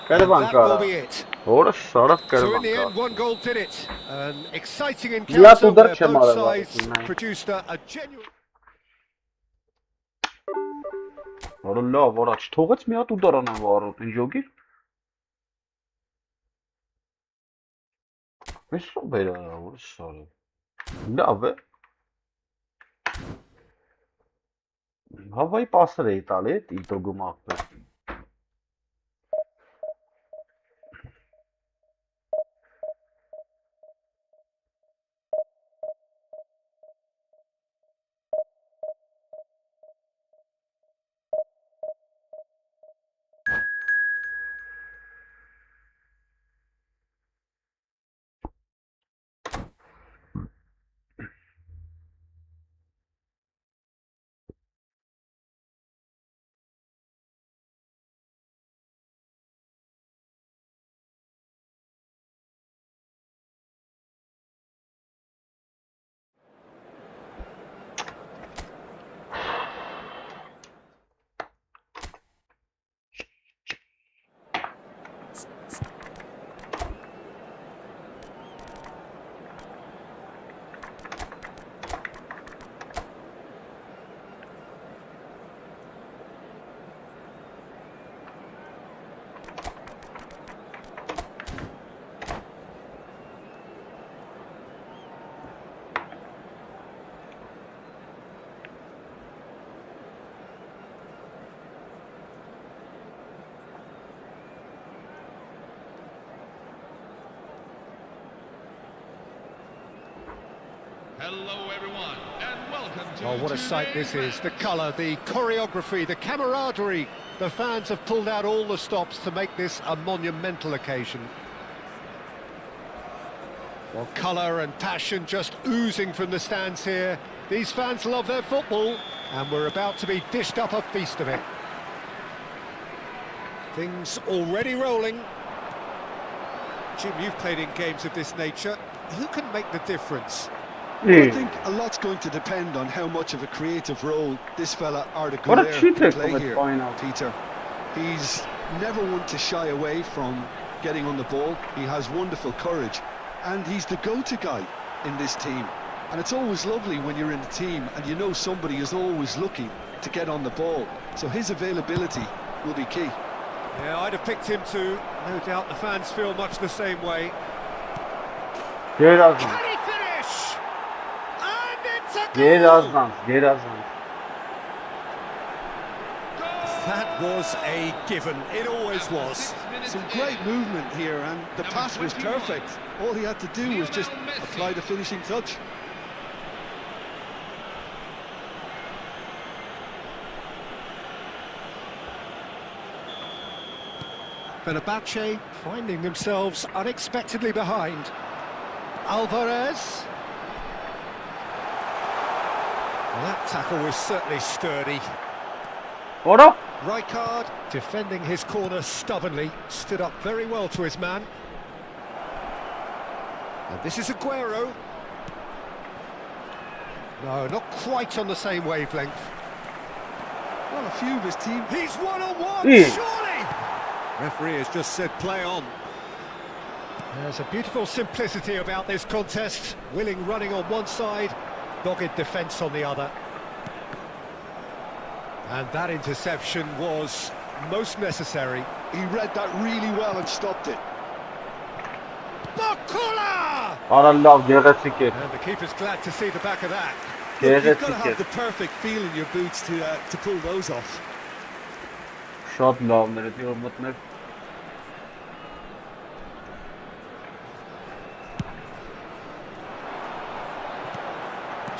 Karavan That will kara. be it. Ora saraf So in karavan the end, kara. one goal did it. An exciting Lat encounter udar where çem both ara var. sides produced a genuine... Ora լավ, ora չթողեց մի հատ ուդարանան վառոտ, ինչ ոգիր։ Մեզ սո բերա, ora սարը։ Լավ է։ Հավայի պասեր էի տալի, իտոգում աղբեր։ Hello, everyone, and welcome to Oh, what a sight this is. The colour, the choreography, the camaraderie. The fans have pulled out all the stops to make this a monumental occasion. Well, colour and passion just oozing from the stands here. These fans love their football, and we're about to be dished up a feast of it. Things already rolling. Jim, you've played in games of this nature. Who can make the difference? Well, I think a lot's going to depend on how much of a creative role this fella Arda What a Güler cheater can from play the here, final. Peter. He's never one to shy away from getting on the ball. He has wonderful courage, and he's the go-to guy in this team. And it's always lovely when you're in a team and you know somebody is always looking to get on the ball. So his availability will be key. Yeah, I'd have picked him too. No doubt the fans feel much the same way. Gerazans, Can he finish? And it's a goal! Gerazans, Gerazans. That was a given. It always was. Some great movement here, and the pass was perfect. All he had to do was just apply the finishing touch. Fenerbahce finding themselves unexpectedly behind. Alvarez. Well, that tackle was certainly sturdy. Ora, Rijkaard defending his corner stubbornly, stood up very well to his man. And this is Aguero. No, not quite on the same wavelength. Well, a few of his team... He's one-on-one, Yeah. surely! Referee has just said play on. There's a beautiful simplicity about this contest. Willing running on one side, dogged defence on the other. And that interception was most necessary. He read that really well and stopped it. Bakula! ara լավ, գեղեցիկ է։ And the keeper's glad to see the back of that. Look, you've got to Գեղեցիկ է։ have the perfect feel in your boots to pull those off. Շատ լավներ է, դիո մտներ։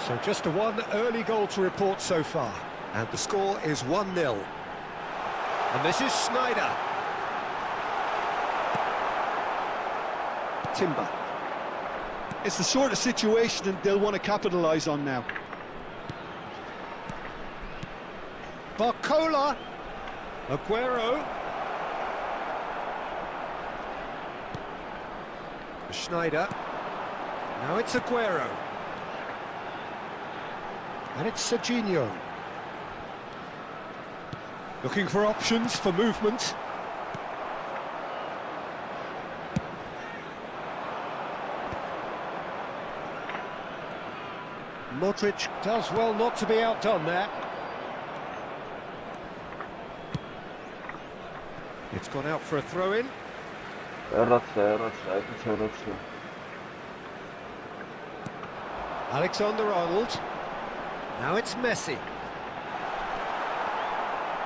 So just one early goal to report so far. And the score is 1-0. And this is Sneijder. Timber. It's the sort of situation that they'll want to capitalise on now. Barcola. Aguero. Schneider. Now it's Aguero. And it's Serginho. Looking for options for movement. Modric does well not to be outdone there. It's gone out for a throw-in. Alexander-Arnold. Now it's Messi.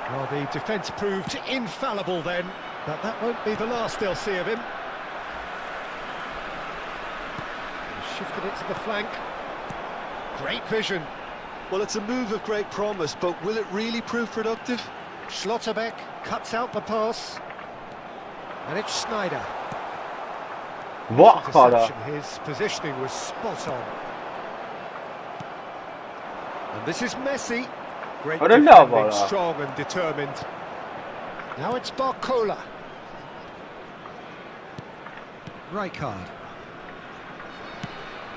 Well, the defence proved infallible then, but that won't be the last they'll see of him. Shifted it to the flank. Great vision. Well, it's a move of great promise, but will it really prove productive? Schlotterbeck cuts out the pass. And it's Schneider. What? His positioning was spot on. And this is Messi. Great defending, strong and determined. Now it's Barcola. Rijkaard.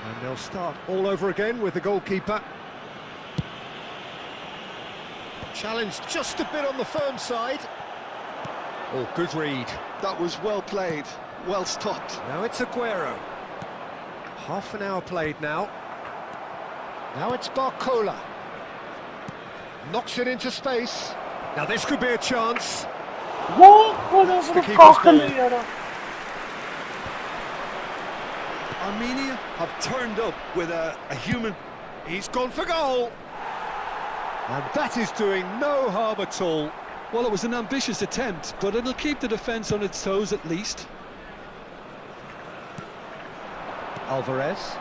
And they'll start all over again with the goalkeeper. Challenged just a bit on the firm side. Oh, good read. That was well played, well stopped. Now it's Aguero. Half an hour played now. Now it's Barcola. Knocks it into space. Now this could be a chance. It's the keeper's ball. Armenia have turned up with a human... He's gone for goal. And that is doing no harm at all. Well, it was an ambitious attempt, but it'll keep the defence on its toes at least. Alvarez.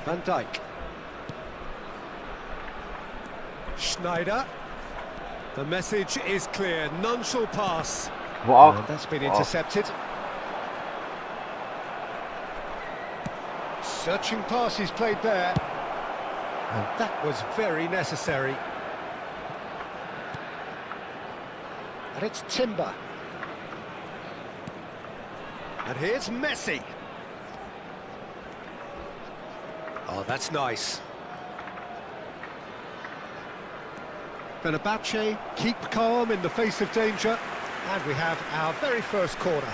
Van Dijk. Schneider. The message is clear. None shall pass. Wow. And that's been intercepted. Searching pass he's played there. And that was very necessary. And it's Timber. And here's Messi. Oh, that's nice. Fenerbahce keep calm in the face of danger. And we have our very first corner.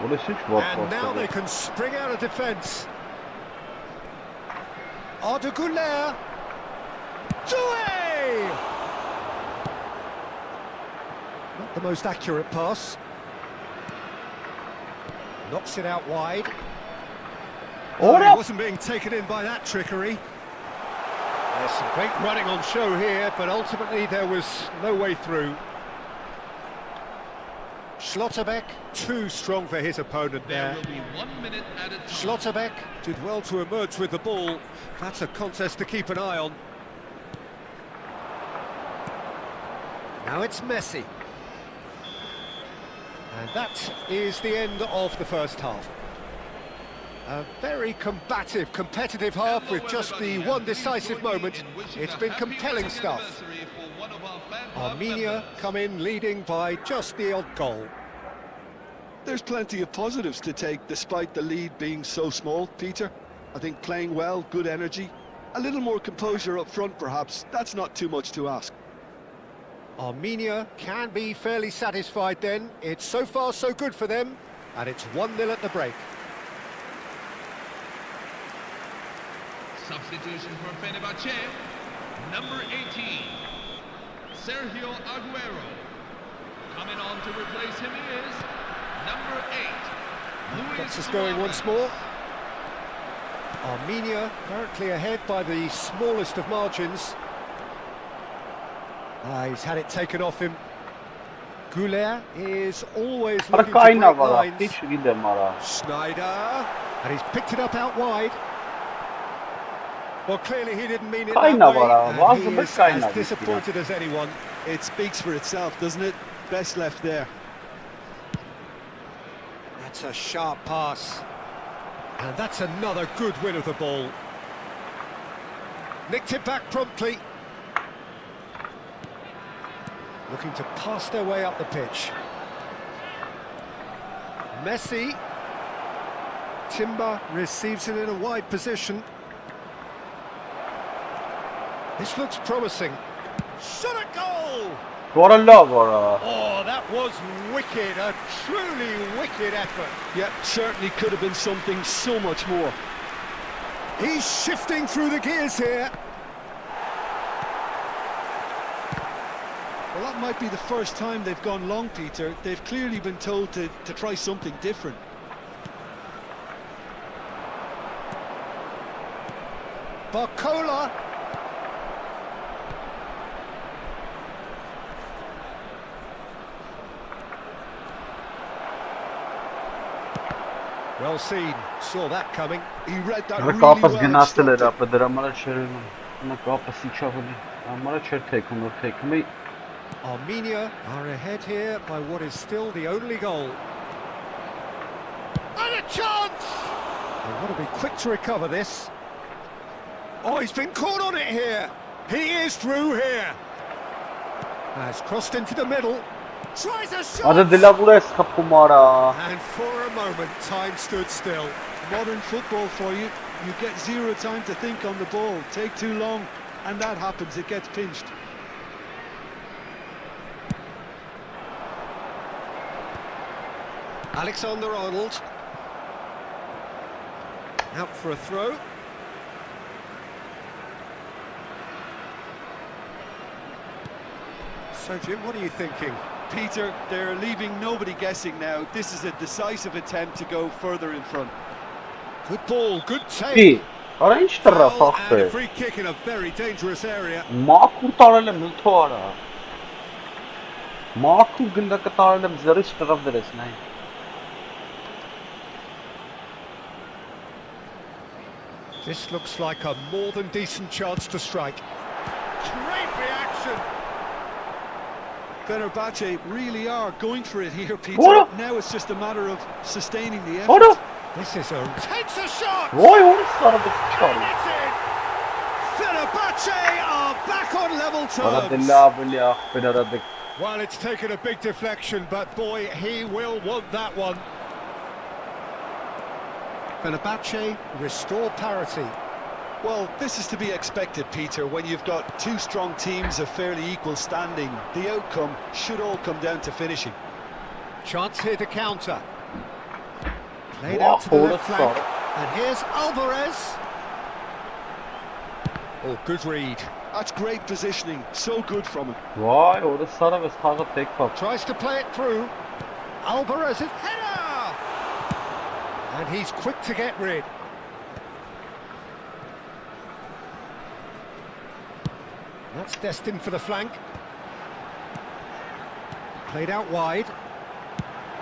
And now they can spring out of defence. Arda Güler. Doué! Not the most accurate pass. Knocks it out wide. Oh, he wasn't being taken in by that trickery. There's some great running on show here, but ultimately there was no way through. Schlotterbeck, too strong for his opponent there. There will be 1 minute at a time. Schlotterbeck did well to emerge with the ball. That's a contest to keep an eye on. Now it's Messi. And that is the end of the first half. A very combative, competitive half with just the one decisive moment. It's been compelling stuff. Armenia come in leading by just the odd goal. There's plenty of positives to take despite the lead being so small, Peter. I think playing well, good energy, a little more composure up front perhaps, that's not too much to ask. Armenia can be fairly satisfied then. It's so far so good for them, and it's 1-0 at the break. Substitution for Fenerbahce, number 18, Sergio Aguero. Coming on to replace him is number 8, Gets us going once more. Armenia currently ahead by the smallest of margins. He's had it taken off him. Güler is always looking to break lines. Schneider, and he's picked it up out wide. Well, clearly he didn't mean it Kind that of, way, and he was is kind as of, disappointed as anyone. It speaks for itself, doesn't it? Best left there. That's a sharp pass. And that's another good win of the ball. Nicked it back promptly. Looking to pass their way up the pitch. Messi. Timber receives it in a wide position. This looks promising. Shot a goal! What a love, or Oh, that was wicked, a truly wicked effort. Yeah, certainly could have been something so much more. He's shifting through the gears here. Well, that might be the first time they've gone long, Peter. They've clearly been told to try something different. Barcola. Well seen, saw that coming. He read that Ora really կապս well. գնացել էր, and stopped ապա դրա համար չէր նա կապս իջավելի։ Համարը չէր թեքում, որ թեքում է։ Armenia are ahead here by what is still the only goal. And a chance! They want to be quick to recover this. Oh, he's been caught on it here. He is through here. Has crossed into the middle. Tries a shot! Ադը դելավուրա է սխապում արա։ And for a moment, time stood still. Modern football for you. You get zero time to think on the ball. Take too long, and that happens. It gets pinched. Alexander-Arnold. Out for a throw. So, Jim, what are you thinking? Peter, they're leaving nobody guessing now. This is a decisive attempt to go further in front. Good ball, good Պի, take. արա ինչ տրա Foul ֆախտը։ and a free kick in a very dangerous area. Մաքուր տարել եմ ըլթո արա։ Մաքուր գնդակը տարել եմ զրիչ տրավ դրես նայ։ This looks like a more than decent chance to strike. Great reaction. Fenerbahce really are going for it here, Peter. What? Now it's just a matter of sustaining the effort. Ora, This is a... Takes a shot! ոյ ո՞ր սարը չարի։ It's in! Fenerbahce are back on level Արա terms. դելավելի ախպեր արա դե։ Well, it's taken a big deflection, but boy, he will want that one. Fenerbahce restore parity. Well, this is to be expected, Peter, when you've got two strong teams of fairly equal standing. The outcome should all come down to finishing. Chance here to counter. Played Wow, out to the hold left it, flank. sorry. And here's Alvarez. Oh, good read. That's great positioning. So good from him. Վայ, ո՞րը սարը վես խաղը տեքփա։ Tries to play it through. Alvarez's header! And he's quick to get rid. That's destined for the flank. Played out wide.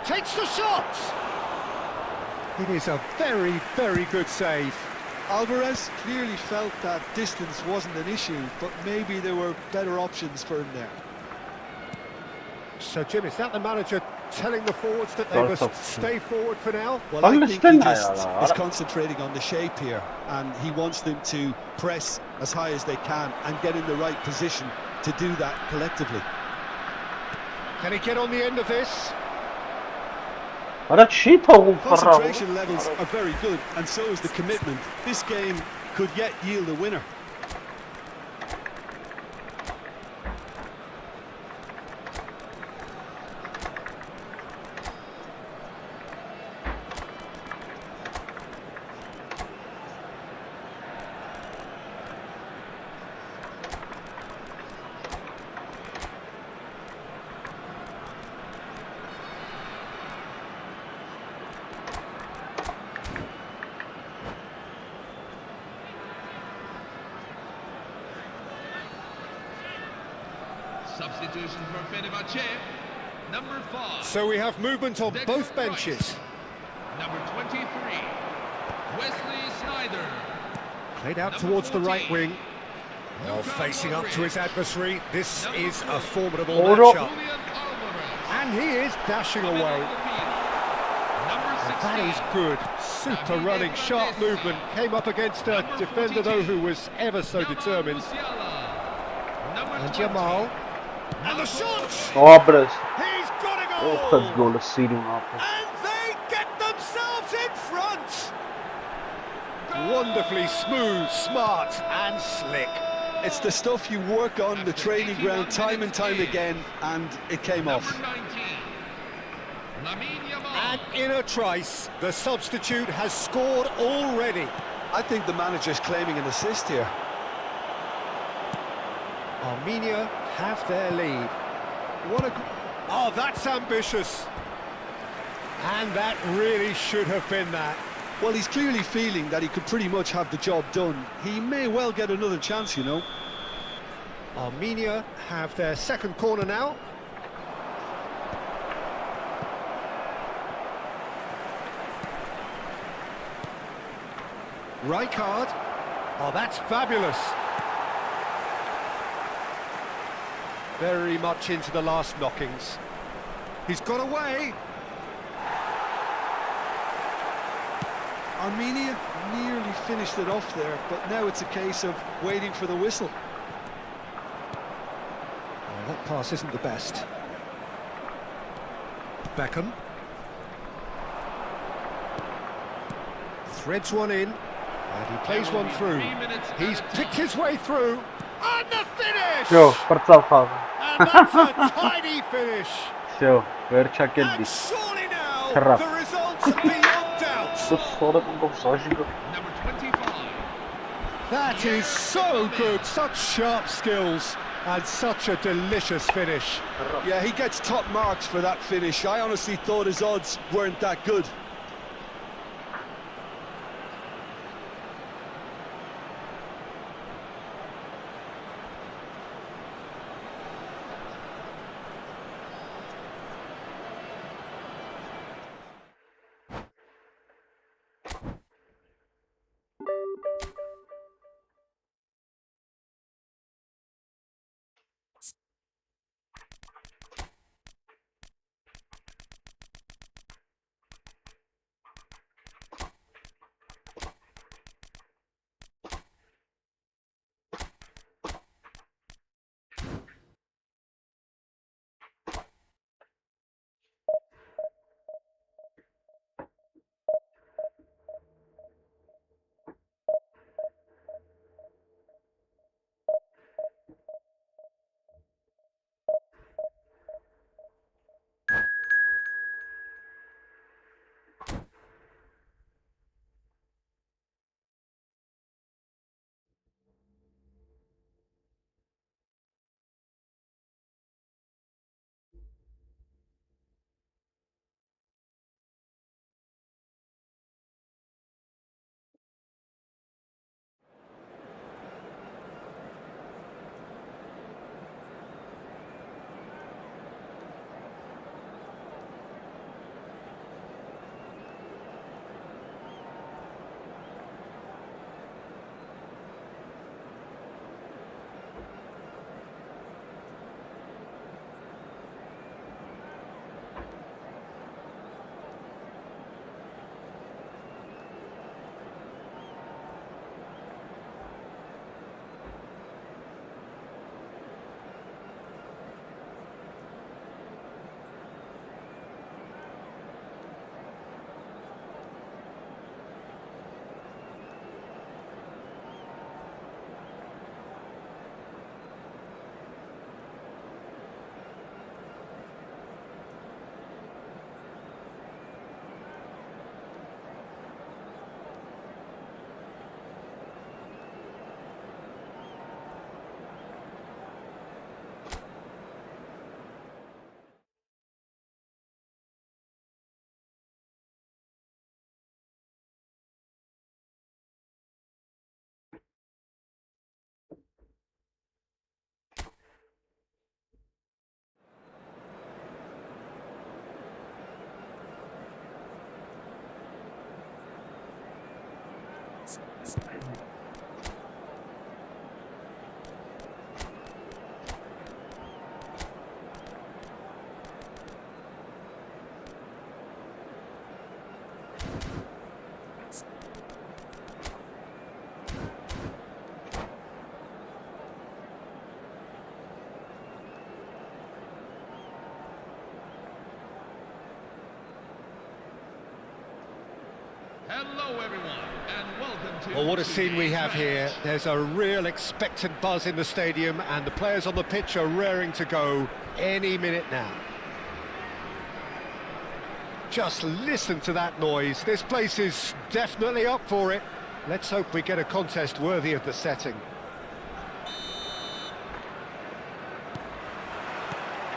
Takes the shot! It is a very, very good save. Alvarez clearly felt that distance wasn't an issue, but maybe there were better options for him there. So, Jim, is that the manager telling the forwards that they Sorry, must stop. stay forward for now? Well, I think he Understand, just Ayala. is concentrating on the shape here, and he wants them to press as high as they can and get in the right position to do that collectively. Can he get on the end of this? Արա չի թողում ֆռավ։ Concentration levels are very good, and so is the commitment. This game could yet yield a winner. Substitution for Fenerbahce, number 5. So we have movement on Declan both Rice. benches. Number 23, Wesley Sneijder. Played out towards the right wing. Well, facing up to his adversary. This is a formidable matchup. And he is dashing away. That is good. Super running, sharp movement. Came up against a defender, though, who was ever so determined. And Jamal. And the shot! Obras. He's got a Oh, goal! que gol assim no mapa. And they get themselves in front! Wonderfully smooth, smart and slick. It's the stuff you work on the training ground time and time again, and it came off. And in a trice, the substitute has scored already. I think the manager's claiming an assist here. Armenia have their lead. What a... Oh, that's ambitious. And that really should have been that. Well, he's clearly feeling that he could pretty much have the job done. He may well get another chance, you know. Armenia have their second corner now. Rijkaard. Oh, that's fabulous. Very much into the last knockings. He's got away. Armenia nearly finished it off there, but now it's a case of waiting for the whistle. Oh, that pass isn't the best. Beckham. Threads one in, and he plays one through. He's picked his way through, and the finish! Все, спортзал фаза. And that's a tidy finish. Все, верча And келби. surely now, Crap. the results are beyond doubt. Number 25. That is so good, such sharp skills, and such a delicious finish. Yeah, he gets top marks for that finish. I honestly thought his odds weren't that good. Hello, everyone, and welcome to... Well, what a scene we have here. There's a real expectant buzz in the stadium, and the players on the pitch are raring to go any minute now. Just listen to that noise. This place is definitely up for it. Let's hope we get a contest worthy of the setting.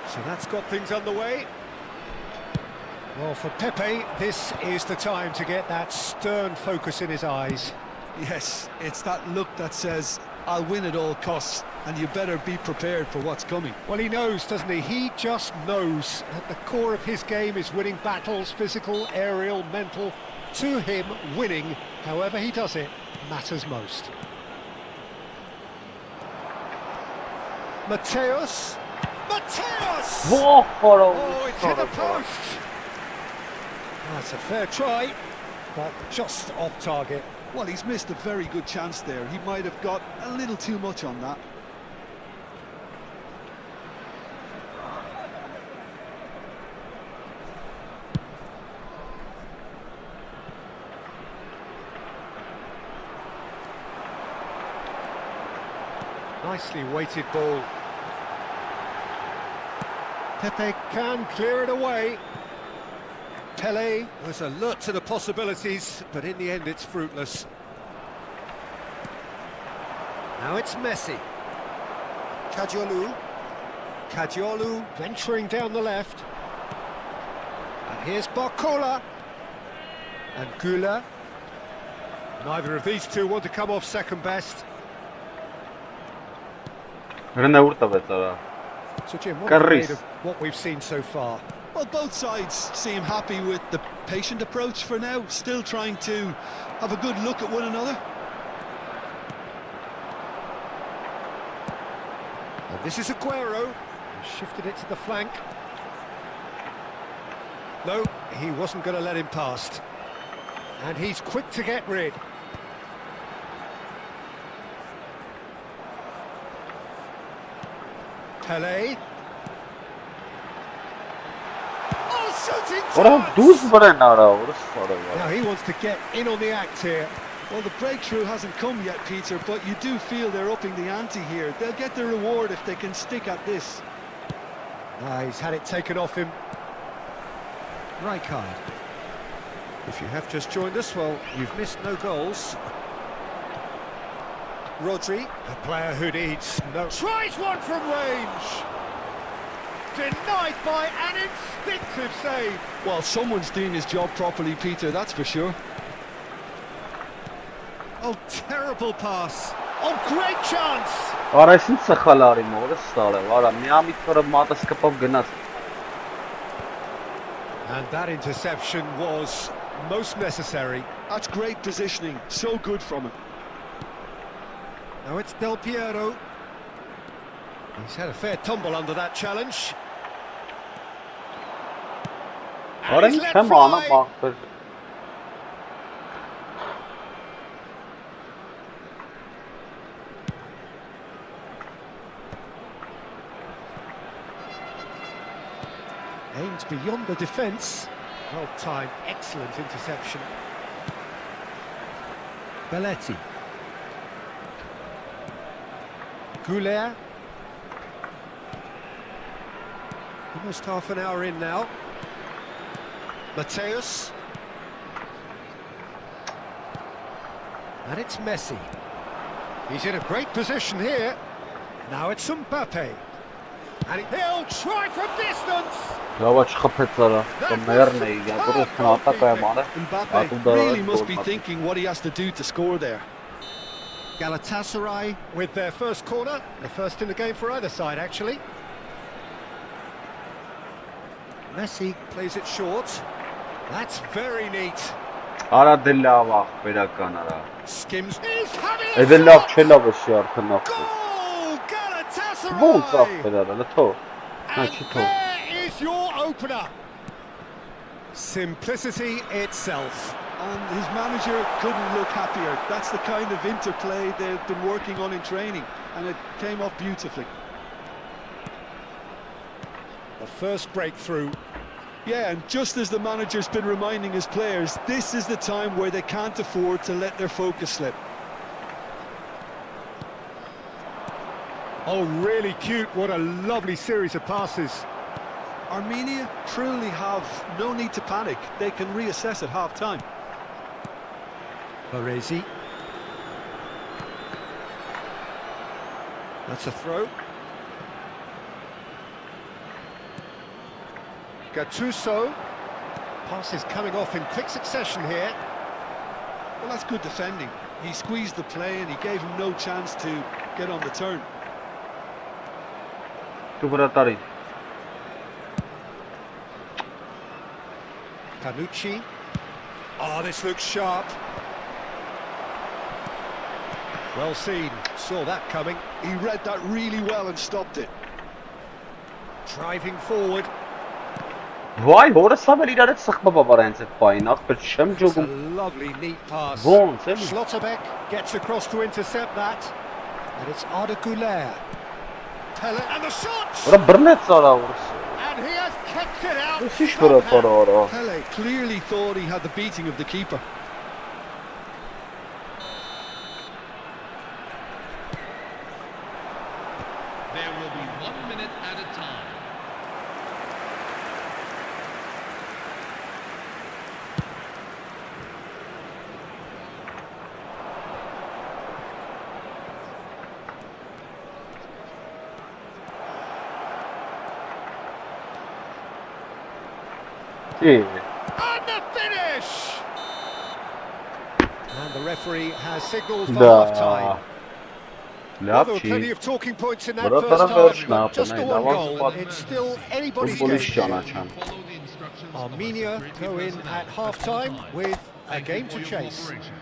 So that's got things underway. Well, for Pepe, this is the time to get that stern focus in his eyes. Yes, it's that look that says, I'll win at all costs, and you better be prepared for what's coming. Well, he knows, doesn't he? He just knows. At the core of his game is winning battles, physical, aerial, mental. To him, winning, however he does it, matters most. Mateus! Mateus! Oh, it's hit the post! That's a fair try, but just off target. Well, he's missed a very good chance there. He might have got a little too much on that. Nicely weighted ball. Pepe can clear it away. Pele was alert to the possibilities, but in the end it's fruitless. Now it's Messi. Kadiolu venturing down the left. And here's Barcola. And Gula. Neither of these two want to come off second best. So Jim, what have you made of what we've seen so far? Well, both sides seem happy with the patient approach for now, still trying to have a good look at one another. And this is Aguero, who shifted it to the flank. No, he wasn't going to let him past. And he's quick to get rid. Pele. Now he wants to get in on the act here. Well, the breakthrough hasn't come yet, Peter, but you do feel they're upping the ante here. They'll get their reward if they can stick at this. He's had it taken off him. Right card. If you have just joined us, well, you've missed no goals. Rodri, a player who needs no... Tries one from range! Denied by an instinctive save. Well, someone's doing his job properly, Peter, that's for sure. Oh, terrible pass. Oh, great chance. And that interception was most necessary. That's great positioning, so good from him. Now it's Del Piero. He's had a fair tumble under that challenge. And he's let fly. Aims beyond the defence. Well timed, excellent interception. Belletti. Goulet. Almost half an hour in now. Mateus. And it's Messi. He's in a great position here. Now it's Mbappe. And he'll try from distance. Mbappe really must be thinking what he has to do to score there. Galatasaray with their first corner, the first in the game for either side actually. Messi plays it short. That's very neat. Skims. He's having a shot! Goal! Galatasaray! And there is your opener. Simplicity itself. And his manager couldn't look happier. That's the kind of interplay they've been working on in training, and it came off beautifully. The first breakthrough. Yeah, and just as the manager's been reminding his players, this is the time where they can't afford to let their focus slip. Oh, really cute. What a lovely series of passes. Armenia truly have no need to panic. They can reassess at half-time. Baresi. That's a throw. Gattuso. Passes coming off in quick succession here. Well, that's good defending. He squeezed the play and he gave him no chance to get on the turn. Panucci. Oh, this looks sharp. Well seen. Saw that coming. He read that really well and stopped it. Driving forward. Vay, hora sabeli dare sıkma babarense payın. Akbir şem It's a jogum. lovely, neat pass. Bon, c'est lui. Schlotterbeck gets across to intercept that. And it's Arda Güler. Pele and the shot! Ora bir net sara vurursun. And he has kept it out. Bu şiş bura para ora. Pele clearly thought he had the beating of the keeper. There will be 1 minute at a time. İyi. And the finish! And the referee has signalled for Da. half-time. Ne Well, there were plenty yapayım? of talking points in that Burada first taraf half, ölçme but yaptın, just the hey, one devam goal. bak. It's still anybody's Futbol game. iş yanaşan. Follow the instructions of the Armenia security go in personnel at half-time with a Thank you game for to your chase. cooperation.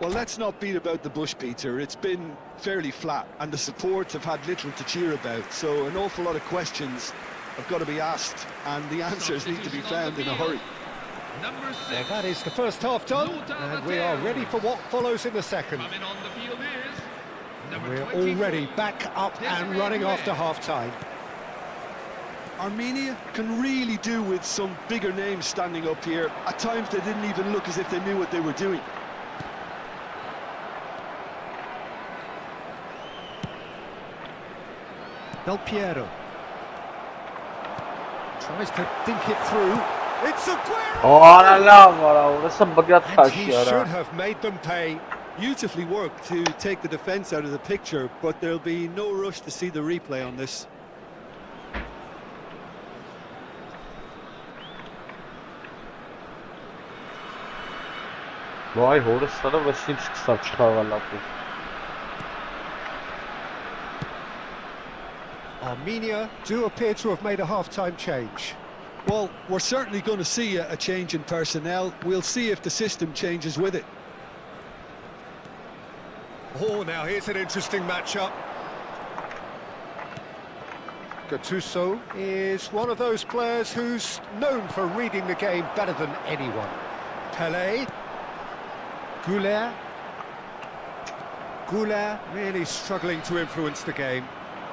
Well, let's not beat about the bush, Peter. It's been fairly flat, and the supports have had little to cheer about. So an awful lot of questions have got to be asked, and the answers need to be found in a hurry. Number Well, 6. that is the first half done, and we are ready for what follows in the second. Coming on the field is number We're 24. already back up and running after half-time. Armenia can really do with some bigger names standing up here. At times they didn't even look as if they knew what they were doing. Del Piero tries to think it through. It's Aguero! Ana la vara, orası bagat And taş he yara. should have made them pay. Beautifully worked to take the defence out of the picture, but there'll be no rush to see the replay on this. Vay, hora sana başlayıp kısa çıkarlarlar bu. Armenia do appear to have made a half-time change. Well, we're certainly going to see a change in personnel. We'll see if the system changes with it. Oh, now here's an interesting matchup. Gattuso is one of those players who's known for reading the game better than anyone. Pele. Güler. Güler really struggling to influence the game.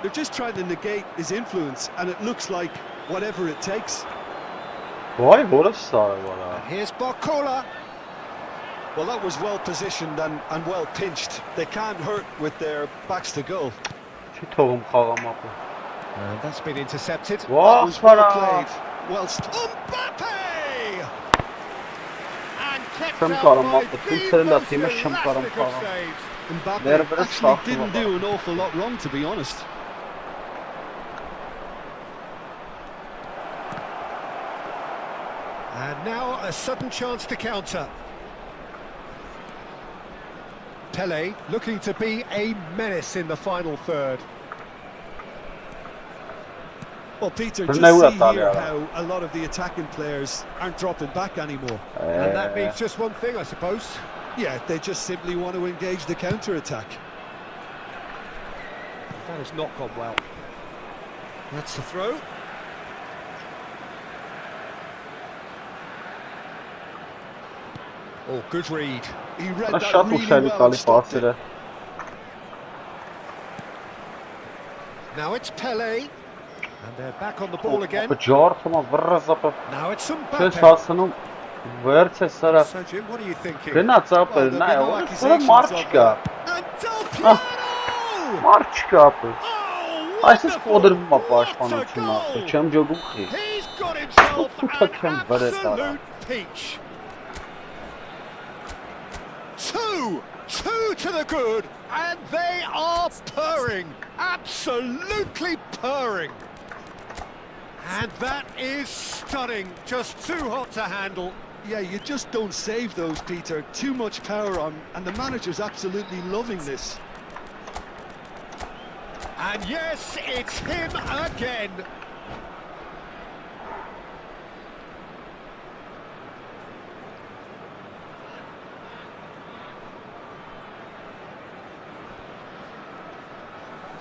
They're just trying to negate his influence, and it looks like whatever it takes. Vay, hora sara vara. Here's Barcola. Well, that was well positioned and well pinched. They can't hurt with their backs to goal. Çi tohum xağama bu. And that's been intercepted. That Vay, was well para. played. Well, Mbappe! And kept Şem out karım by attı. the Kimsenin de most atayım, şem karım elastic of karım. saves. Mbappe They're actually very didn't soft, do an awful lot wrong, to be honest. And now a sudden chance to counter. Pele looking to be a menace in the final third. Well, Peter, But just no, see that's here all, how a lot of the attacking players aren't dropping back anymore. And that means just one thing, I suppose. Yeah, they just simply want to engage the counter-attack. That has not gone well. That's the throw. Oh, good read. He read Bana that şat really uçaylı well kali and stopped it. fasile. Now it's Pele. And they're back on the ball again. Ջարդում է վրզապը։ Now it's some Չես Mbappe. հասնում վերց է սրա։ So Jim, what are you thinking? Գնաց ապը, Well, there'll նայ, be no որը սրա accusations մարդ of չկա։ And Del Piero! Մարդ չկա ապը։ Oh, Այսպես wonderful! կոդրվում է What a պաշտպանությունը ապը, goal! չեմ ջոգում խի։ He's got himself Put an him very far. absolute peach. Two to the good, and they are purring, absolutely purring. And that is stunning, just too hot to handle. Yeah, you just don't save those, Peter. Too much power on, and the manager's absolutely loving this. And yes, it's him again.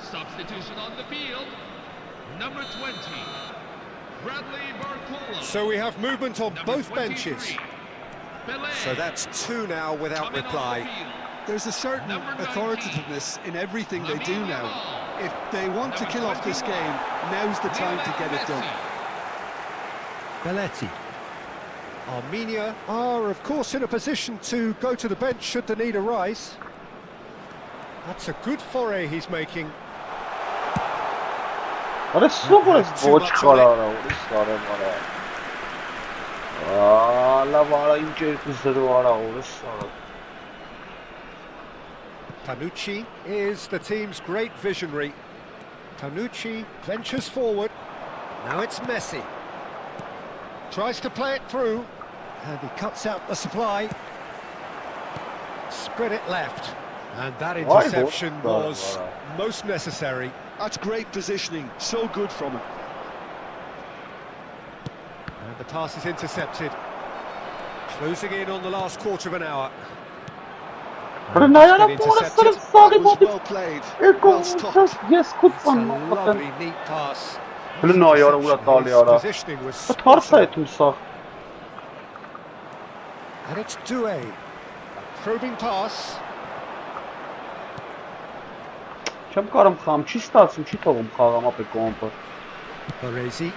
Substitution on the field. Number 20, Bradley Barcola. So we have movement on Number both 23, benches. Pelé. So that's two now without Coming on the reply. field. There's a certain Number 19, authoritativeness in everything they do now. Yamal. If they want to Number kill off this 21, game, now's the time to get it done. Belletti. Armenia are, of course, in a position to go to the bench should the need arise. That's a good foray he's making. Արե սովոր ես Too ոչ much on խարարա, ուրիշ սարեմ արա։ Լավ արա, ինչ 2-0 արա, ուրիշ սարը։ Tanucci is the team's great visionary. Tanucci ventures forward. Now it's Messi. Tries to play it through. And he cuts out the supply. Spread it left. And that Why interception was- was most necessary. That's great positioning, so good from him. And the pass is intercepted. Closing in on the last quarter of an hour. Բարը And նայարա it's been պորը intercepted. սրմ սաղի It was մոտի, well played, երկու well stopped. ես կուտ It's a պան մոտեն։ lovely, neat pass. Հլը նայարա ուրա տալի His արա։ positioning was Հա թարս spot է on. էթում սաղ։ And it's Doué. Probing pass. Չեմ կարում խամ, չի ստացում, չի թողում խաղամ ապե կոմպը։ Baresi.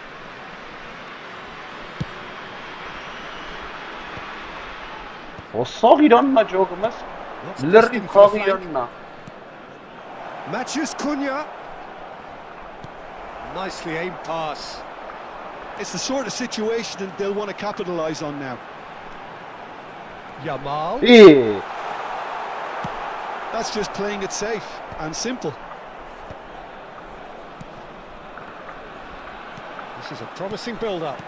Ոսաղ իրանն է ջոգում ես, Lots լրի testing for խաղ the flank. իրանն է։ Matthews Cunha. Nicely aimed pass. It's the sort of situation that they'll want to capitalise on now. Yamal. That's just playing it safe and simple. This is a promising build-up.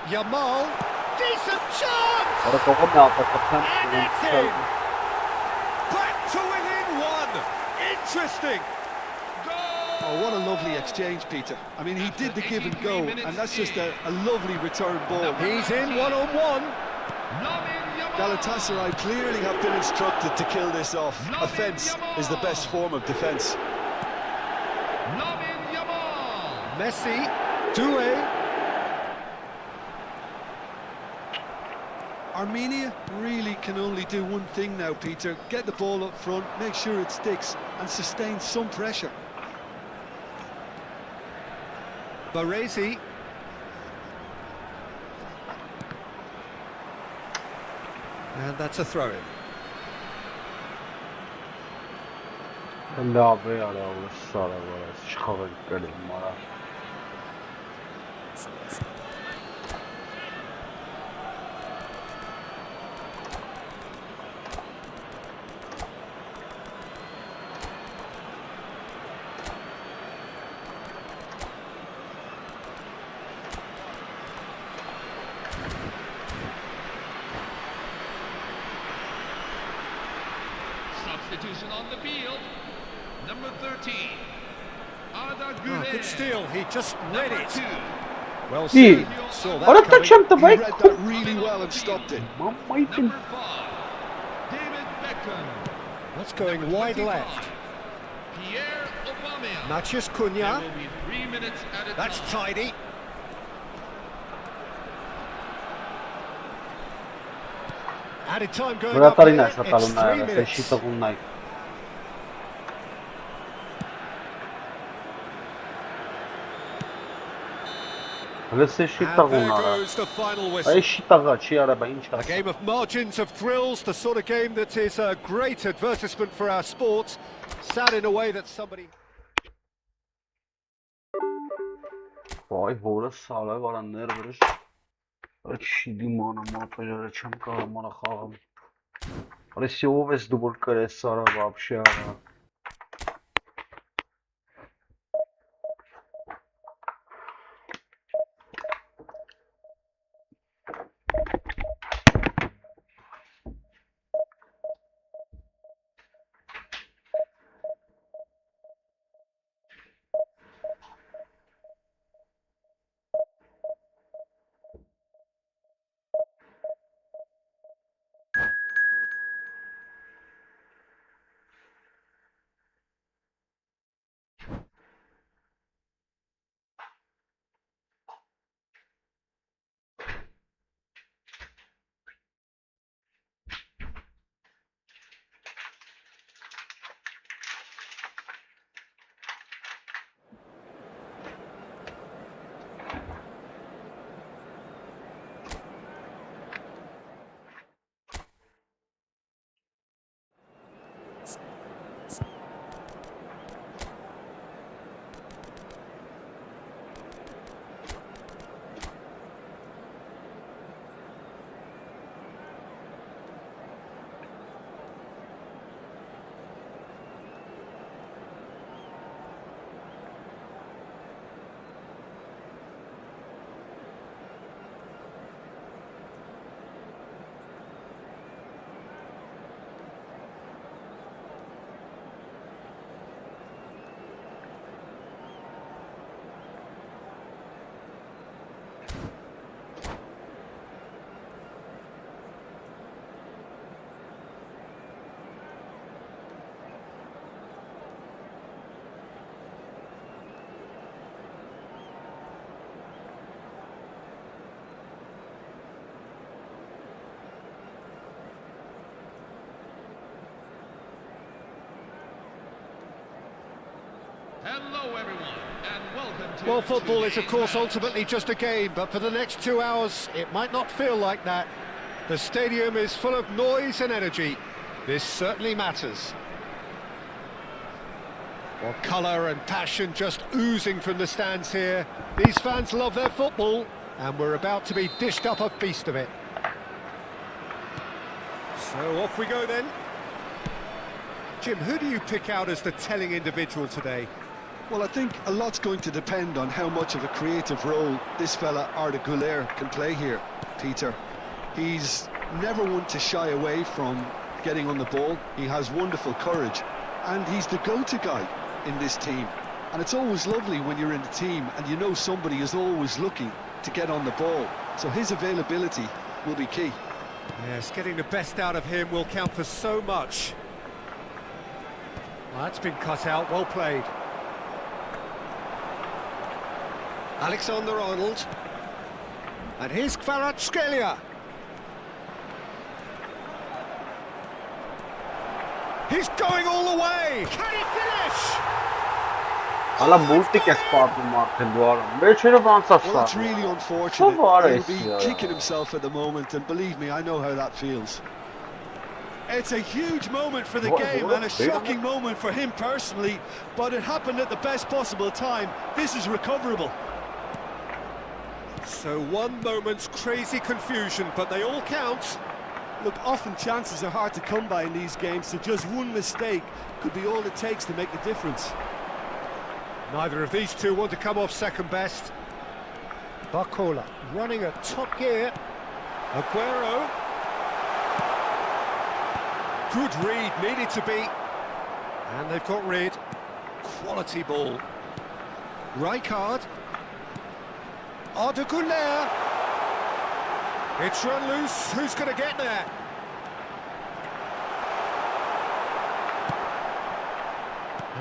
Yamal. Decent chance! Որը կողում է ապակապան։ And it's in! Back to within one! Interesting! Oh, what a lovely exchange, Peter. I mean, he did the give and go, and that's just a lovely return ball. He's in one-on-one. Galatasaray clearly have been instructed to kill this off. Offence is the best form of defence. Messi. Doué. Armenia really can only do one thing now, Peter. Get the ball up front, make sure it sticks, and sustain some pressure. Baresi. And that's a throw-in. Լավ է արա, ուրիշ սարը, որս չխաղ ենք կրել մարա։ Substitution on the field. Number 13, Arda Oh, Güler. good steal. He just read Number it. 2, Well He- seen. Saw Որը that դա coming. չեմ He տվայ, read that really well and stopped it. մամայքին։ number 5, David Beckham. That's going Number wide 25, left. Pierre Aubameyang. Mathias There Cunha. will be 3 minutes at a That's time. tidy. Added time going up Վրատարին there. է It's շատալում 3 նայել, minutes. էշի տղուն նայ։ Լսի շի And տաղուն there արա։ goes the final Այ whistle. շի տաղա չի արա, բա ինչ A ասա։ game of margins of thrills, the sort of game that is a great advertisement for our sport. Sad in a way that somebody... Vay hora sağla var nervmiş. Չի դիմանա մապերերը չեմ կարող մանա խաղամ։ Если овес դուբլ կրես սարա вообще արա։ Hello, everyone, and welcome to... Well, football is, of course, ultimately just a game, but for the next 2 hours, it might not feel like that. The stadium is full of noise and energy. This certainly matters. Well, colour and passion just oozing from the stands here. These fans love their football, and we're about to be dished up a feast of it. So off we go then. Jim, who do you pick out as the telling individual today? Well, I think a lot's going to depend on how much of a creative role this fella Arda Güler can play here, Peter. He's never one to shy away from getting on the ball. He has wonderful courage, and he's the go-to guy in this team. And it's always lovely when you're in a team and you know somebody is always looking to get on the ball. So his availability will be key. Yes, getting the best out of him will count for so much. Well, that's been cut out, well played. Alexander-Arnold. And here's Kvaratskhelia. He's going all the way! Can he finish? Ալա մուլտիկ է սպարտում արդեն դու արում։ Մեջերը ոնց է Well, that's սա։ really unfortunate. What He'll is be he, kicking himself at the moment, and believe me, I know how that feels. It's a huge moment for the What- game what- and a shocking moment for him personally, but it happened at the best possible time. This is recoverable. So one moment's crazy confusion, but they all count. Look, often chances are hard to come by in these games, so just one mistake could be all it takes to make the difference. Neither of these two want to come off second best. Barcola running at top gear. Aguero. Good read, needed to be. And they've got rid. Quality ball. Rijkaard. Arda Güler. It's run loose. Who's going to get there?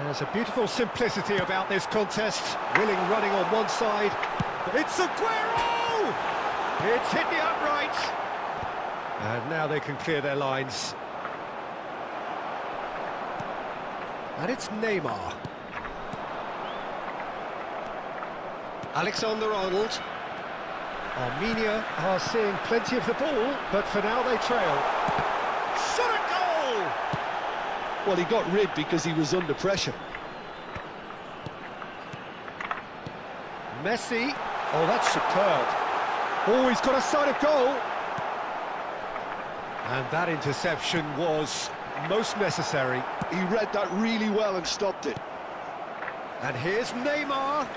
There's a beautiful simplicity about this contest. Willing running on one side. But it's Aguero! It's hit the upright. And now they can clear their lines. And it's Neymar. Alexander-Arnold. Armenia are seeing plenty of the ball, but for now they trail. Shot at goal! Well, he got rid because he was under pressure. Messi. Oh, that's superb. Oh, he's got a sight of goal. And that interception was most necessary. He read that really well and stopped it. And here's Neymar.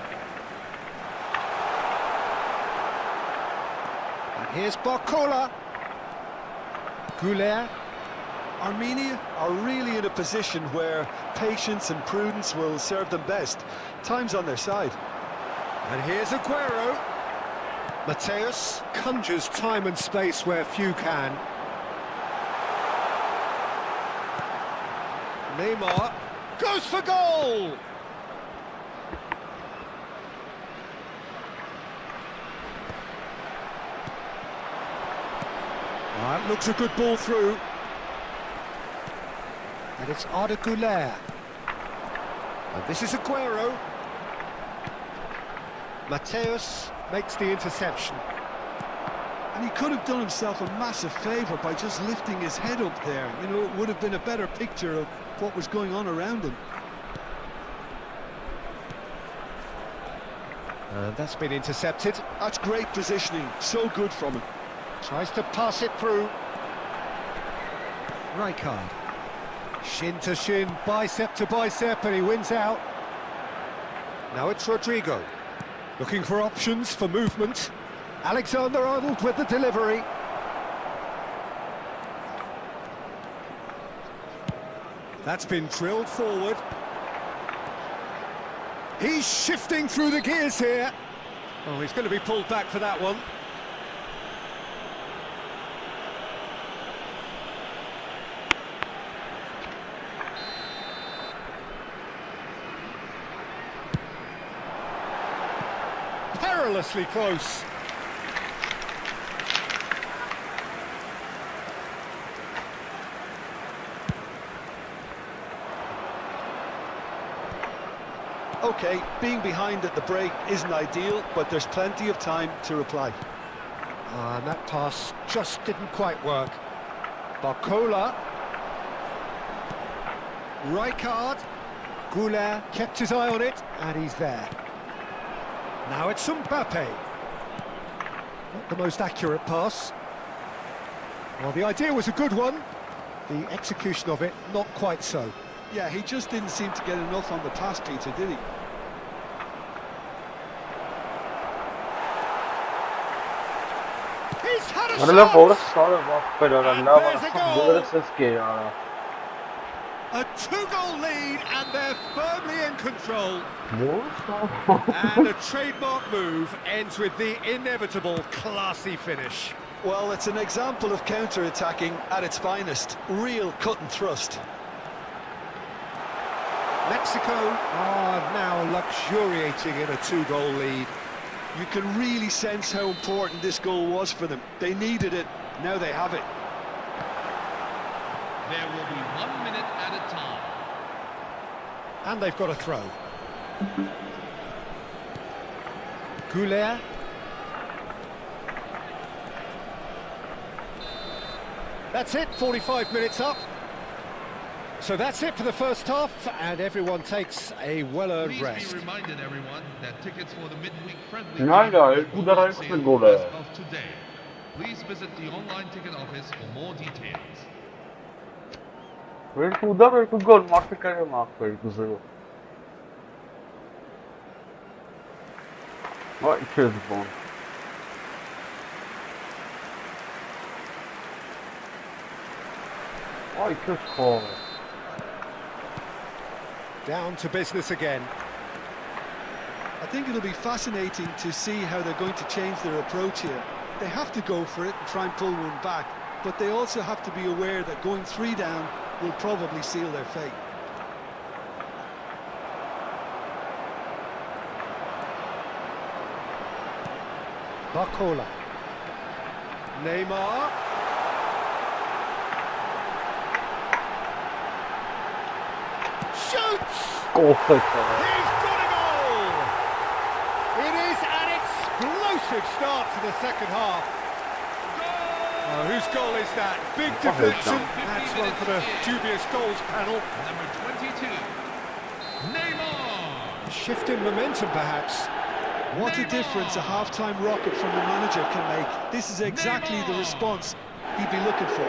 And here's Barcola. Goulet. Armenia are really in a position where patience and prudence will serve them best. Time's on their side. And here's Aguero. Mateus conjures time and space where few can. Neymar goes for goal! That looks a good ball through. And it's Arda Güler. And this is Aguero. Mateus makes the interception. And he could have done himself a massive favour by just lifting his head up there. You know, it would have been a better picture of what was going on around him. And that's been intercepted. That's great positioning, so good from him. Tries to pass it through. Rijkaard. Shin to shin, bicep to bicep, and he wins out. Now it's Rodrigo. Looking for options for movement. Alexander-Arnold with the delivery. That's been drilled forward. He's shifting through the gears here. Oh, he's going to be pulled back for that one. Perilously close. OK, being behind at the break isn't ideal, but there's plenty of time to reply. And that pass just didn't quite work. Barcola. Rijkaard. Goulet kept his eye on it, and he's there. Now it's Mbappe. Not the most accurate pass. Well, the idea was a good one. The execution of it, not quite so. Yeah, he just didn't seem to get enough on the pass, Peter, did he? He's had a Guarda shot! ora storia però And andava there's a goal. dove si schiera. A two-goal lead, and they're firmly in control. Buono. And a trademark move ends with the inevitable classy finish. Well, it's an example of counter-attacking at its finest. Real cut and thrust. Mexico are now luxuriating in a two-goal lead. You can really sense how important this goal was for them. They needed it, now they have it. There will be 1 minute at a time. And they've got a throw. Goulet. That's it, 45 minutes up. So that's it for the first half, and everyone takes a well-earned Please rest. be reminded, everyone, that tickets for the midweek friendly No, no, game il will Goulet on sale il Goulet. as of today. Please visit the online ticket office for more details. Ver cu gol, m-ar fi care m-a cu 0. Vai, ce bun. Ai, ce scor. Down to business again. I think it'll be fascinating to see how they're going to change their approach here. They have to go for it and try and pull one back, but they also have to be aware that going 3 down will probably seal their fate. Barcola. Neymar. Shoots! Gol, He's got a goal! It is an explosive explosive start to the second half. Oh, whose goal is that? Big deflection. That's one for the dubious goals panel. Number 22, Neymar. Shift in momentum, perhaps. What a difference a half-time rocket from the manager can make. This is exactly the response he'd be looking for.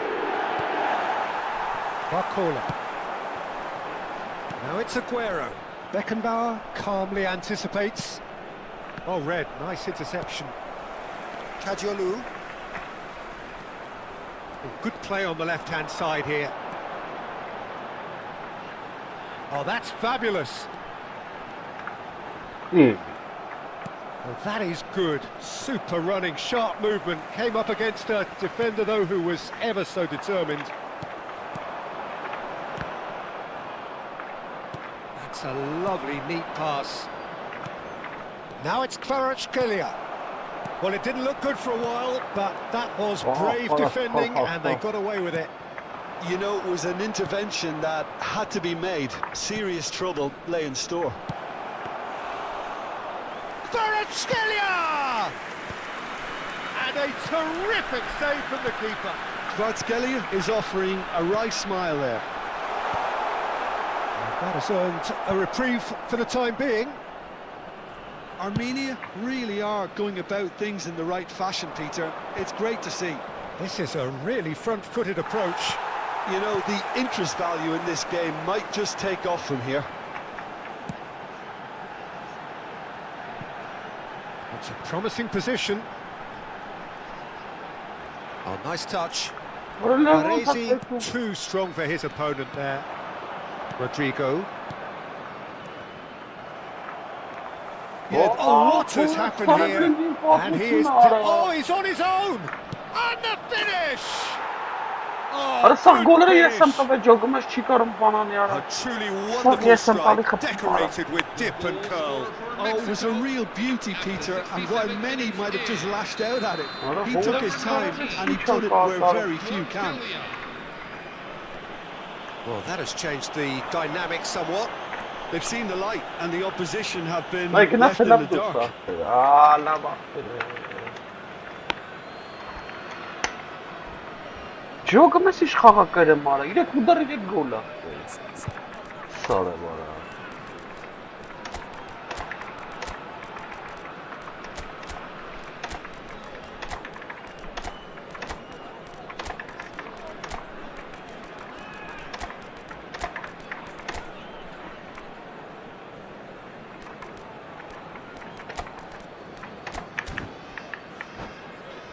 Barcola. Now it's Aguero. Beckenbauer calmly anticipates. Oh, Red, nice interception. Kadiolu. Good play on the left-hand side here. Oh, that's fabulous. İyi. Well, that is good. Super running, sharp movement. Came up against a defender, though, who was ever so determined. That's a lovely, neat pass. Now it's Kvaratskhelia. Well, it didn't look good for a while, but that was brave defending, and they got away with it. You know, it was an intervention that had to be made. Serious trouble lay in store. Kvaratskhelia! And a terrific save from the keeper. Kvaratskhelia is offering a wry smile there. That has earned a reprieve for the time being. Armenia really are going about things in the right fashion, Peter. It's great to see. This is a really front-footed approach. You know, the interest value in this game might just take off from here. It's a promising position. Oh, nice touch. Baresi too strong for his opponent there. Rodrigo. Oh, what has happened here? And he is... Oh, he's on his own! And the finish! Oh, Arasam golları good yesem finish. tabii jogumuz çıkarım falan ya. A truly wonderful strike, decorated with dip and curl. Oh, it was a real beauty, Peter, and while many might have just lashed out at it, he took his time and he put it where very few can. Well, that has changed the dynamic somewhat. They've seen the light and the opposition have been Like left in nasıl the dark. yapıyorsa. Allah bak. Jogumuz iş xağa qərəm ara. İrək udar irək gola. Sarı var.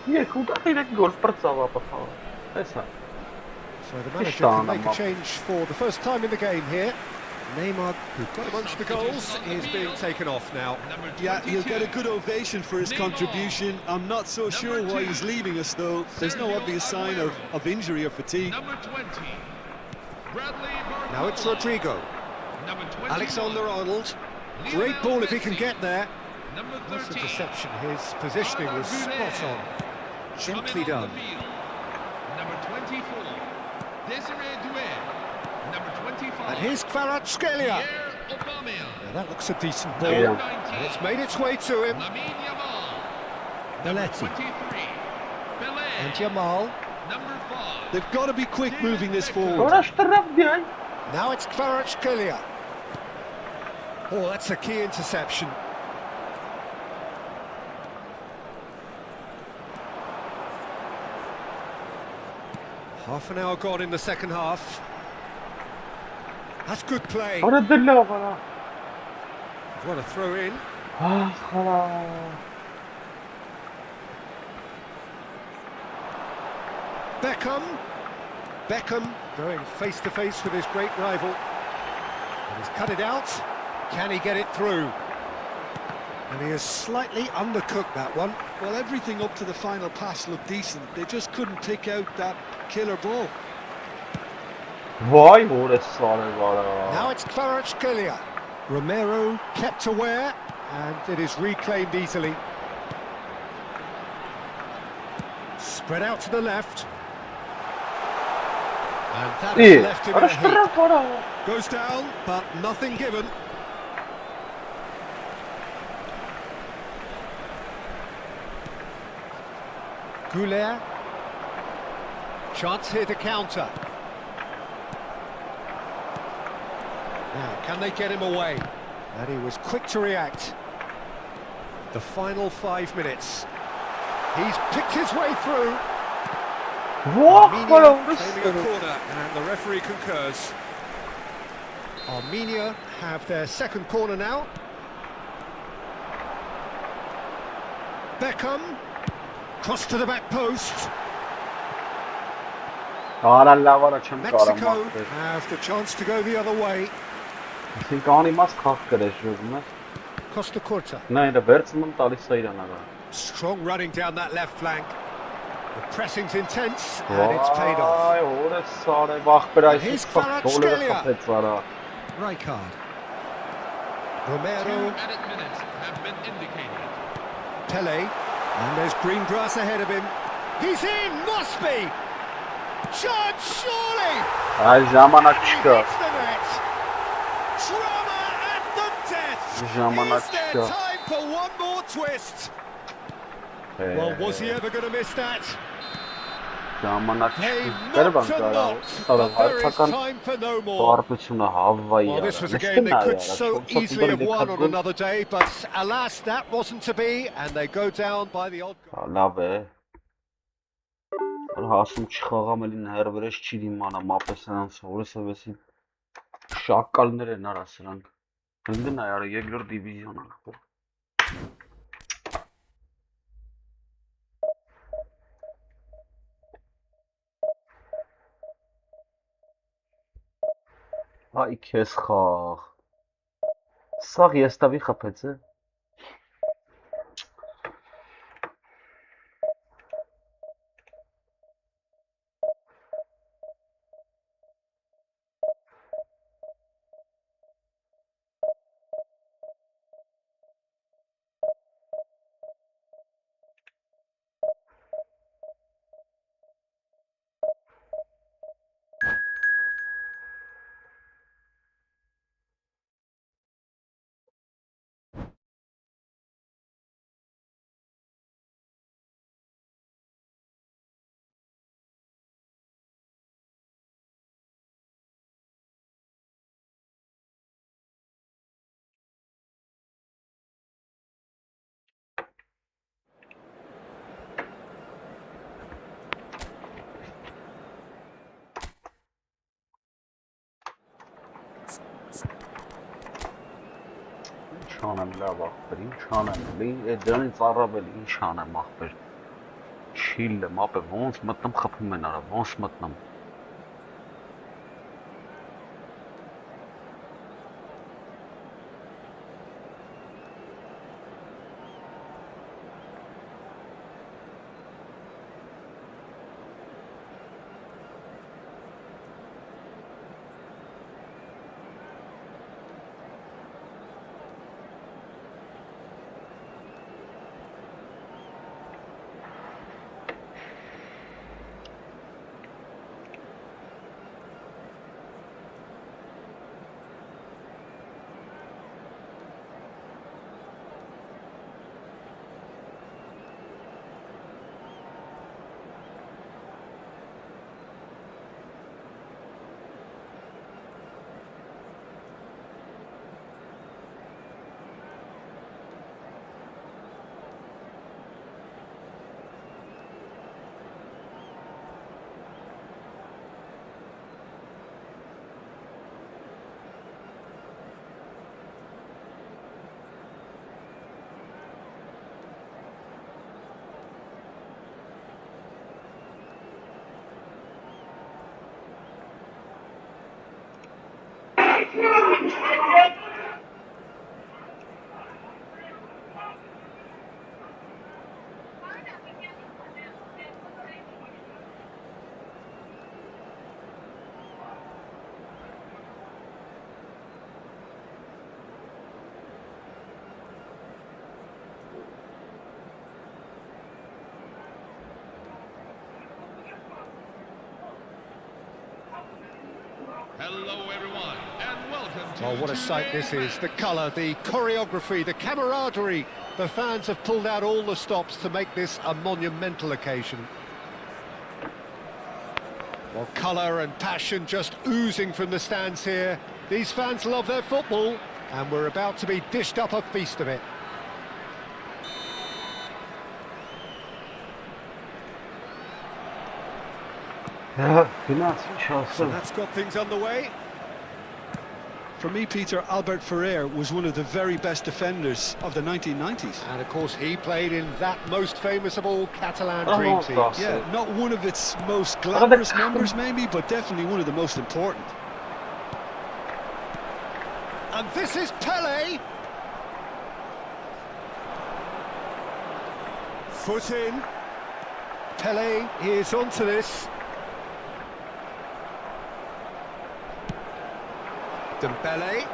İrək udar irək gol pırçava pafa. Esa. So the manager can make a change for the first time in the game here. Neymar, who got amongst the goals, is being taken off now. Yeah, he'll get a good ovation for his contribution. I'm not so sure why he's leaving us, though. There's no obvious sign of injury or fatigue. Number 20, Bradley Barcola. Now it's Rodrigo. Number 21, Alexander-Arnold. Great ball if he can get there. Number Nice 13, interception. His positioning was spot on. Gently done. Number 24, Desiree Doué. Number 25, And here's Kvaratskhelia. Pierre Aubameyang. Now that looks a decent ball. Yeah. And it's made its way to him. Lamine Yamal. Belletti 23, Belé. and Jamal. Number 5, They've got to be quick moving this forward. Uğraş taraf diye. Now it's Kvaratskhelia. Oh, that's a key interception. Half an hour gone in the second half. That's good play. Ara dilla bana. What a throw in. Ah, hala. Beckham going face to face with his great rival. And he's cut it out. Can he get it through? And he has slightly undercooked that one. Well, everything up to the final pass looked decent. They just couldn't pick out that killer ball. Vay orası var. Now it's Kvaratskhelia. Romero kept aware, and it is reclaimed easily. Spread out to the left. And that has İyi. left him in a Araş heap. taraf var. Goes down, but nothing given. Goulet. Chance here to counter. Now, can they get him away? And he was quick to react. The final 5 minutes. He's picked his way through. Armenia claiming a corner, and the referee concurs. Armenia have their second corner now. Beckham, cross to the back post. Mexico have the chance to go the other way. Costa Curta. Strong running down that left flank. The pressing's intense, and it's paid off. And here's Kvaratskhelia. Rijkaard. Romero. 2 added minutes have been indicated. Pele. And there's green grass ahead of him. He's in! Must be! Shot, surely! And he hits the net! Drama at the death! Is there time for one more twist? Well, was he ever going to miss that? Hey, not to not, but there is time for no more. Well, this was a game they could so easily have won on another day, but alas, that wasn't to be, and they go down by the odd goal. Լավ է։ Հասում չխաղամ էլի հերվերես չի դիմանա մապեսանց, որովհետև էսի շակալներ են արա սրանք։ Գնա յարա երկրորդ դիվիզիոն ախոր։ Ay քեզ խաղ։ Սաղ եստավի խփեց է։ Չանեմ լավ ախպեր, ինչ անեմ, այդ դրանից առավել ինչ անեմ ախպեր, չիլ եմ, ապե ոնց մտնում խփում են արա, ոնց մտնում։ Hello everyone, and welcome to... Oh, what a sight this is. The colour, the choreography, the camaraderie. The fans have pulled out all the stops to make this a monumental occasion. Well, colour and passion just oozing from the stands here. These fans love their football, and we're about to be dished up a feast of it. So that's got things underway. For me, Peter, Albert Ferrer was one of the very best defenders of the 1990s. And of course he played in that most famous of all Catalan dream teams. Yeah, not one of its most glamorous members maybe, but definitely one of the most important. And this is Pelé. Foot in. Pelé is onto this. Dembele.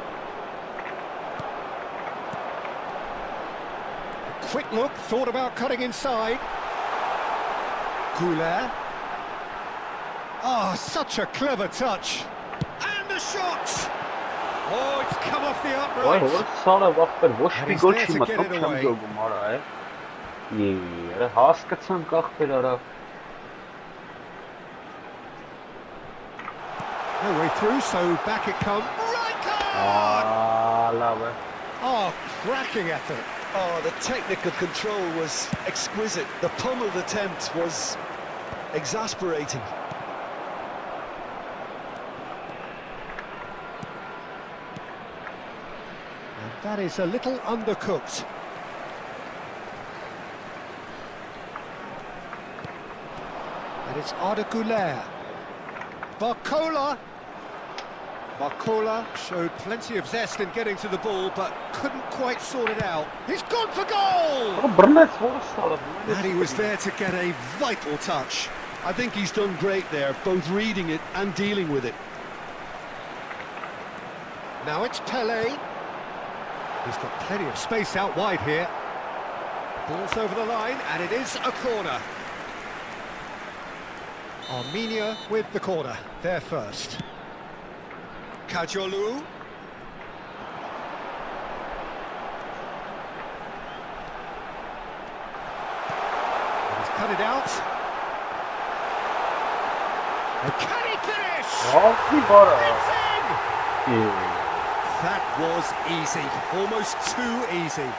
A quick look, thought about cutting inside. Goulet. Oh, such a clever touch. And the shot! Oh, it's come off the upright. And he's there to get it away. No way through, so back it comes. Right card! Oh, cracking effort. Oh, the technical control was exquisite. The pummeled attempt was exasperating. And that is a little undercooked. And it's Arda Güler. Barcola showed plenty of zest in getting to the ball, but couldn't quite sort it out. He's gone for goal! And he was there to get a vital touch. I think he's done great there, both reading it and dealing with it. Now it's Pelé. He's got plenty of space out wide here. Ball's over the line, and it is a corner. Armenia with the corner, there first. Kajolu. He's cut it out. And can he finish? It's in! That was easy, almost too easy.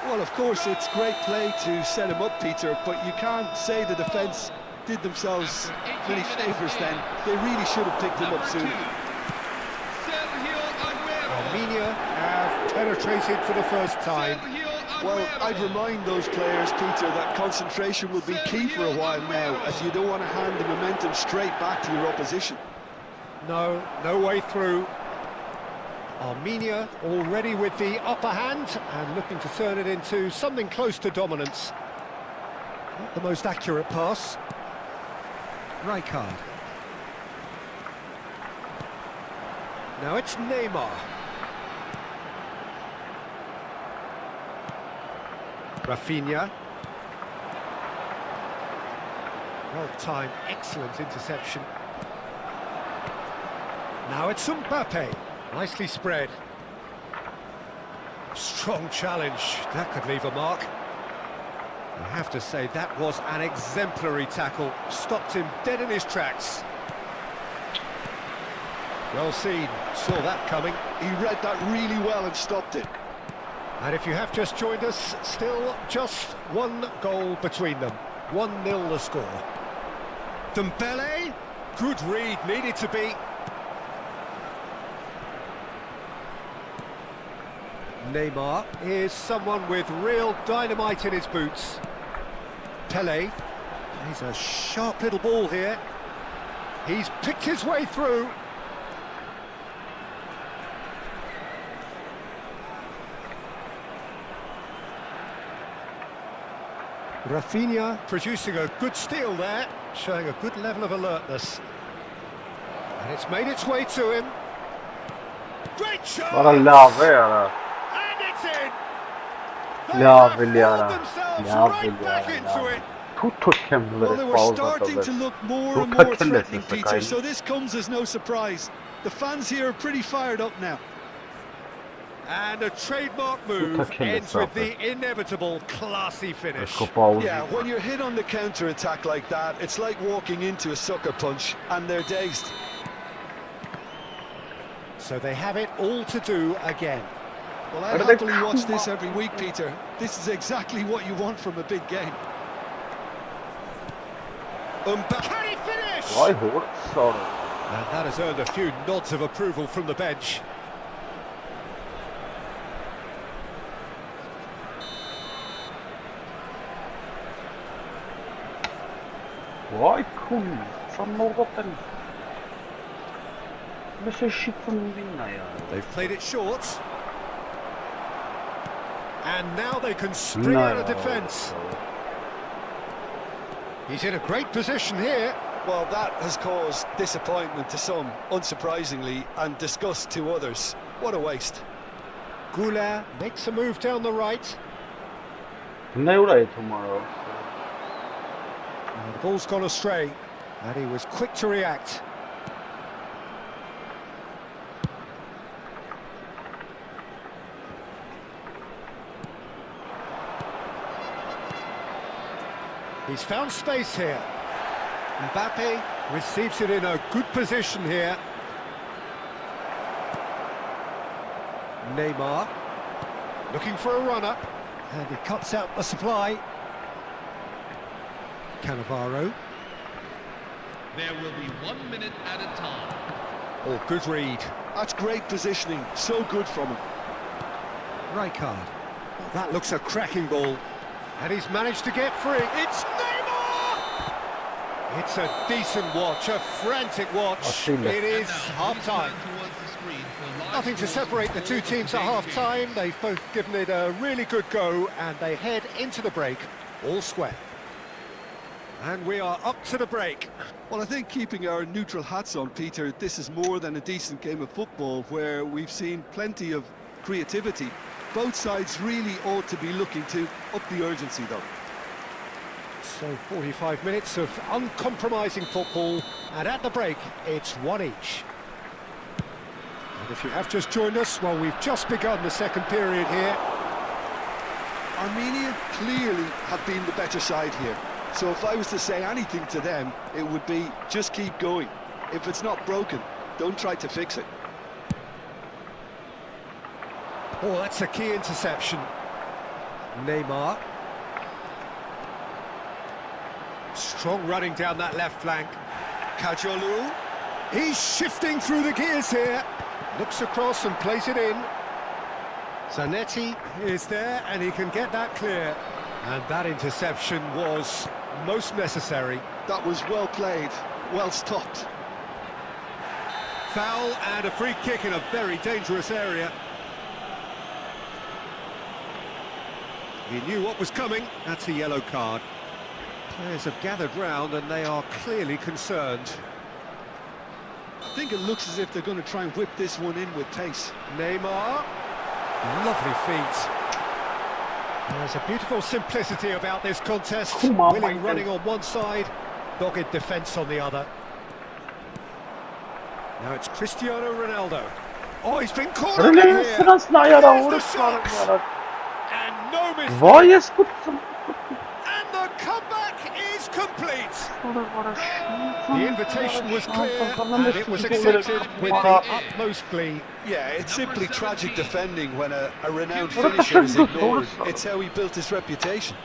Well, of course, it's great play to set him up, Peter, but you can't say the defence did themselves many favours then. They really should have picked him up sooner. Armenia have penetrated for the first time. Well, I'd remind those players, Peter, that concentration will be key for a while now, as you don't want to hand the momentum straight back to your opposition. No way through. Armenia already with the upper hand and looking to turn it into something close to dominance. Not the most accurate pass. Rijkaard. Now it's Neymar. Rafinha. Well-timed, excellent interception. Now it's Mbappe. Nicely spread. Strong challenge. That could leave a mark. I have to say, that was an exemplary tackle. Stopped him dead in his tracks. Well seen. Saw that coming. He read that really well and stopped it. And if you have just joined us, still just one goal between them. 1-0 the score. Dembele. Good read, needed to be. Neymar is someone with real dynamite in his boots. Pelé, he's a sharp little ball here. He's picked his way through. Rafinha producing a good steal there, showing a good level of alertness. And it's made its way to him. Great shot! And it's in! They have pulled themselves right back into it. Well, they were starting to look more and more threatening, Peter, so this comes as no surprise. The fans here are pretty fired up now. And a trademark move ends with the inevitable classy finish. Yeah, when you're hit on the counter-attack like that, it's like walking into a sucker punch, and they're dazed. So they have it all to do again. Well, I happily watch this every week, Peter. This is exactly what you want from a big game. Can he finish? And that has earned a few nods of approval from the bench. Vay cool. Sen ne orada Mesela shit from Vina ya. They've played it short. And now they can spring out of defence. He's in a great position here. Well, that has caused disappointment to some, unsurprisingly, and disgust to others. What a waste. Goulart makes a move down the right. Ne orayı tomorrow? And the ball's gone astray, and he was quick to react. He's found space here. Mbappe receives it in a good position here. Neymar looking for a runner, and he cuts out the supply. Cannavaro. There will be 1 minute at a time. Oh, good read. That's great positioning, so good from him. Rijkaard. Well, that looks a cracking ball. And he's managed to get free. It's Neymar! It's a decent watch, a frantic watch. It is half-time. Nothing to separate the two teams at half-time. They've both given it a really good go, and they head into the break all square. And we are up to the break. Well, I think keeping our neutral hats on, Peter, this is more than a decent game of football where we've seen plenty of creativity. Both sides really ought to be looking to up the urgency, though. So 45 minutes of uncompromising football, and at the break, it's one each. And if you have just joined us, well, we've just begun the second period here. Armenia clearly have been the better side here. So if I was to say anything to them, it would be just keep going. If it's not broken, don't try to fix it. Oh, that's a key interception. Neymar. Strong running down that left flank. Kajolu. He's shifting through the gears here. Looks across and plays it in. Zanetti is there, and he can get that clear. And that interception was most necessary. That was well played, well stopped. Foul and a free kick in a very dangerous area. He knew what was coming. That's a yellow card. Players have gathered round and they are clearly concerned. I think it looks as if they're going to try and whip this one in with pace. Neymar. Lovely feet. There's a beautiful simplicity about this contest. Willing running on one side, dogged defence on the other. Now it's Cristiano Ronaldo. Oh, he's been cornered in here. There's the shot. And no mistake. And the comeback is complete. The invitation was clear, and it was accepted with the utmost glee. Yeah, it's simply tragic defending when a renowned finisher is ignored. It's how he built his reputation.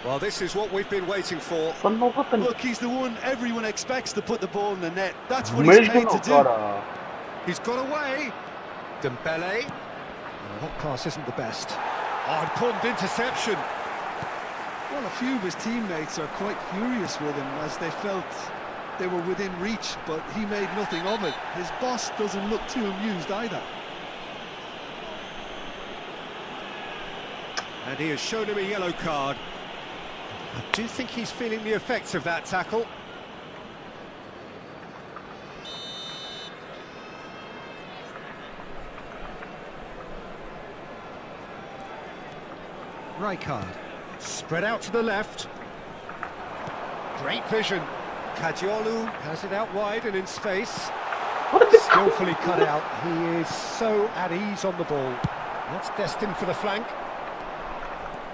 Well, this is what we've been waiting for. Look, he's the one everyone expects to put the ball in the net. That's what he's paid to do. He's got away. Dembele. Oh, that pass isn't the best. Oh, important interception. Well, a few of his teammates are quite furious with him as they felt they were within reach, but he made nothing of it. His boss doesn't look too amused either. And he has shown him a yellow card. I do think he's feeling the effects of that tackle. Rijkaard. Spread out to the left. Great vision. Kajolu has it out wide and in space. Skillfully cut out. He is so at ease on the ball. That's destined for the flank.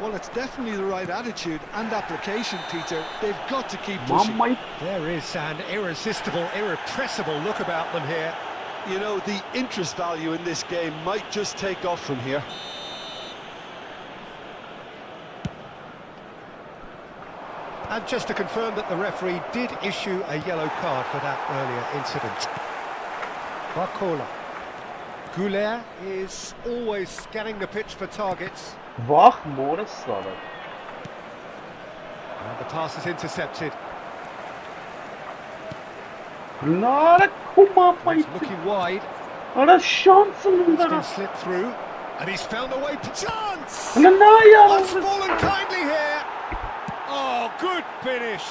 Well, it's definitely the right attitude and application, Peter. They've got to keep pushing. There is an irresistible, irrepressible look about them here. You know, the interest value in this game might just take off from here. And just to confirm that the referee did issue a yellow card for that earlier incident. Bacola. Goulet is always scanning the pitch for targets. Wacht, Morris staat er. And the pass is intercepted. Nare, kom maar, He's looking wide. Wat een chance He's om been daar. slipped through. And he's found a way. Chance! En ja. That's fallen kindly here. Oh, good finish.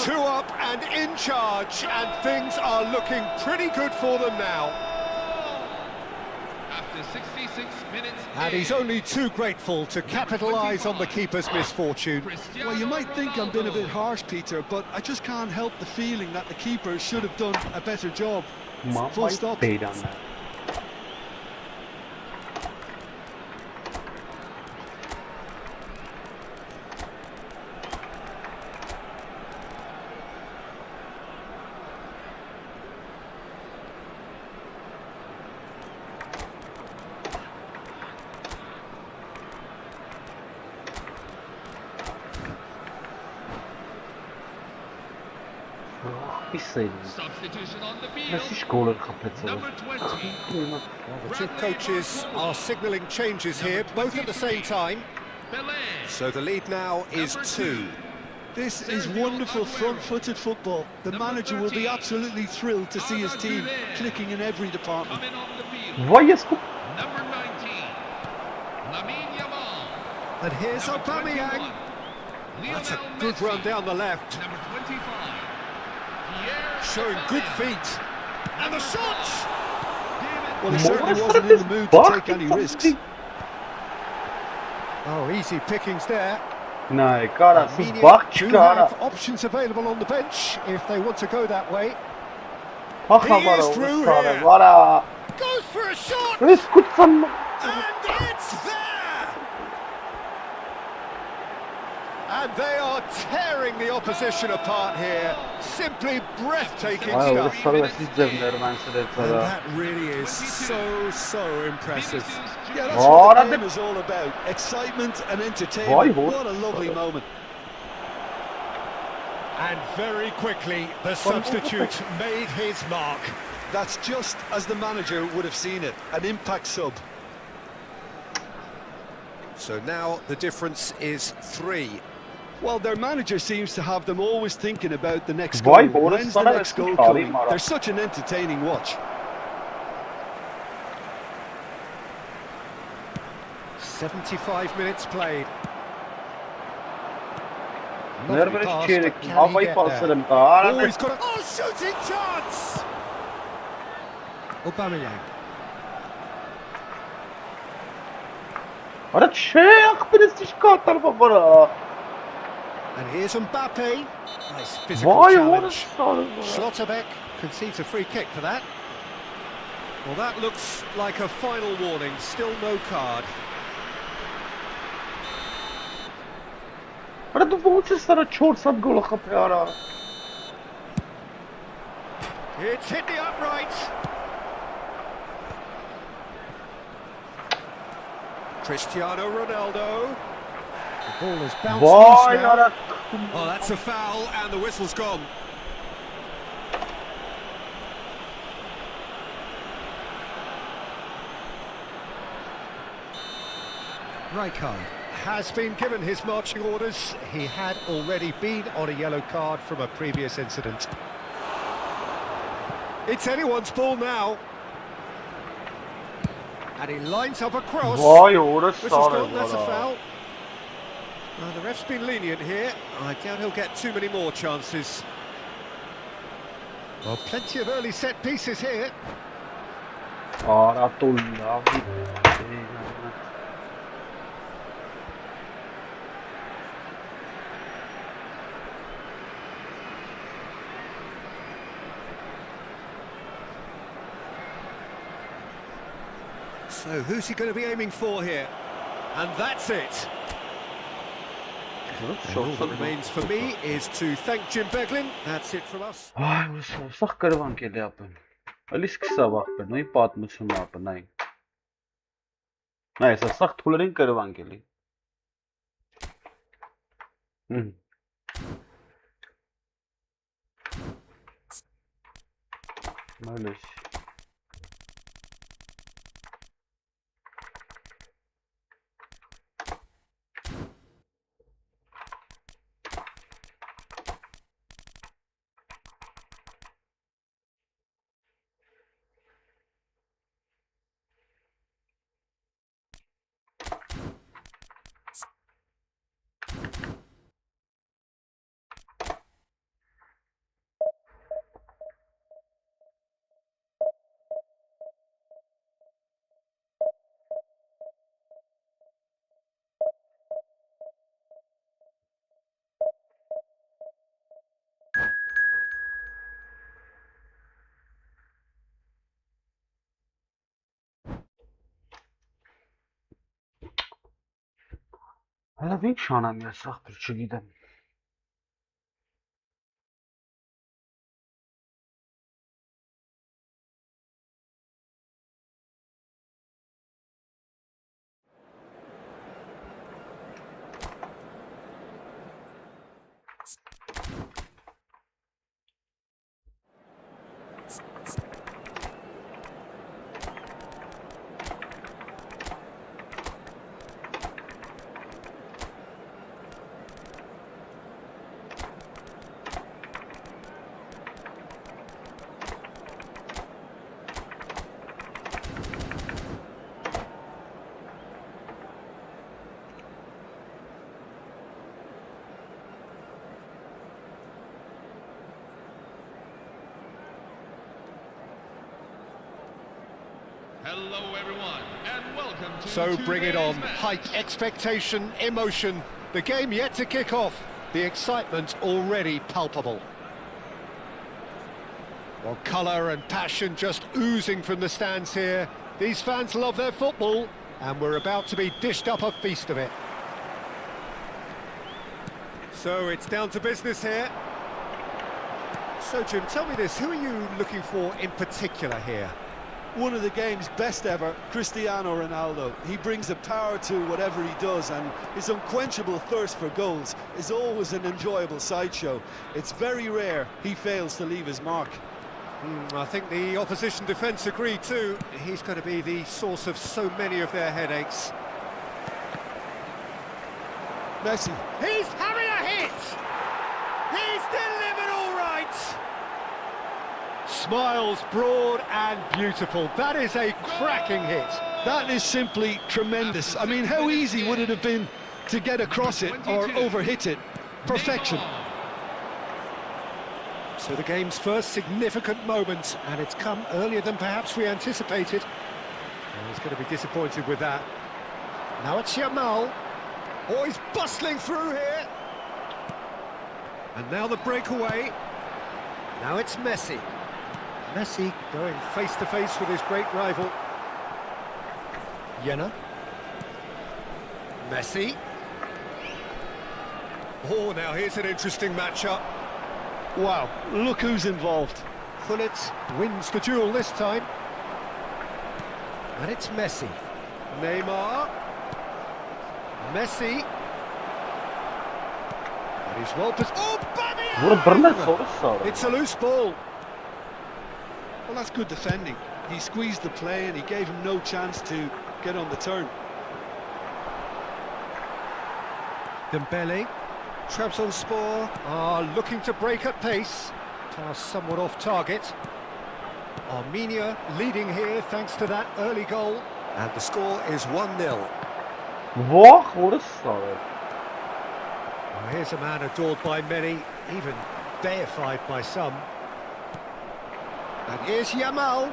2 up and in charge, and things are looking pretty good for them now. After 66 minutes, And he's only too grateful to capitalise on the keeper's misfortune. Well, you might think I'm being a bit harsh, Peter, but I just can't help the feeling that the keeper should have done a better job. Full stop. substitution on the field. Nasıl skorer kapatsa? Number 20. Well, the two coaches are signalling changes here, both at the same time. So the lead now is 2. This is wonderful front-footed football. The manager will be absolutely thrilled to see his team clicking in every department. Coming on the field. Vai esse Number 19. Lamine Yamal. And here's Number Aubameyang. 21. That's a Lionel good Messi. run down the left. Number 25. Pierre Showing good Aubameyang. feet. And the shot! Well, he certainly wasn't in the mood to take any risks. Oh, easy pickings there. Nee, cara, Armenia bak do cara. have options available on the bench if they want to go that way. Wacht He maar, is through here. Voilà. Goes for a shot! Dat is goed van. And it's there! And they are tearing the opposition apart here. Simply breathtaking Ay, o stuff. sarı siz cebler ben size And sana. that really is so impressive. Yeah, that's what the Oh, game is all about. Excitement and Why, entertainment. what? What a lovely moment. And very quickly, the substitute made his mark. That's just as the manager would have seen it. An impact sub. So now the difference is 3. Well, their manager seems to have them always thinking about the next Why, goal. Boris? When's the Sana next goal eski tarih coming? var. They're such an entertaining watch. "75 minutes played. Nerede Lovely pass, çeyrek? but can he Havayı get there? paslarım Oh, cara. he's got a shooting chance! Aubameyang. Ara çek birisi çıkartar babara. And here's Mbappe. Nice physical Vay challenge. orası. Schlotterbeck concedes a free kick for that. Well, that looks like a final warning. Still no card. Ara tu voucher sana 400 gol kapı ara. It's hit the upright. Cristiano Ronaldo. The ball has bounced Vay loose now. ara. Oh, that's a foul, and the whistle's gone. Rijkaard has been given his marching orders. He had already been on a yellow card from a previous incident. It's anyone's ball now. And he lines up a cross. Vay orası. Whistle's gone, that's a foul. The ref's been lenient here. I doubt he'll get too many more chances. Well, plenty of early set pieces here. Ara tulla. So who's he going to be aiming for here? And that's it. All that remains for me is to thank Jim Beglin. That's it from us. Ay, sağ kırvan geliyor yapın. Alice kısa bak ben, neyi patmışım yapın, neyi. Neyse, sağ tuğların kırvan geliyor. Maalesef. Hələ bir şanam yasaq bir çigidən. Hello everyone, and welcome to So bring it on. today's match. Hype, expectation, emotion. The game yet to kick off. The excitement already palpable. Well, colour and passion just oozing from the stands here. These fans love their football, and we're about to be dished up a feast of it. So it's down to business here. So Jim, tell me this, who are you looking for in particular here? One of the game's best ever, Cristiano Ronaldo. He brings a power to whatever he does, and his unquenchable thirst for goals is always an enjoyable sideshow. It's very rare he fails to leave his mark. I think the opposition defence agree too. He's going to be the source of so many of their headaches. Messi. He's having a hit! He's delivered all right! Smiles broad and beautiful. That is a cracking hit. That is simply tremendous. I mean, how easy would it have been to get across it or overhit it? Perfection. So the game's first significant moment, and it's come earlier than perhaps we anticipated. And he's going to be disappointed with that. Now it's Yamal. Oh, he's bustling through here. And now the breakaway. Now it's Messi. Messi going face-to-face with his great rival. Jena. Messi. Oh, now here's an interesting matchup. Wow, look who's involved. Gullit wins the duel this time. And it's Messi. Neymar. Messi. And he's well positioned. Oh, Vur birine bang! soru sor. It's a loose ball. Well, that's good defending. He squeezed the play and he gave him no chance to get on the turn. Dembele. Trabzonspor are looking to break at pace. Pass somewhat off target. Armenia leading here thanks to that early goal. And the score is 1-0. Vah, vur sor. Well, here's a man adored by many, even deified by some. And here's Yamal.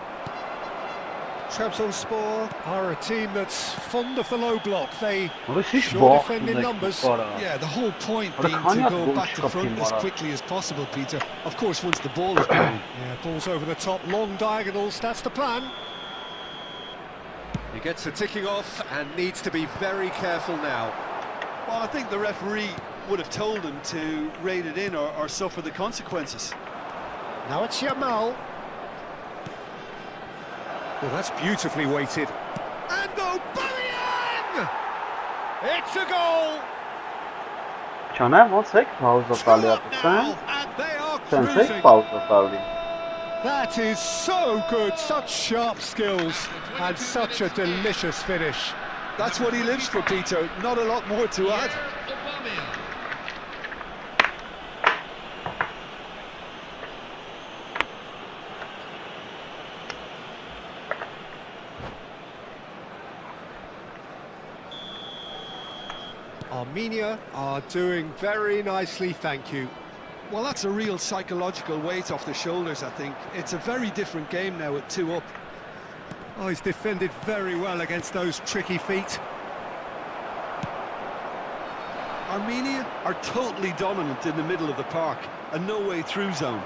Trabzonspor are a team that's fond of the low block. They sure defend in numbers. Yeah, the whole point being to go back to front as quickly as possible, Peter. Of course, once the ball is going. Yeah, balls over the top, long diagonals, that's the plan. He gets a ticking off and needs to be very careful now. Well, I think the referee would have told him to rein it in or suffer the consequences. Now it's Yamal. Well, that's beautifully weighted. And Aubameyang! It's a goal! Չանեմ ոնց եք պաուզա տալի ապսան։ And they are Սենց եք cruising. պաուզա տալի։ That is so good, such sharp skills and such a delicious finish. That's what he lives for, Peter. Not a lot more to add. Aubameyang. Armenia are doing very nicely, thank you. Well, that's a real psychological weight off the shoulders, I think. It's a very different game now with 2 up. Oh, he's defended very well against those tricky feet. Armenia are totally dominant in the middle of the park, a no-way through zone.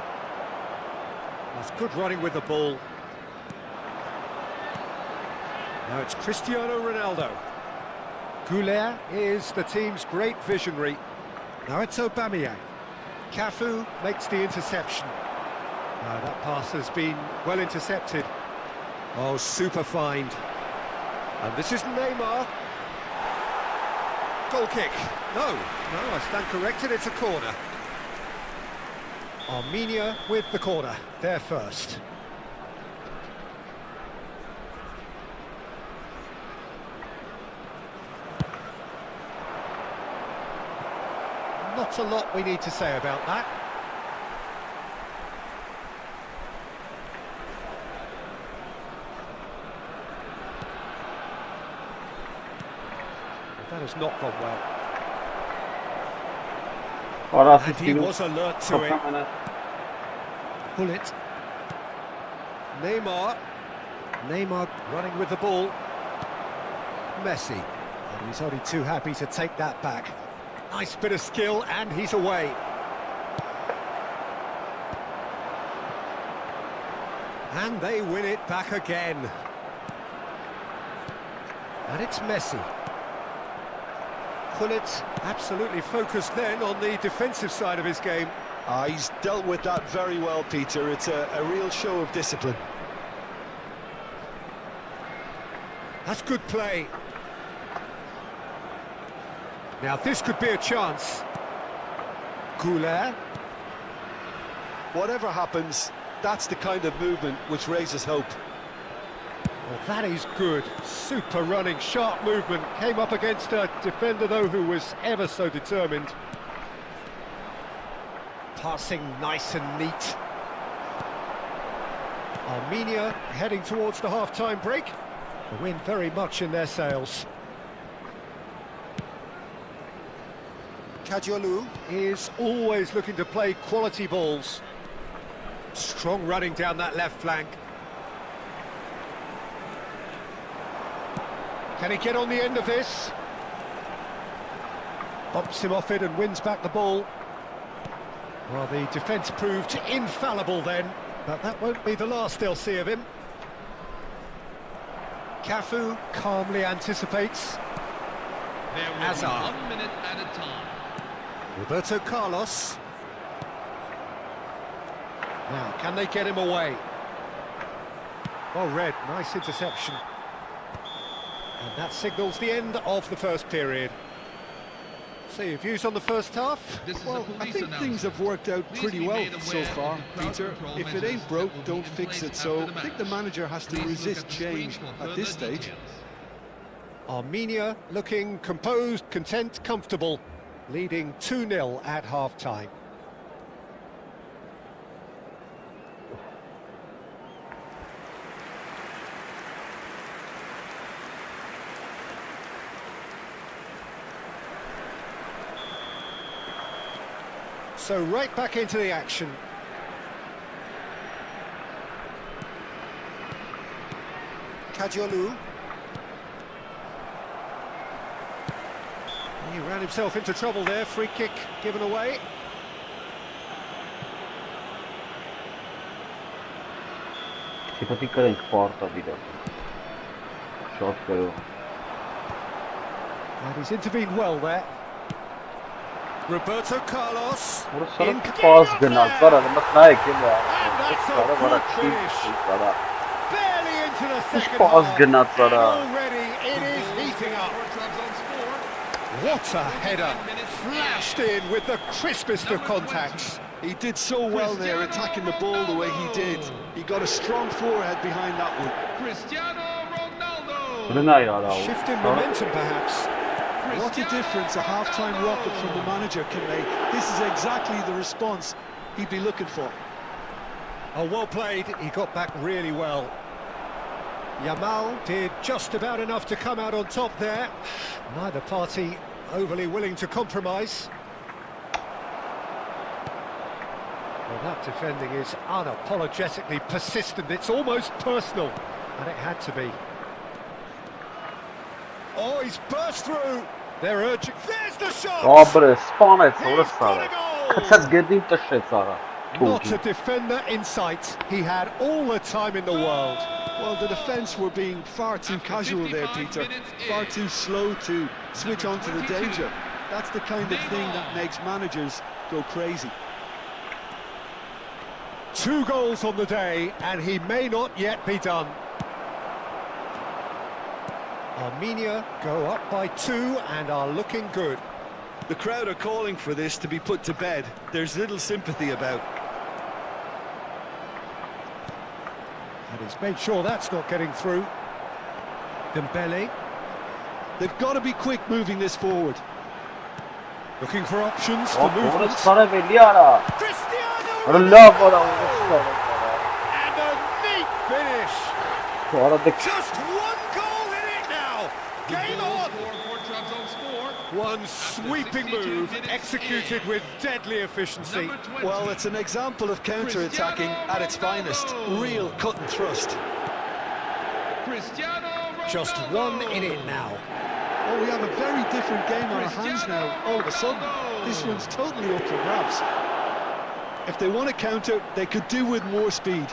That's good running with the ball. Now it's Cristiano Ronaldo. Goulet is the team's great visionary. Now it's Aubameyang. Cafu makes the interception. That pass has been well intercepted. Oh, super find. And this is Neymar. Goal kick. No, I stand corrected, it's a corner. Armenia with the corner, they're first. Not a lot we need to say about that. That has not gone well. And he was alert to it. Pull it. Neymar running with the ball. Messi. And he's only too happy to take that back. Nice bit of skill, and he's away. And they win it back again. And it's Messi. Gullit absolutely focused then on the defensive side of his game. He's dealt with that very well, Peter. It's a real show of discipline. That's good play. Now this could be a chance. Goulet. Whatever happens, that's the kind of movement which raises hope. Well, that is good. Super running, sharp movement. Came up against a defender, though, who was ever so determined. Passing nice and neat. Armenia heading towards the half-time break. The wind very much in their sails. Kadiolu is always looking to play quality balls. Strong running down that left flank. Can he get on the end of this? Bumps him off it and wins back the ball. Well, the defence proved infallible then, but that won't be the last they'll see of him. Cafu calmly anticipates. There will Hazard. be 1 minute at a time. Roberto Carlos. Now, can they get him away? Well read, nice interception. And that signals the end of the first period. So your views on the first half? This is Well, a I police think announcement. things have worked out Please pretty be well made so aware far, that the crowd Peter. control If it measures ain't broke, that will don't be in fix place it. So after the I think the match. manager has to Please look resist at the screen change for at further this stage. details. Armenia looking composed, content, comfortable, leading 2-0 at half-time. So right back into the action. Kadiolu. He ran himself into trouble there, free kick given away. Tipatí կրենք պարտադիրը։ Շատ կայող։ And he's intervened well there. Roberto Carlos. Որսարը պաս գնաց, բարա, մտ նայեք ելա։ Բարա, Barely into the second պաս half. գնաց, բարա։ Already it is heating up. What a header. Flashed in with the crispest of contacts. He did so well there, attacking the ball the way he did. He got a strong forehead behind that one. Cristiano Ronaldo. Գնա յարա։ Shift in momentum perhaps. What a difference a half-time rocket from the manager can make. This is exactly the response he'd be looking for. Oh, well played. He got back really well. Yamal did just about enough to come out on top there. Neither party overly willing to compromise. Well, that defending is unapologetically persistent. It's almost personal, and it had to be. Oh, he's burst through. They're urging. There's the shot! Աբրե, սպանեց, He's որսարը։ got a goal! Քցած գետին տշեց արա։ Not a defender in sight. He had all the time in the world. Well, the defence were being far too casual there, Peter. Far too slow to switch on to the danger. That's the kind of thing that makes managers go crazy. 2 goals on the day, and he may not yet be done. Armenia go up by 2 and are looking good. The crowd are calling for this to be put to bed. There's little sympathy about. And he's made sure that's not getting through. Dembele They've got to be quick moving this forward. looking for options for movement. Որսարը վելի արա։ Cristiano Լավ արա, որսարը։ and a neat finish. Արա դե Just 1 goal in it now. Game on. One sweeping move executed with deadly efficiency. Well, it's an example of counter-attacking at its finest. Real cut and thrust. Just 1 in it now. Oh, we have a very different game on our hands now, all of a sudden. This one's totally up for grabs. If they want to counter, they could do with more speed.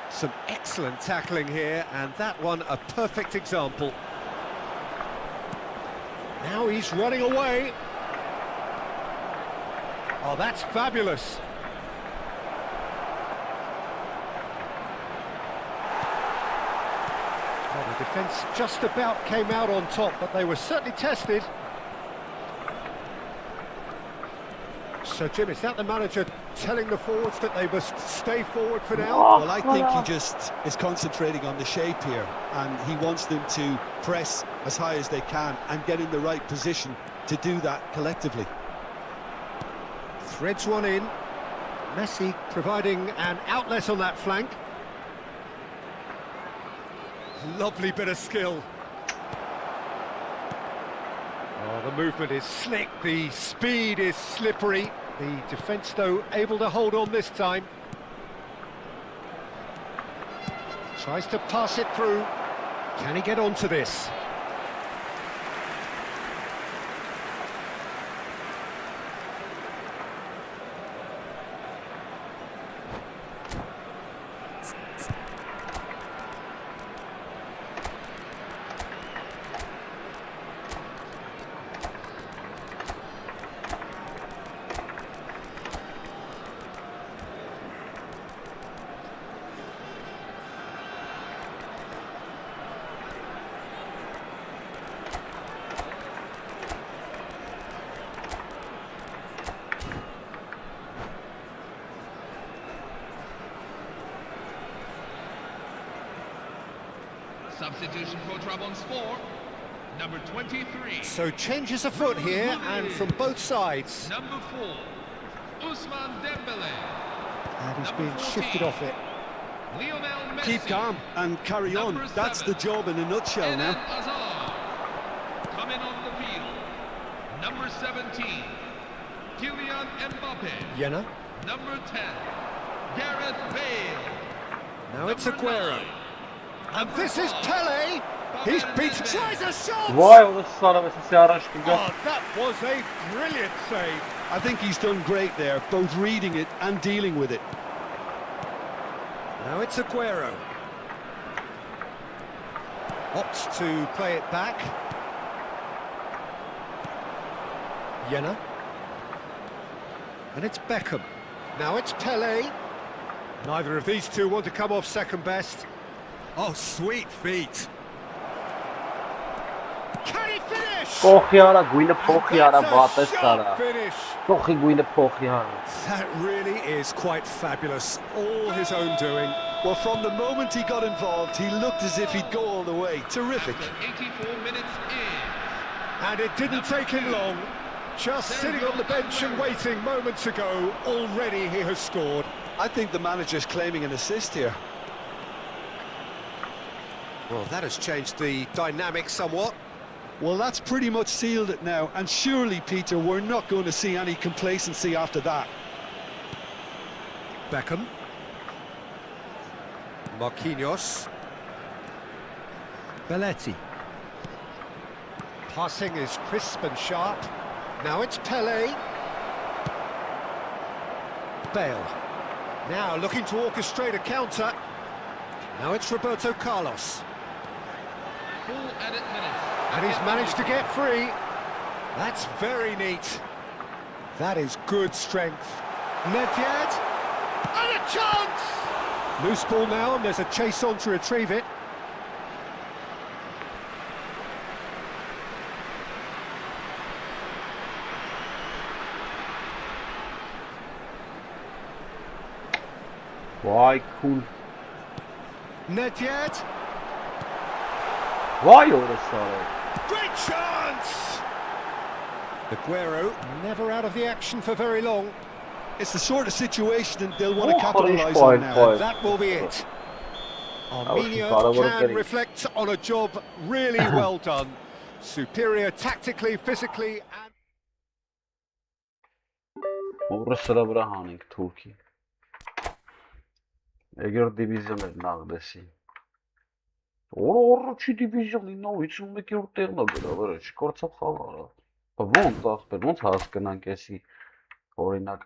Some excellent tackling here, and that one a perfect example. Now he's running away. Oh, that's fabulous. Well, the defence just about came out on top, but they were certainly tested. So, Jim, is that the manager telling the forwards that they must stay forward for now? Well, I think he just is concentrating on the shape here, and he wants them to press as high as they can and get in the right position to do that collectively. Threads one in. Messi providing an outlet on that flank. Lovely bit of skill. Oh, the movement is slick, the speed is slippery. The defence, though, able to hold on this time. Tries to pass it through. Can he get onto this? Substitution for Trabzonspor, number 23. So changes afoot here, and from both sides. Number 4, Ousmane Dembele. And he's being shifted off it. Lionel Messi. Keep calm and carry on. Number That's 7, the job in a nutshell Eden now. Hazard. Coming on the field, number 17, Kylian Mbappe. Jena. Number 10, Gareth Bale. Now it's Aguero. And this is Pele. He's beaten. Tries a shot. Վայ, որսարը վեսի առաջ կգա։ Oh, that was a brilliant save. I think he's done great there, both reading it and dealing with it. Now it's Aguero. Opts to play it back. Jenna. And it's Beckham. Now it's Pele. Neither of these two want to come off second best. Oh, sweet feet. Can he finish? Փոխիարա, գույնը փոխիարա, And բատես that's a տարա։ sharp finish. Փոխի գույնը փոխիարա։ That really is quite fabulous. All his own doing. Well, from the moment he got involved, he looked as if he'd go all the way. Terrific. After 84 minutes in. And it didn't take him long. Just sitting on the bench and waiting moments ago, already he has scored. I think the manager's claiming an assist here. Well, that has changed the dynamic somewhat. Well, that's pretty much sealed it now, and surely, Peter, we're not going to see any complacency after that. Beckham. Marquinhos. Belletti. Passing is crisp and sharp. Now it's Pele. Bale. Now looking to orchestrate a counter. Now it's Roberto Carlos. Full edit minutes. And he's managed to get free. That's very neat. That is good strength. Nedved. And a chance! Loose ball now, and there's a chase on to retrieve it. Vay cool. Nedved. Vay orası ara. Great chance! Aguero never out of the action for very long. It's the sort of situation and they'll want to Oh, capitalise point, on now. point. That will be it. Armenia was can getting- reflect on a job really well done. Superior tactically, physically, and... Orası da bura hanink Türkiye. Eğer divizyoner nağdesi. Orası divizyon inno 51 տեղն է գրավել, չկարծա խաղալա։ Ոնց ասպեր, ոնց հասկանանք էսի օրինակ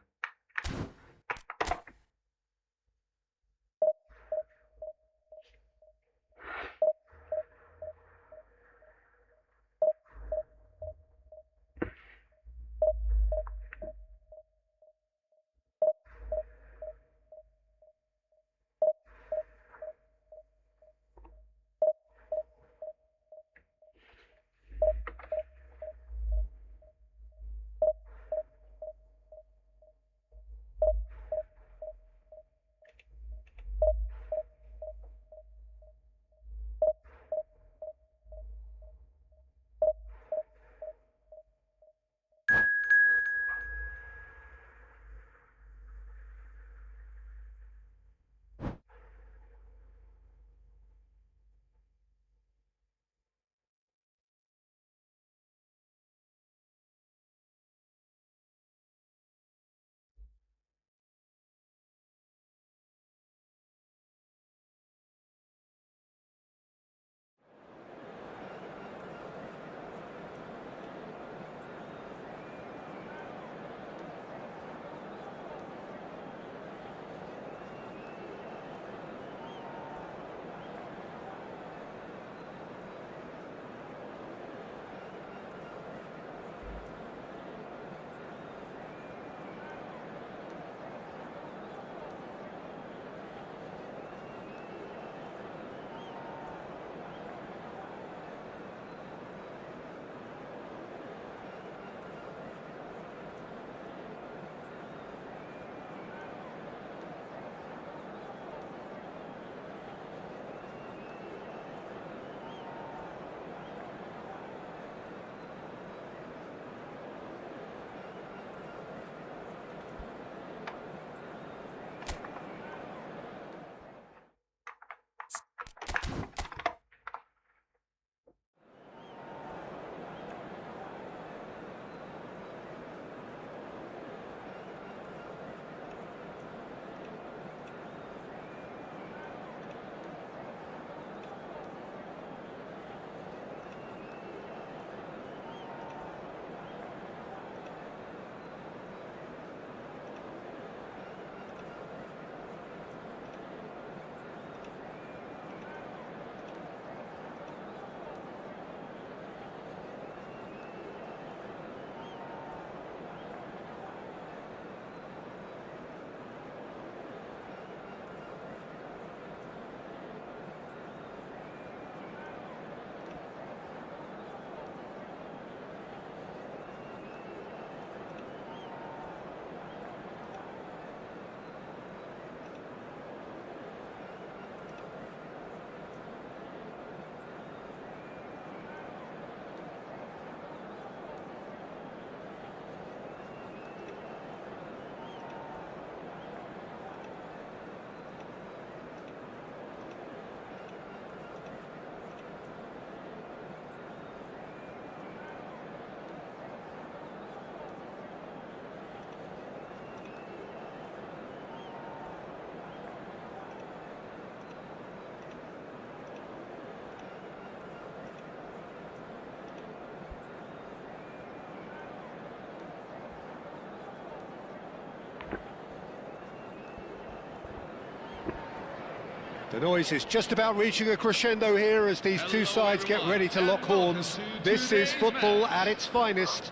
The noise is just about reaching a crescendo here as these two sides get ready to lock horns. This is football at its finest.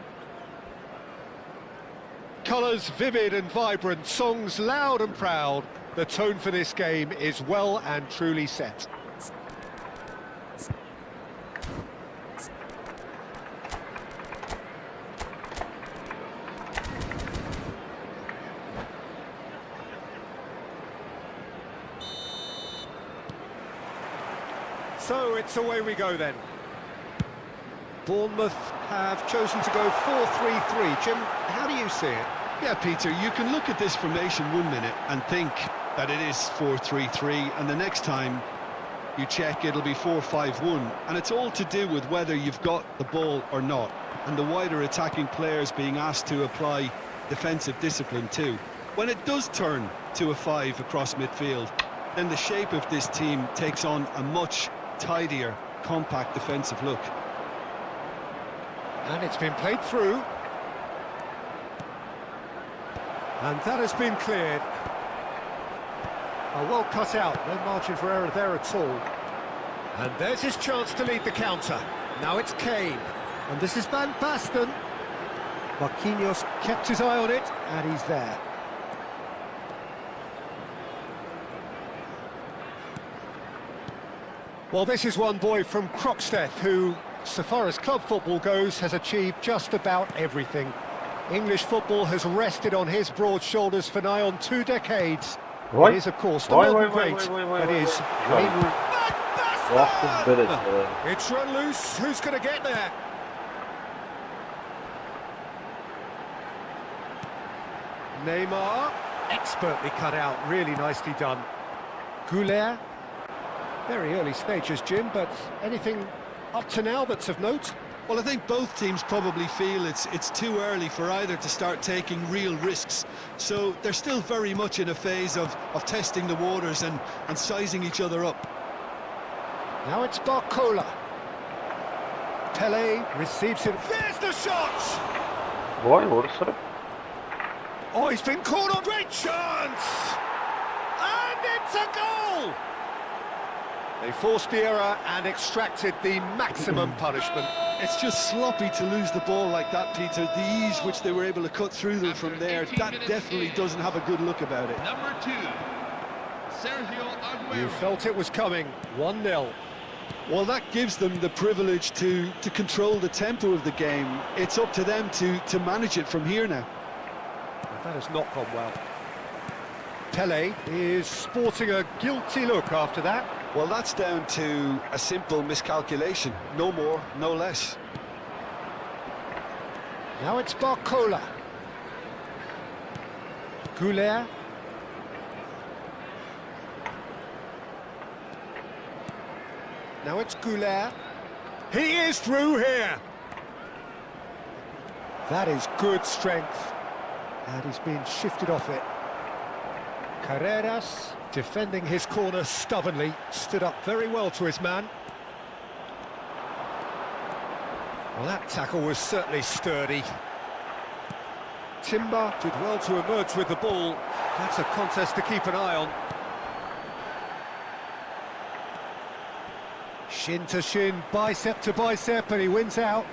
Colours vivid and vibrant, songs loud and proud. The tone for this game is well and truly set. So it's away we go then. Bournemouth have chosen to go 4-3-3. Jim, how do you see it? Yeah, Peter, you can look at this formation 1 minute and think that it is 4-3-3, and the next time you check it'll be 4-5-1, and it's all to do with whether you've got the ball or not, and the wider attacking players being asked to apply defensive discipline too. When it does turn to a 5 across midfield, then the shape of this team takes on a much tidier, compact defensive look. And it's been played through. And that has been cleared. Oh, well cut out, no margin for error there at all. And there's his chance to lead the counter. Now it's Kane. And this is Van Basten. Marquinhos kept his eye on it, and he's there. Well, this is one boy from Croxteth who, so far as club football goes, has achieved just about everything. English football has rested on his broad shoulders for nigh on 2 decades. It is, of course, the modern great that is Wayne Van Basten. It's run loose. Who's going to get there? Neymar, expertly cut out, really nicely done. Goulet. Very early stages, Jim, but anything up to now that's of note? Well, I think both teams probably feel it's too early for either to start taking real risks. So they're still very much in a phase of testing the waters and sizing each other up. Now it's Barcola. Pele receives it. There's the shot! Oh, he's been caught on. Great chance! And it's a goal! They forced the error and extracted the maximum punishment. It's just sloppy to lose the ball like that, Peter. The ease which they were able to cut through them from there, that definitely doesn't have a good look about it. Number 2, Sergio Aguero. You felt it was coming. 1-0. Well, that gives them the privilege to control the tempo of the game. It's up to them to manage it from here now. That has not gone well. Pele is sporting a guilty look after that. Well, that's down to a simple miscalculation. No more, no less. Now it's Barcola. Goulet. Now it's Goulet. He is through here. That is good strength. And he's been shifted off it. Carreras, defending his corner stubbornly, stood up very well to his man. Well, that tackle was certainly sturdy. Timber did well to emerge with the ball. That's a contest to keep an eye on. Shin to shin, bicep to bicep, and he wins out.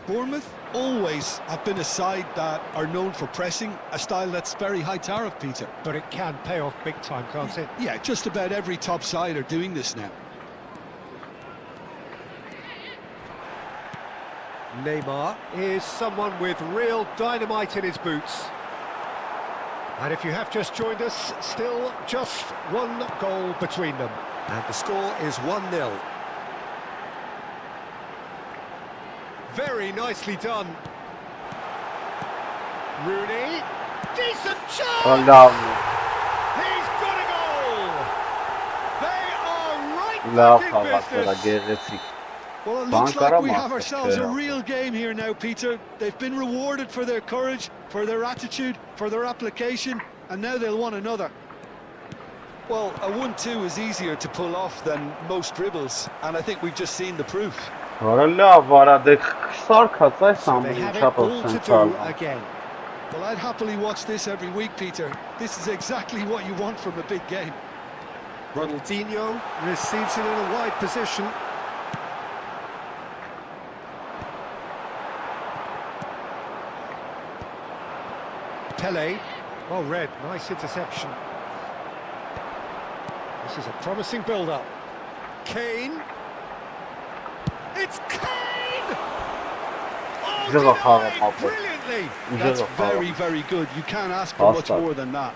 Bournemouth always have been a side that are known for pressing, a style that's very high tariff, Peter. But it can pay off big time, can't it? Yeah, just about every top side are doing this now. Neymar is someone with real dynamite in his boots. And if you have just joined us, still just 1 goal between them. And the score is 1-0. Very nicely done. Rooney, decent chance! He's got a goal! They are right back in business. Well, it looks like we have ourselves a real game here now, Peter. They've been rewarded for their courage, for their attitude, for their application, and now they'll want another. Well, a 1-2 is easier to pull off than most dribbles, and I think we've just seen the proof. They have it all to do again. Well, I'd happily watch this every week, Peter. This is exactly what you want from a big game. Ronaldinho receives it in a wide position. Pele, well read, nice interception. This is a promising build-up. Kane. It's Kane! Oh, denied brilliantly! That's very, very good. You can't ask for much more than that.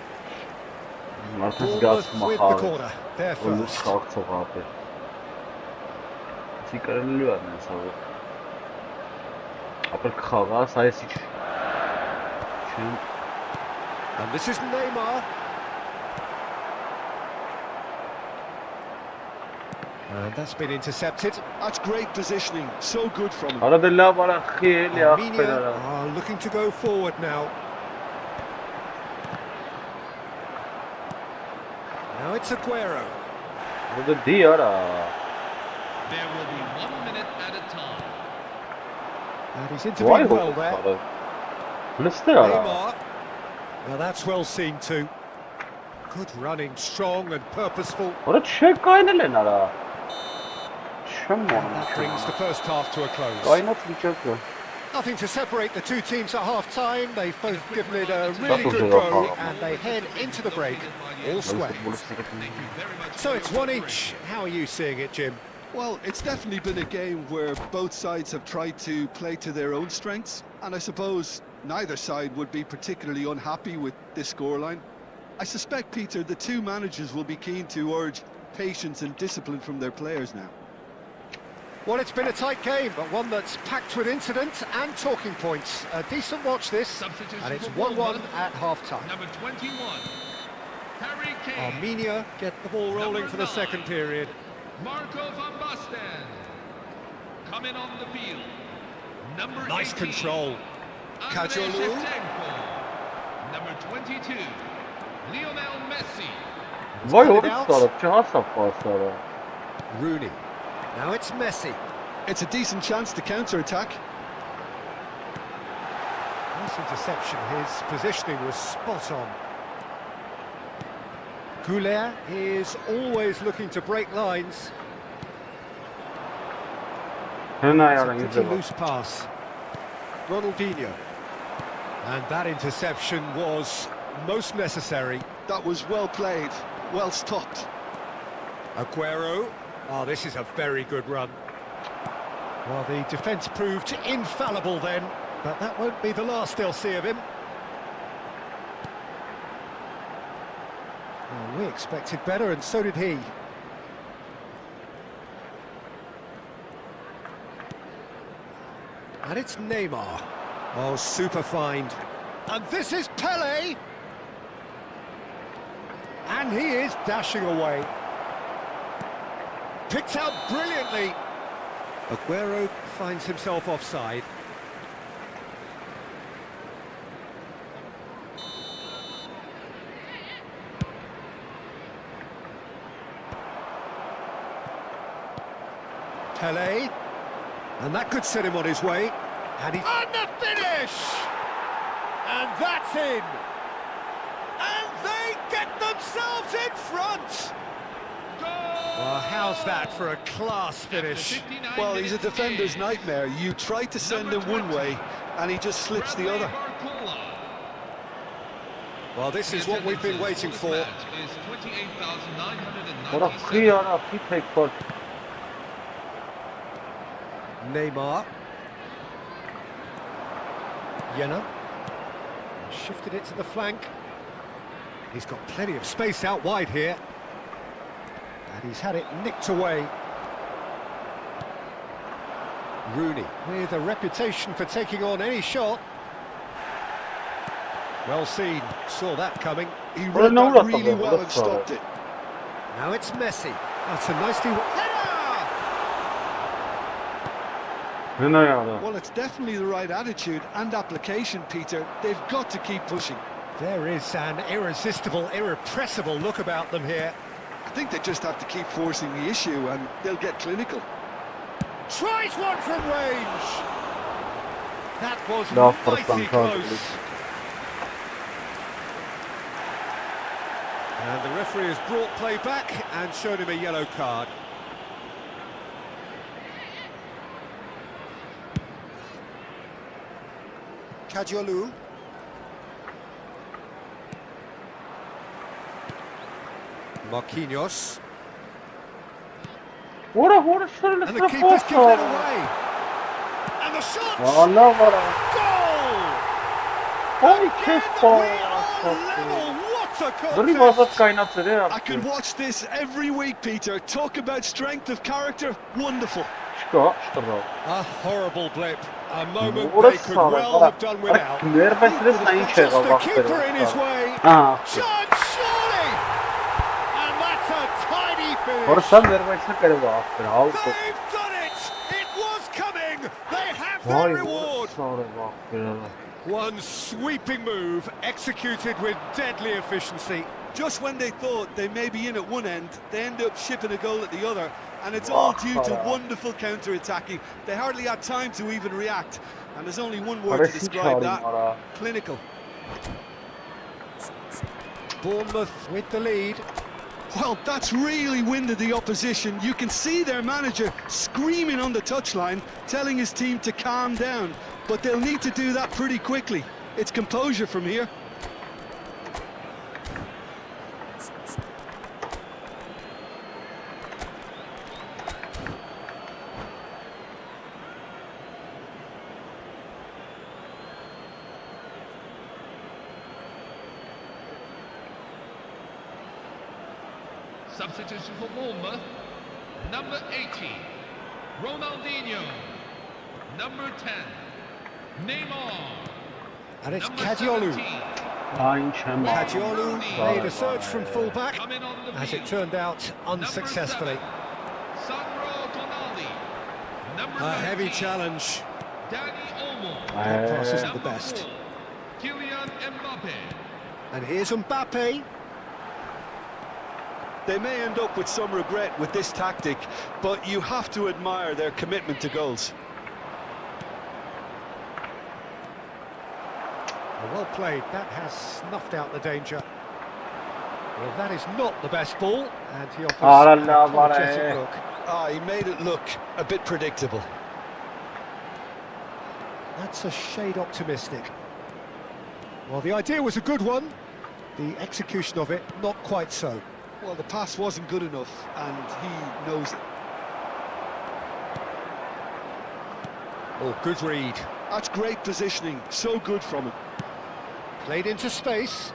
Bournemouth with the corner, there first. And this is Neymar. And that's been intercepted. That's great positioning. So good from him. Armenia are looking to go forward now. Now it's Aguero. There will be 1 minute at a time. And he's intervened well there. Neymar. Now that's well seen too. Good running, strong and purposeful. And that brings the first half to a close. Nothing to separate the two teams at half-time. They've both given it a really good go, and they head into the break all square. So it's one each. How are you seeing it, Jim? Well, it's definitely been a game where both sides have tried to play to their own strengths, and I suppose neither side would be particularly unhappy with this scoreline. I suspect, Peter, the two managers will be keen to urge patience and discipline from their players now. Well, it's been a tight game, but one that's packed with incident and talking points. A decent watch this, and it's 1-1 at half-time. Number 21, Harry Kane. Armenia get the ball rolling for the second period. Marco van Basten. Coming on the field. Number Nice 18, control. Andrei Kajolu. Shevchenko. Number 22, Lionel Messi. Rooney. Now it's Messi. It's a decent chance to counter-attack. Nice interception. His positioning was spot on. Goulet is always looking to break lines. It's a pretty loose pass. Ronaldinho. And that interception was most necessary. That was well played, well stopped. Aguero. Oh, this is a very good run. Well, the defence proved infallible then, but that won't be the last they'll see of him. Well, we expected better, and so did he. And it's Neymar. Oh, super find. And this is Pele. And he is dashing away. Picked out brilliantly. Aguero finds himself offside. Pele. And that could set him on his way. And he's on the finish! And that's in! And they get themselves in front! Well, how's that for a class finish? Well, he's a defender's nightmare. You try to send him one way, and he just slips the other. Well, this is what we've been waiting for. Neymar. Jenner. Shifted it to the flank. He's got plenty of space out wide here. And he's had it nicked away. Rooney, with a reputation for taking on any shot. Well seen, saw that coming. He read that really well and stopped it. Now it's Messi. That's a nicely... Well, it's definitely the right attitude and application, Peter. They've got to keep pushing. There is an irresistible, irrepressible look about them here. I think they just have to keep forcing the issue and they'll get clinical. Tries one from range! That was mighty close. And the referee has brought play back and showed him a yellow card. Kadiolu. Marquinhos. Ora, şöyle And the keeper's given it away. And the shot! Valla var. Goal! Ay Again, kes we are level. What a Dur vazat contest! kaynatır ya. I could watch this every week, Peter. Talk about strength of character. Wonderful. Что бро? A horrible blip. A moment Ora they could sağ well have done without. Nervesine sayın şey Just the bak. keeper in his way. Aha. Chance, surely! And that's a tidy finish. Ora sen nervesine kere bak. They've done it! It was coming! They have their Vay reward! sonra bak. One sweeping move, executed with deadly efficiency. Just when they thought they may be in at one end, they end up shipping a goal at the other. And it's all due to wonderful counter-attacking. They hardly had time to even react. And there's only one word to describe that. Clinical. Bournemouth with the lead. Well, that's really winded the opposition. You can see their manager screaming on the touchline, telling his team to calm down. But they'll need to do that pretty quickly. It's composure from here. Substitution for Bournemouth. Number 80, Ronaldinho. Number 10, Neymar. And it's Number Kadiolu. 17, Aynı çember. Kadiolu made a surge from full-back, coming on the as it field. turned out unsuccessfully. Sandro Tonali. Number A heavy 19, challenge. Dani Olmo. That pass isn't the Number best. 4, Kylian Mbappe. And here's Mbappe. They may end up with some regret with this tactic, but you have to admire their commitment to goals. Well played, that has snuffed out the danger. Well, that is not the best ball, and he offers an apologetic look. He made it look a bit predictable. That's a shade optimistic. Well, the idea was a good one, the execution of it not quite so. Well, the pass wasn't good enough, and he knows it. Oh, good read. That's great positioning, so good from him. Played into space.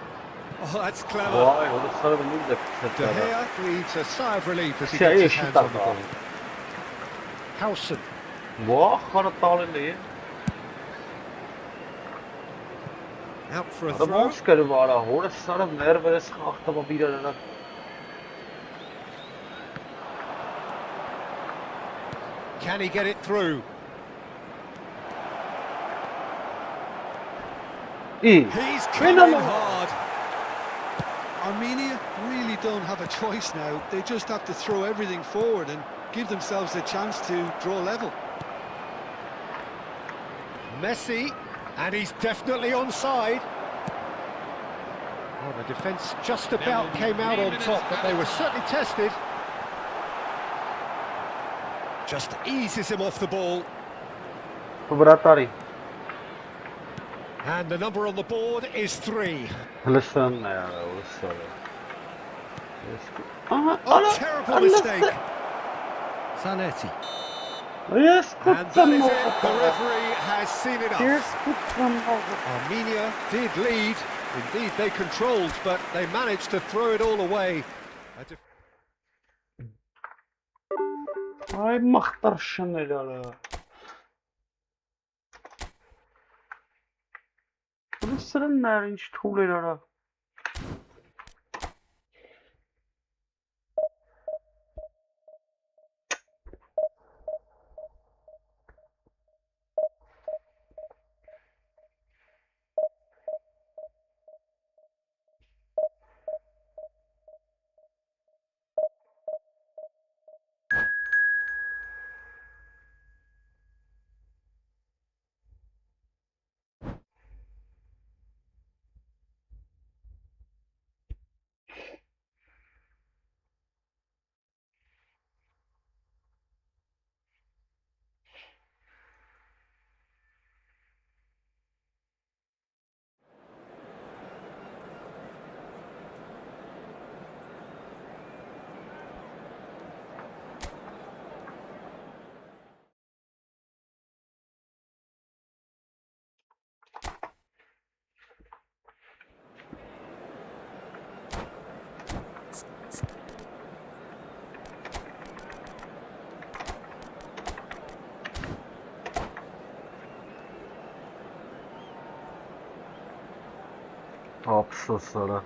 Oh, that's clever. Vay onu sarı bir de De kısa. Gea breathes a sigh of relief as he Şey gets his eşit hands on the ama. ball. Howson. Vah kanatlarını değil. Out for a Adam throw. Oscar'ı var ha. Ora sarı nervesi ahtaba bir arada. Can he get it through? İyi. He's Win coming along. hard. Armenia really don't have a choice now. They just have to throw everything forward and give themselves a chance to draw level. Messi, and he's definitely onside. Well, the defence just about came out on top, but they were certainly tested. Just eases him off the ball. Vratari. And the number on the board is 3. Listen ya. Listen. Aha. Oh, terrible mistake. Zanetti. Yes, And that is it. The referee has seen Yes, enough. Armenia did lead. Indeed, they controlled, but they managed to throw it all away. Ay mahtar şanelala. Bunu sırın narinç tuğlelara. Ափսոս արա։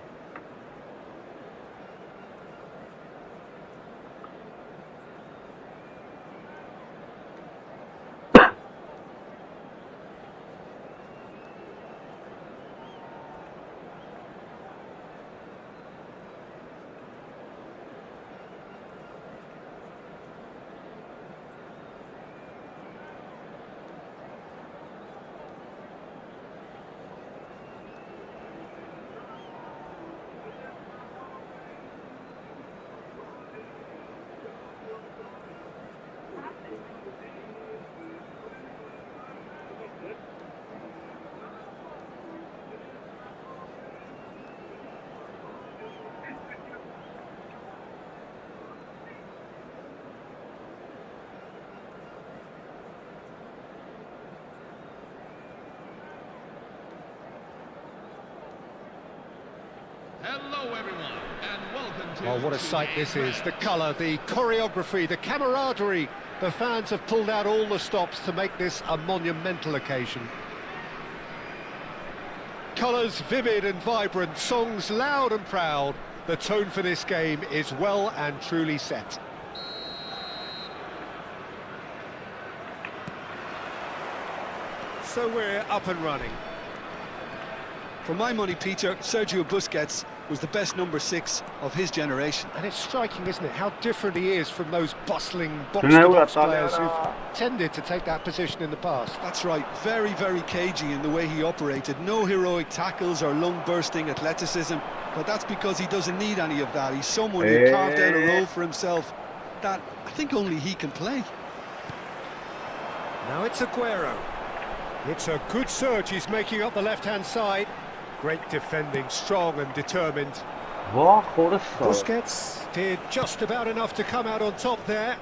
Hello everyone, and welcome to... Oh, what a sight this is. The colour, the choreography, the camaraderie. The fans have pulled out all the stops to make this a monumental occasion. Colours vivid and vibrant, songs loud and proud. The tone for this game is well and truly set. So we're up and running. For my money, Peter, Sergio Busquets was the best number 6 of his generation. And it's striking, isn't it, how different he is from those bustling box-to-box players who've tended to take that position in the past. That's right, very, very cagey in the way he operated. No heroic tackles or lung-bursting athleticism, but that's because he doesn't need any of that. He's someone who carved out a role for himself that I think only he can play. Now it's Aguero. It's a good surge he's making up the left-hand side. Great defending, strong and determined. Busquets did just about enough to come out on top there.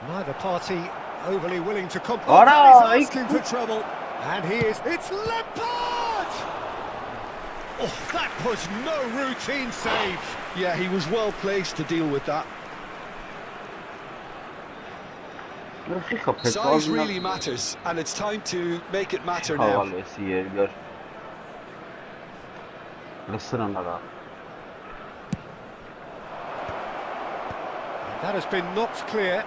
Neither party overly willing to compromise. He's asking for trouble. And he is... It's Lampard! Oh, that was no routine save. Yeah, he was well placed to deal with that. Size really matters, and it's time to make it matter now. That has been knocked clear.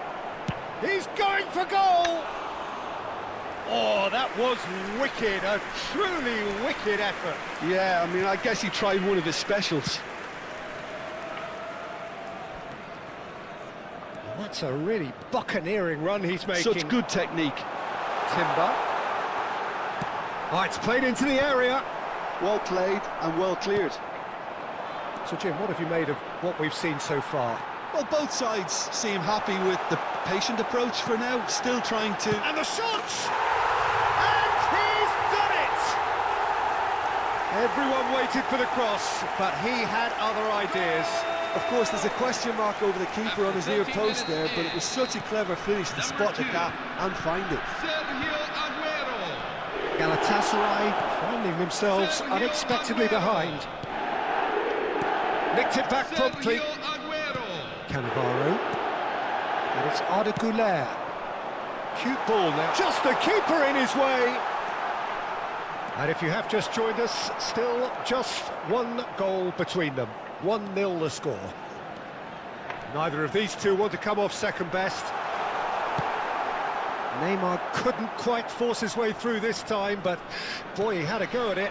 He's going for goal! Oh, that was wicked, a truly wicked effort. Yeah, I mean, I guess he tried one of his specials. That's a really buccaneering run he's making. Such good technique. Timber. Oh, it's played into the area. Well played and well cleared. So, Jim, what have you made of what we've seen so far? Well, both sides seem happy with the patient approach for now, still trying to... And the shot! And he's done it! Everyone waited for the cross, but he had other ideas. Of course, there's a question mark over the keeper on his near post there, but it was such a clever finish to spot the gap and find it. Sergio Aguero. Galatasaray finding themselves unexpectedly behind. Nicked it back promptly. Sergio Aguero. Cannavaro. And it's Arda Güler. Cute ball now. Just the keeper in his way. And if you have just joined us, still just one goal between them. 1-0 the score. Neither of these two want to come off second best. Neymar couldn't quite force his way through this time, but boy, he had a go at it.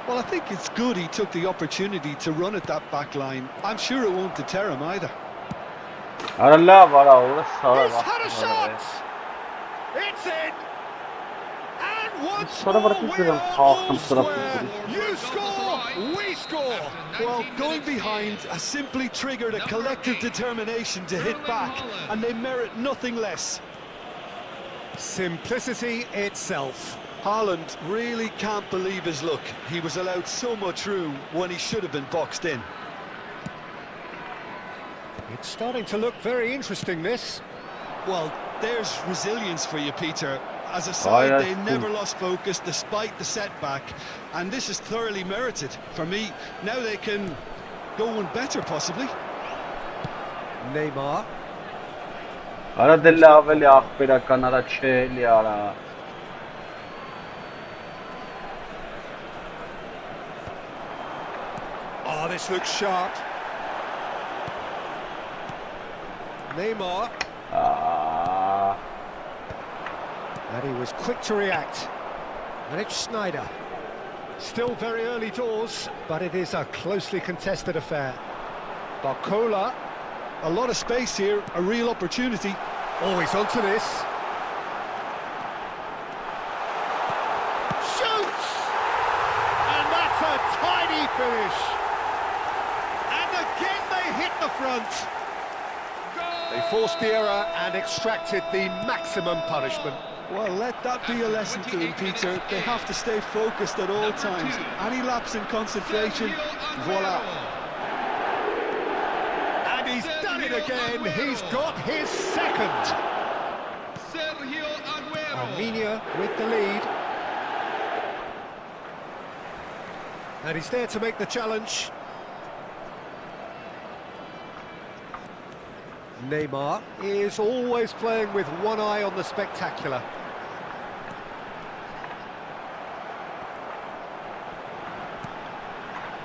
Well, I think it's good he took the opportunity to run at that back line. I'm sure it won't deter him either. He's had a shot! It's in! And once more, we are all square. You score, we score! Well, going behind has simply triggered a collective determination to hit back, and they merit nothing less. Simplicity itself. Haaland really can't believe his luck. He was allowed so much room when he should have been boxed in. It's starting to look very interesting, this. Well, there's resilience for you, Peter. As a side, they never lost focus despite the setback, and this is thoroughly merited. For me, now they can go one better, possibly. Neymar. Oh, this looks sharp. Neymar. And he was quick to react. And it's Snyder. Still very early doors, but it is a closely contested affair. Barcola. A lot of space here, a real opportunity. Oh, he's onto this. Shoots! And that's a tidy finish. And again they hit the front. They forced the error and extracted the maximum punishment. Well, let that be a lesson to them, Peter. They have to stay focused at all times. Any lapse in concentration, voila. And he's done it again. He's got his second. Armenia with the lead. And he's there to make the challenge. Neymar is always playing with one eye on the spectacular.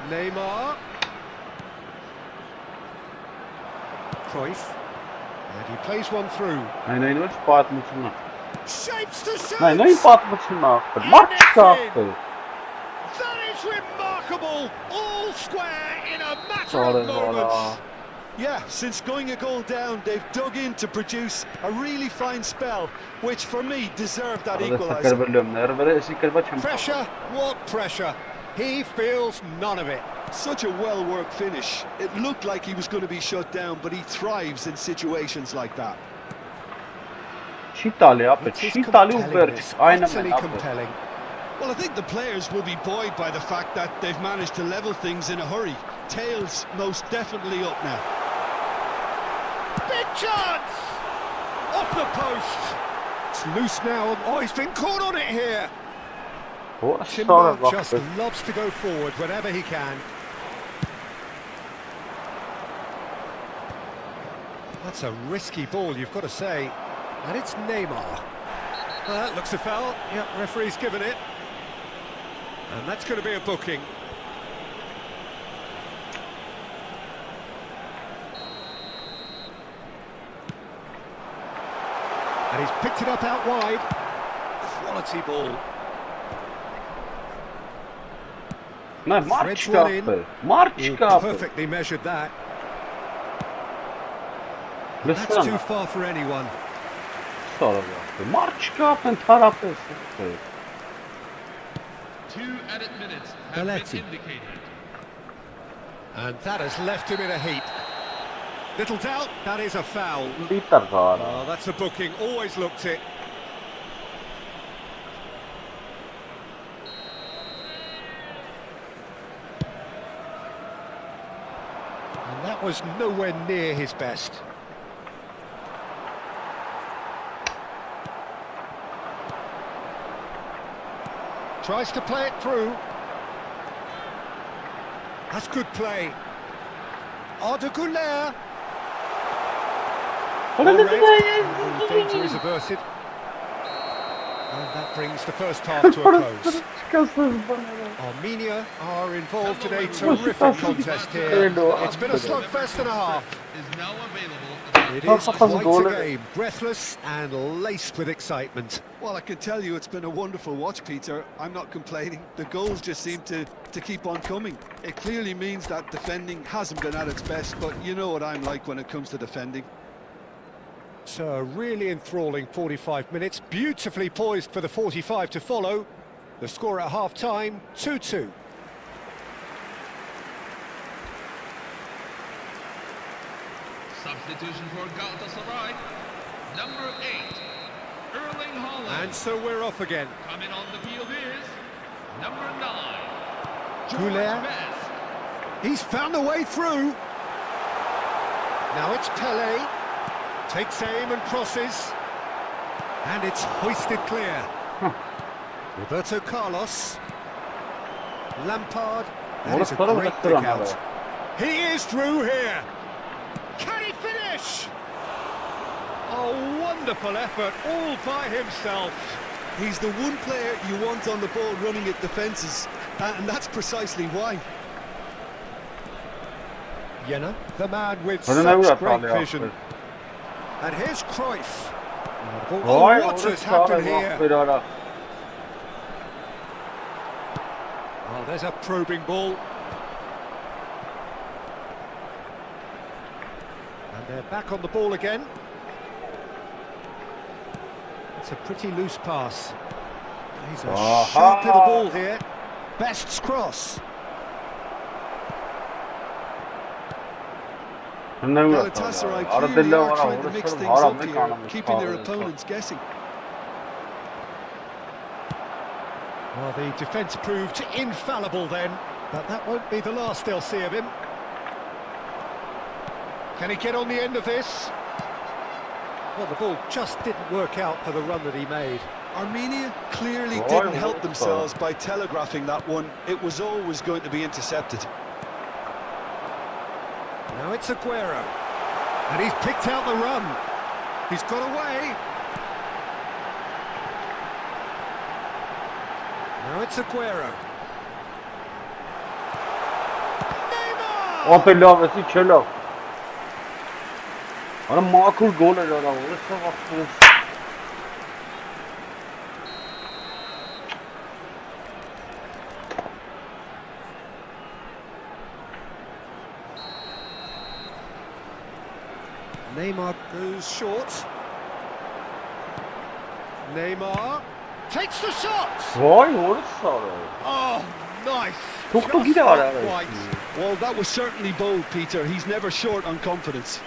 Neymar. Cruyff. And he plays one through. Nee, nooit spaat moeten maken. Shapes to shoot! Nee, nooit spaat moeten maken. Matchkappen! That is remarkable! All square in a matter Sorry, of moments. Yeah, since going a goal down, they've dug in to produce a really fine spell, which for me deserved that equaliser. Pressure, what pressure? He feels none of it. Such a well-worked finish. It looked like he was going to be shut down, but he thrives in situations like that. Utterly compelling. Well, I think the players will be buoyed by the fact that they've managed to level things in a hurry. Tails most definitely up now. Big chance! Off the post. It's loose now. Oh, he's been caught on it here. Timber just loves to go forward whenever he can. That's a risky ball, you've got to say. And it's Neymar. That looks a foul. Yep, referee's given it. And that's going to be a booking. And he's picked it up out wide. Quality ball. No, Matchkappen! Perfectly measured that. That's too far for anyone. Matchkappen, tarafı. 2 added minutes have been indicated. And that has left him in a heap. Little doubt, that is a foul. Oh, that's a booking, always looked it. And that was nowhere near his best. Tries to play it through. That's good play. Ardeguler. Danger is averted. And that brings the first half to a close. Armenia are involved in a terrific contest here. It's been a slugfest and a half. Is now available. It is quite a game, breathless and laced with excitement. Well, I can tell you it's been a wonderful watch, Peter. I'm not complaining. The goals just seem to keep on coming. It clearly means that defending hasn't been at its best, but you know what I'm like when it comes to defending. So a really enthralling 45 minutes, beautifully poised for the 45 to follow. The score at half-time, 2-2. Substitution for Galatasaray. Number 8, Erling Haaland. And so we're off again. Coming on the field is number 9, Goulet. He's found a way through. Now it's Pelé. Takes aim and crosses. And it's hoisted clear. Roberto Carlos. Lampard. That is a great pick out. He is through here. Can he finish? A wonderful effort all by himself. He's the one player you want on the ball running at defences, and that's precisely why. Jenna, the man with I don't know such what great vision. And here's Cruyff. Oh, Vay, what orası has happened sağlam, here? bir ara. Oh, there's a probing ball. And they're back on the ball again. It's a pretty loose pass. He's a sharp little ball here. Best's cross. Galatasaray clearly are trying to mix things up here, keeping their opponents guessing. Well, the defence proved infallible then, but that won't be the last they'll see of him. Can he get on the end of this? Well, the ball just didn't work out for the run that he made. Armenia clearly didn't help themselves by telegraphing that one. It was always going to be intercepted. Now it's Aguero, and he's picked out the run. He's got away. Now it's Aguero. Neymar! Apello, vesi çelo. Ana makul gol era orası vakti. Neymar goes short. Neymar takes the shot. Vay, orası sağlam. Oh, nice. Çok da Just gider not ara. quite. Well, that was certainly bold, Peter. He's never short on confidence.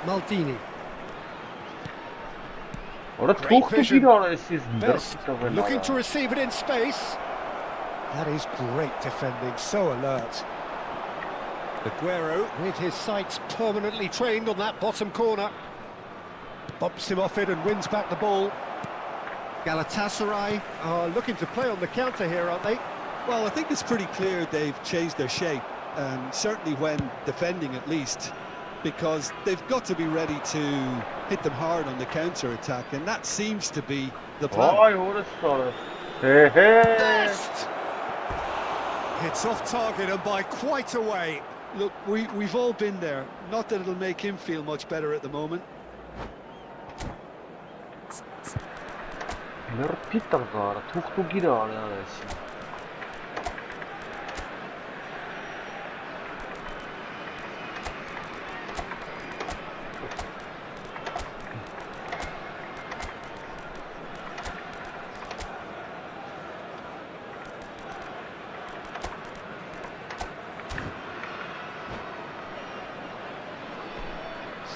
Maldini. Orada Great çok da vision. gider ara siz. Best looking to receive it in space. That is great defending, so alert. Aguero with his sights permanently trained on that bottom corner. Bumps him off it and wins back the ball. Galatasaray are looking to play on the counter here, aren't they? Well, I think it's pretty clear they've changed their shape, and certainly when defending at least, because they've got to be ready to hit them hard on the counter-attack, and that seems to be the plan. Vay, orası sağlam. Hey hey. Best! It's off target and by quite a way. Look, we've all been there. Not that it'll make him feel much better at the moment. Peter var, çok da gider ara.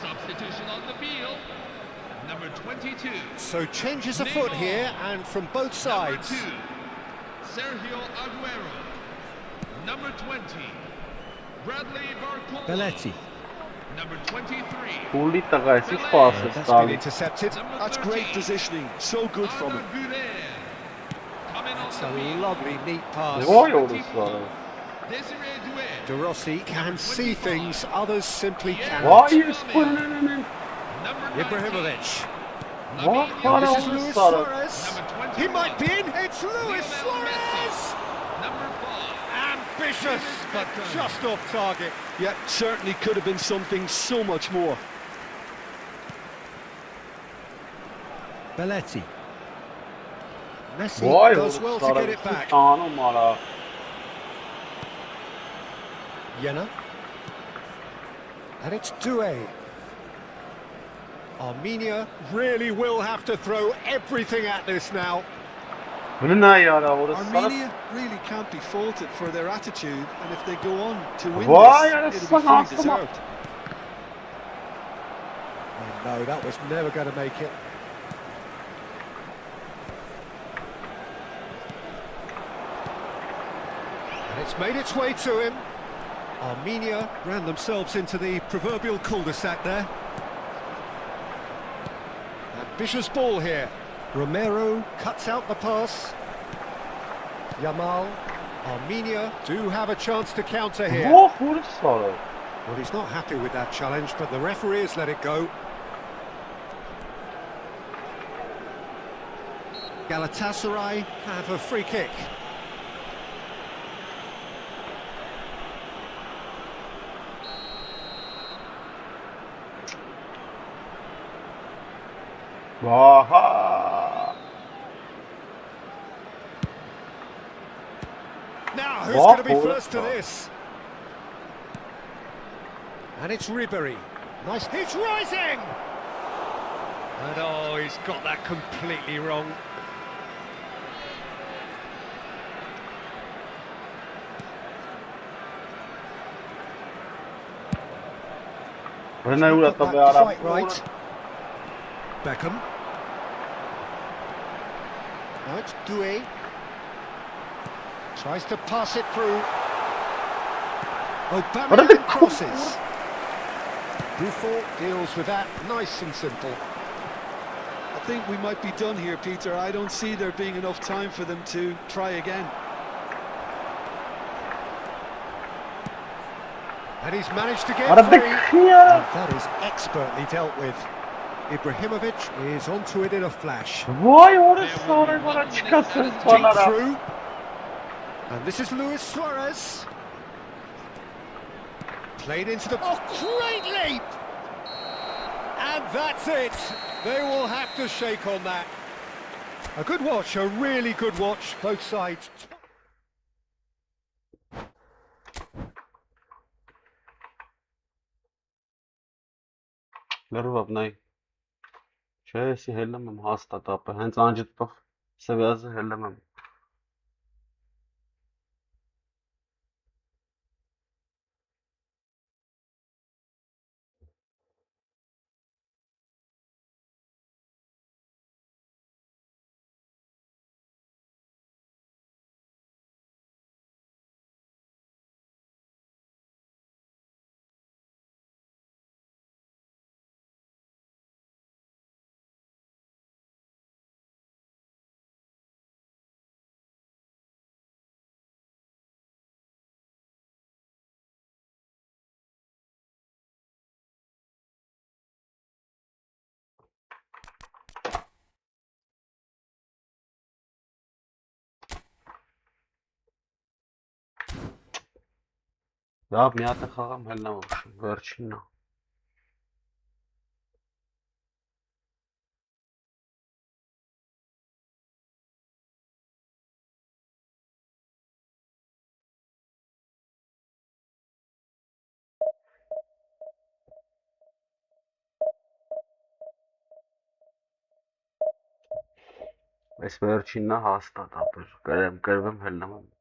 Substitution on the field. Number 22. So changes afoot here and from both sides. Number 2, Sergio Aguero. Number 20, Bradley Barcola. Belletti. Number 23. Pulli tagasi passes That's been sağlam. intercepted. Number That's 13, great positioning. So good from him. Arda Güler. Coming on It's the a field. lovely, neat pass. Vay, orası sağlam. Desiree Doué. De Rossi can see things others simply cannot. Vay, Spania'nın. Number 19, Ibrahimovic. Vay, Lamine hala This Yamal. is orası Luis sağlam. Suarez. Number 21, He might be in. It's Luis Lionel Suarez. Number 5, Ambitious, but just off target. Yeah, certainly could have been something so much more. Belletti. Messi Vay, does orası well to sağlam. get it back. Canım ara. Jenna. And it's Doué. Armenia really will have to throw everything at this now. Bu ne ya orası sağlam. Armenia really can't be faulted for their attitude, and if they go on to win Vay, this, arası it'll be sağlam. fully deserved. No, that was never going to make it. And it's made its way to him. Armenia ran themselves into the proverbial cul-de-sac there. Ambitious ball here. Romero cuts out the pass. Yamal. Armenia do have a chance to counter here. Vay, orası sağlam. Well, he's not happy with that challenge, but the referee has let it go. Galatasaray have a free kick. Vahha. Now, who's What? going to be first to this? And it's Ribery. Nice. He's rising! And oh, he's got that completely wrong. Renault Got that quite right. Beckham. Now it's Doué. Tries to pass it through. Aubameyang crosses. Buffon deals with that nice and simple. I think we might be done here, Peter. I don't see there being enough time for them to try again. And he's managed to get What free. a And that is expertly dealt with. Ibrahimovic is onto it in a flash. Vay orası bana çıkasın Deep sonra. through. And this is Luis Suarez. Played into the... Oh, great leap! And that's it. They will have to shake on that. A good watch, a really good watch, both sides. Լրիվ նայ։ Չէ, էսի հելում եմ հաստատ ապա, հենց անջտպով սվյազը հելում եմ։ Լավ, մի հատ է խաղամ, հելնամ ուշ, վերջինն է։ Այս վերջինն է հաստատ ապեր, կրվեմ հելնամ եմ։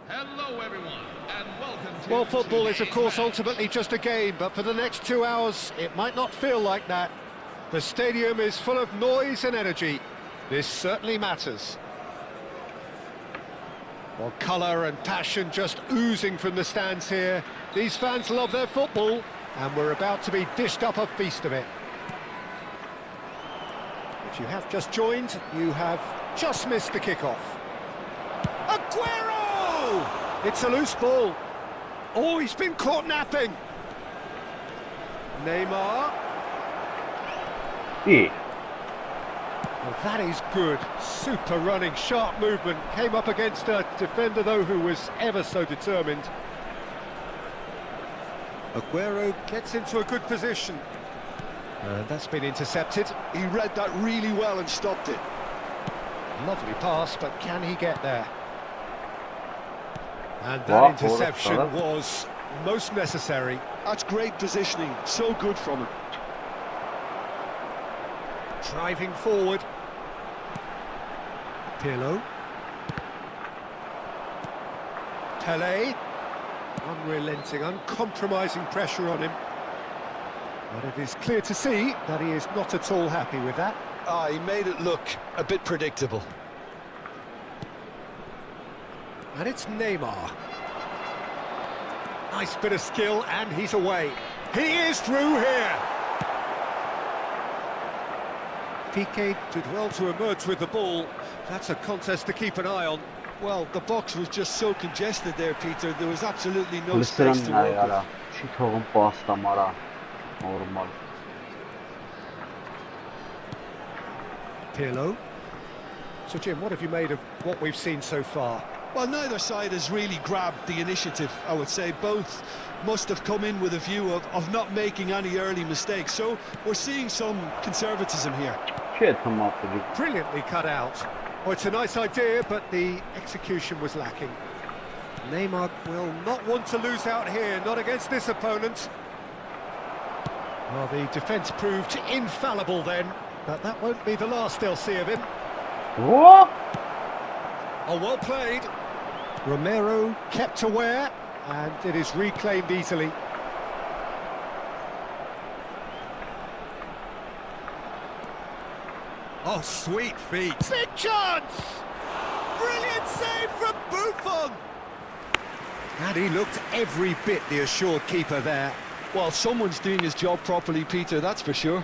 Hello everyone, and welcome to... Well, football is of course ultimately just a game, but for the next 2 hours it might not feel like that. The stadium is full of noise and energy. This certainly matters. Well, colour and passion just oozing from the stands here. These fans love their football, and we're about to be dished up a feast of it. If you have just joined, you have just missed the kickoff. Aguero! It's a loose ball. Oh, he's been caught napping. Neymar. İyi. Well, that is good. Super running, sharp movement. Came up against a defender, though, who was ever so determined. Aguero gets into a good position. And that's been intercepted. He read that really well and stopped it. Lovely pass, but can he get there? And that interception was most necessary. That's great positioning. So good from him. Driving forward. Pirlo. Pele. Unrelenting, uncompromising pressure on him. But it is clear to see that he is not at all happy with that. He made it look a bit predictable. And it's Neymar. Nice bit of skill, and he's away. He is through here. Piqué did well to emerge with the ball. That's a contest to keep an eye on. Well, the box was just so congested there, Peter. There was absolutely no space to work with. Pirlo. So, Jim, what have you made of what we've seen so far? Well, neither side has really grabbed the initiative, I would say. Both must have come in with a view of not making any early mistakes. So we're seeing some conservatism here. Brilliantly cut out. Well, it's a nice idea, but the execution was lacking. Neymar will not want to lose out here, not against this opponent. Well, the defence proved infallible then, but that won't be the last they'll see of him. What? Oh, well played. Romero kept aware, and it is reclaimed easily. Oh, sweet feet. Big chance! Brilliant save from Buffon! And he looked every bit the assured keeper there. Well, someone's doing his job properly, Peter, that's for sure.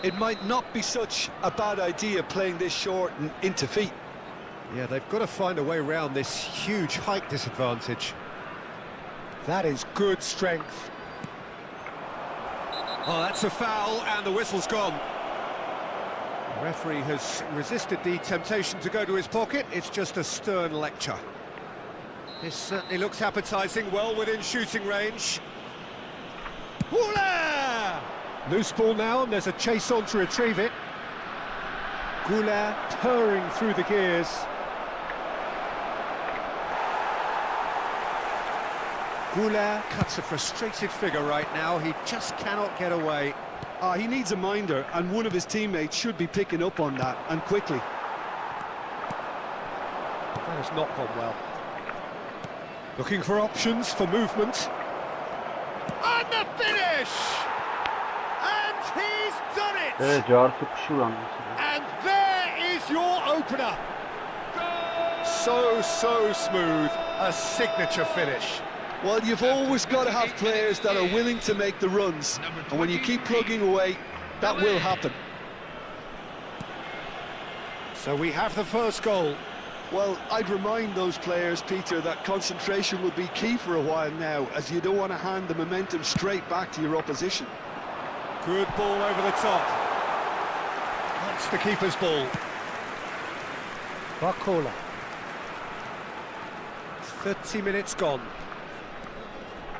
It might not be such a bad idea playing this short and into feet. Yeah, they've got to find a way around this huge height disadvantage. That is good strength. Oh, that's a foul, and the whistle's gone. The referee has resisted the temptation to go to his pocket. It's just a stern lecture. This certainly looks appetising, well within shooting range. Goulart! Loose ball now, and there's a chase on to retrieve it. Goulart purring through the gears. Goulart cuts a frustrated figure right now. He just cannot get away. He needs a minder, and one of his teammates should be picking up on that, and quickly. That has not gone well. Looking for options for movement. And the finish! And he's done it! And there is your opener. So smooth. A signature finish. Well, you've always got to have players that are willing to make the runs, and when you keep plugging away, that will happen. So we have the first goal. Well, I'd remind those players, Peter, that concentration will be key for a while now, as you don't want to hand the momentum straight back to your opposition. Good ball over the top. That's the keeper's ball. Barcola. 30 minutes gone.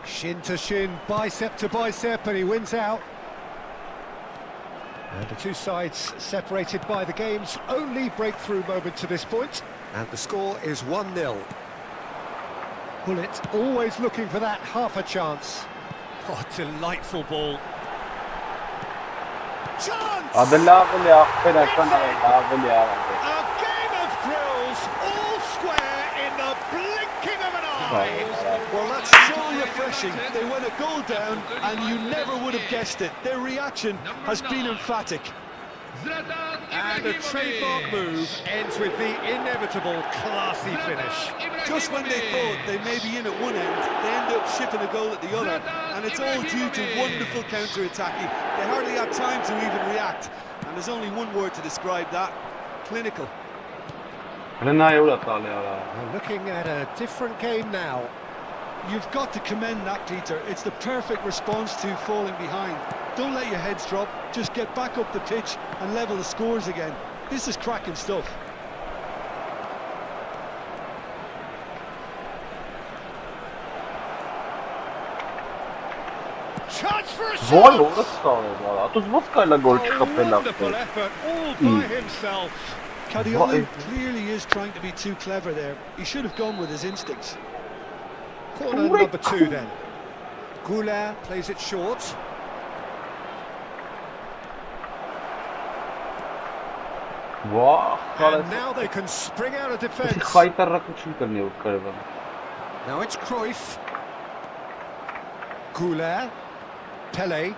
Shin to shin, bicep to bicep, and he wins out. And the two sides separated by the game's only breakthrough moment to this point. And the score is 1-0. Bullet always looking for that half a chance. Oh, delightful ball. Chance! A game of thrills, all square in the blinking of an eye. Well, that's so refreshing. They went a goal down, and you never would have guessed it. Their reaction has been emphatic. And the trademark move ends with the inevitable classy finish. Just when they thought they may be in at one end, they end up shipping a goal at the other, and it's all due to wonderful counter-attacking. They hardly had time to even react, and there's only one word to describe that: clinical. We're looking at a different game now. You've got to commend that, Peter. It's the perfect response to falling behind. Don't let your heads drop. Just get back up the pitch and level the scores again. This is cracking stuff. Chance for a Vay shot! orası sağ ol valla. Tuz Moskayla gol Oh, çıkapela. wonderful effort, all by himself. Cadiolo clearly is trying to be too clever there. He should have gone with his instincts. Corner number 2 then. Goulet plays it short. Vah. And now they can spring out of defence. Xaytarrak üçün करने वो करवा. Now it's Cruyff. Goulet. Pele.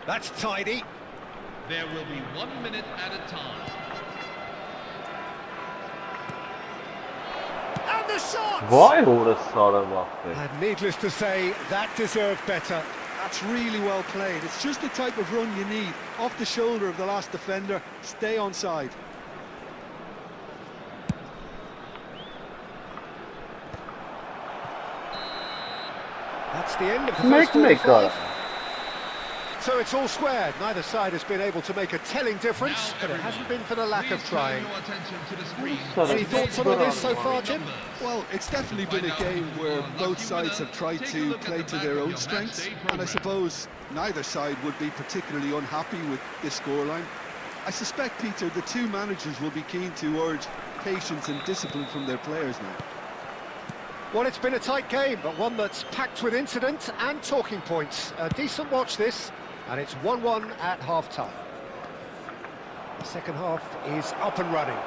That's tidy. There will be 1 minute at a time. And the shot! Vay orası sağ bak. And needless to say, that deserved better. That's really well played. It's just the type of run you need. Off the shoulder of the last defender, stay onside. That's the end of the first Make 45. So it's all squared. Neither side has been able to make a telling difference, but it hasn't been for the lack of Please trying. turn your attention to the screen. Any thoughts on all this so far, Jim? Well, it's definitely been a game where both sides have tried to play to their own strengths, and I suppose neither side would be particularly unhappy with this scoreline. I suspect, Peter, the two managers will be keen to urge patience and discipline from their players now. Well, it's been a tight game, but one that's packed with incident and talking points. A decent watch this, and it's 1-1 at half-time. The second half is up and running.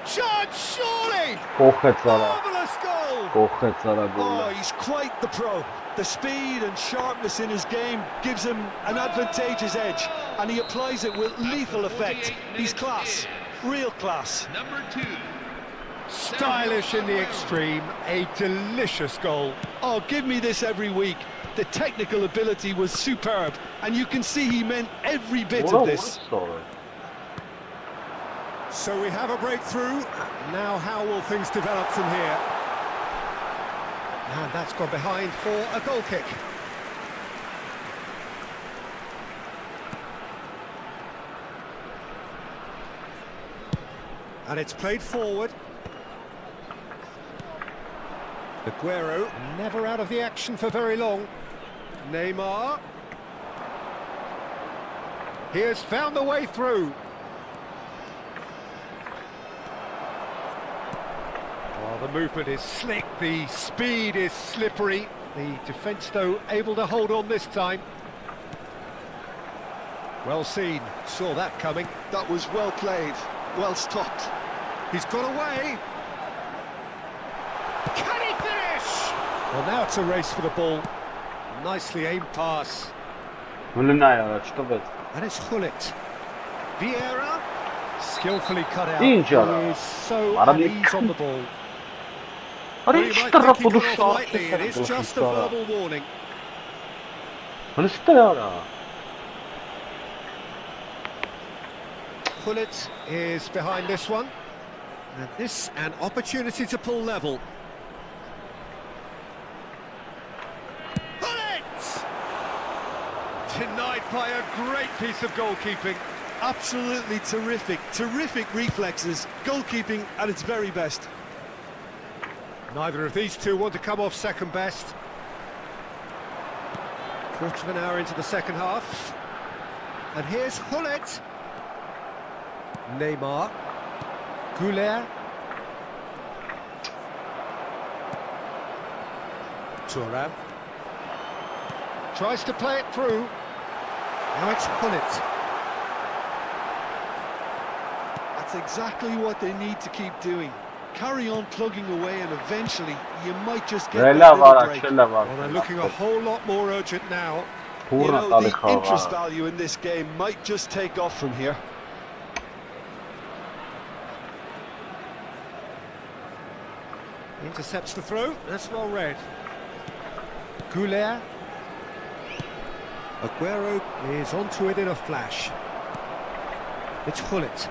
Shot, surely! Marvellous goal! Oh, he's quite the pro. The speed and sharpness in his game gives him an advantageous edge, and he applies it with lethal effect. He's class, real class. Number 2. Stylish in the extreme, a delicious goal. Oh, give me this every week. The technical ability was superb, and you can see he meant every bit of this. So we have a breakthrough. Now how will things develop from here? And that's gone behind for a goal kick. And it's played forward. Aguero never out of the action for very long. Neymar. He has found the way through. Oh, the movement is slick, the speed is slippery. The defence, though, able to hold on this time. Well seen, saw that coming. That was well played, well stopped. He's got away. Can he finish? Well, now it's a race for the ball. Nicely aimed pass. And it's Gullit. Vieira, skillfully cut out. He is so at ease on the ball. Well, you might think he got off lightly. It is just a verbal warning. Gullit is behind this one. And this an opportunity to pull level. Gullit! Denied by a great piece of goalkeeping. Absolutely terrific, terrific reflexes. Goalkeeping at its very best. Neither of these two want to come off second best. Quarter of an hour into the second half. And here's Gullit. Neymar. Goulet. Thuram. Tries to play it through. Now it's Gullit. That's exactly what they need to keep doing. Carry on plugging away, and eventually you might just get that little break. Well, they're looking a whole lot more urgent now. You know, the interest value in this game might just take off from here. Intercepts the throw, that's well read. Goulet. Aguero is onto it in a flash. It's Gullit.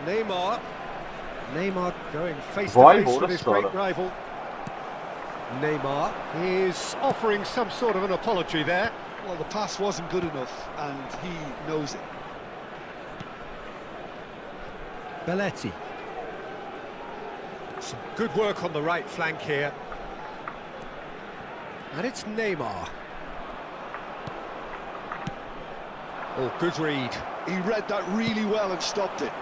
Neymar. Neymar going face to Vay, face with his orası great da. rival. Neymar is offering some sort of an apology there. Well, the pass wasn't good enough, and he knows it. Belletti. Some good work on the right flank here. And it's Neymar. Oh, good read. He read that really well and stopped it.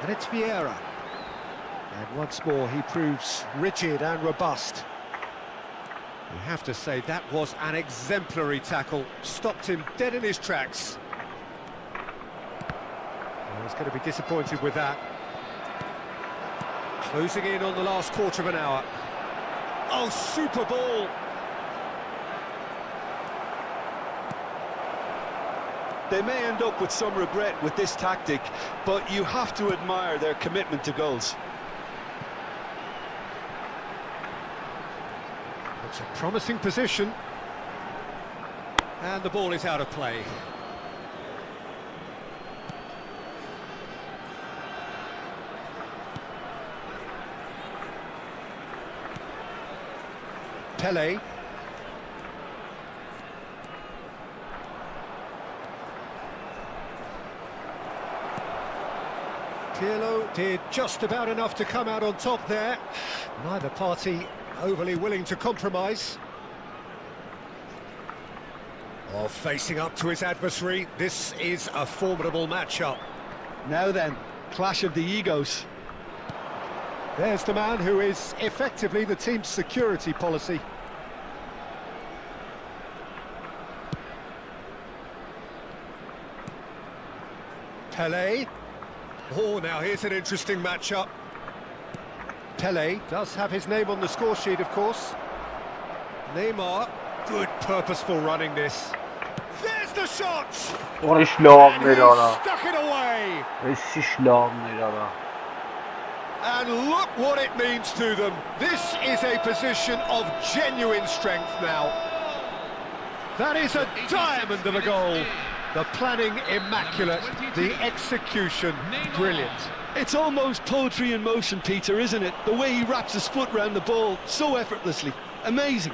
And it's Vieira. And once more he proves rigid and robust. You have to say that was an exemplary tackle. Stopped him dead in his tracks. Well, he's going to be disappointed with that. Closing in on the last quarter of an hour. Oh, super ball! They may end up with some regret with this tactic, but you have to admire their commitment to goals. It's a promising position. And the ball is out of play. Pele. Pirlo did just about enough to come out on top there. Neither party overly willing to compromise. Oh, facing up to his adversary, this is a formidable matchup. Now then, clash of the egos. There's the man who is effectively the team's security policy. Pele. Oh, now here's an interesting matchup. Pele does have his name on the score sheet, of course. Neymar, good purposeful running this. There's the shot! Oră șlav And he's nerara. stuck it away! Esi șlav nerara. And look what it means to them. This is a position of genuine strength now. That is a diamond of a goal. The planning immaculate, the execution brilliant. It's almost poetry in motion, Peter, isn't it? The way he wraps his foot round the ball so effortlessly. Amazing.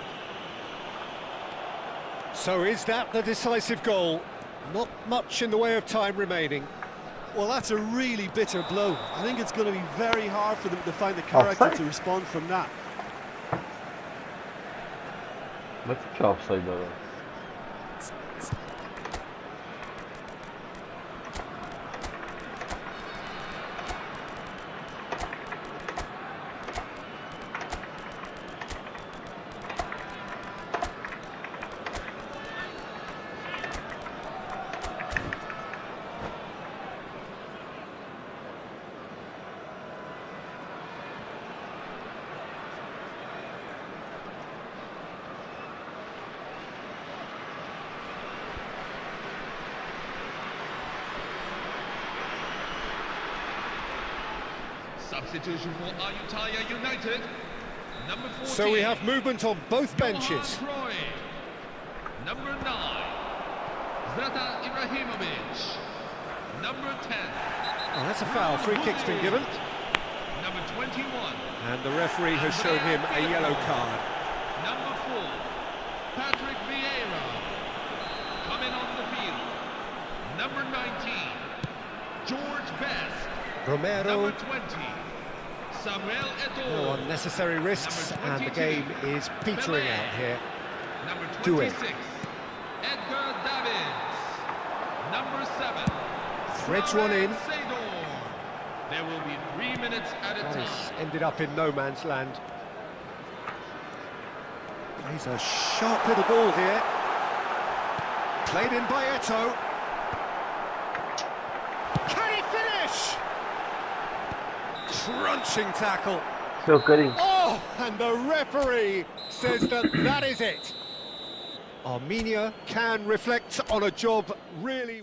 So is that the decisive goal? Not much in the way of time remaining. Well, that's a really bitter blow. I think it's going to be very hard for them to find the character Offside? to respond from that. Bakın ki offside var. Substitution for Ayutthaya United. Number 14. So we have movement on both benches. Johan Cruyff. Number 9. Zlatan Ibrahimovic. Number 10. Oh, that's a foul. Free kick's been given. Number 21. And the referee has shown him a yellow card. Number 4. Patrick Vieira. Coming on the field. Number 19. George Best. Romero. Number 20. Samuel Eto'o. No unnecessary risks, Number and the 22, game is petering Pele. out here. Number Do it. 26. Edgar Davids. Number 7. Threads one in. Sador. There will be 3 minutes at a That time. has ended up in no man's land. He's a sharp little ball here. Played in by Eto'o. Can he finish? Crunching tackle. Çok garip. Oh, and the referee says that that is it. Armenia can reflect on a job really...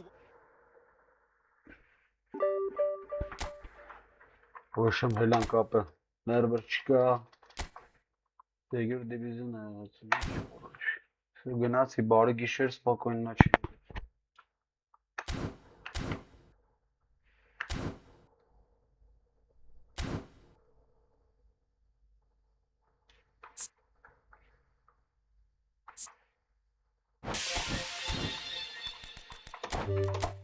Boşum helan kapı. Nerber çıka. Degir divizyon ayağısı. Gnaci bari gişer spokojnie начали. Ciao.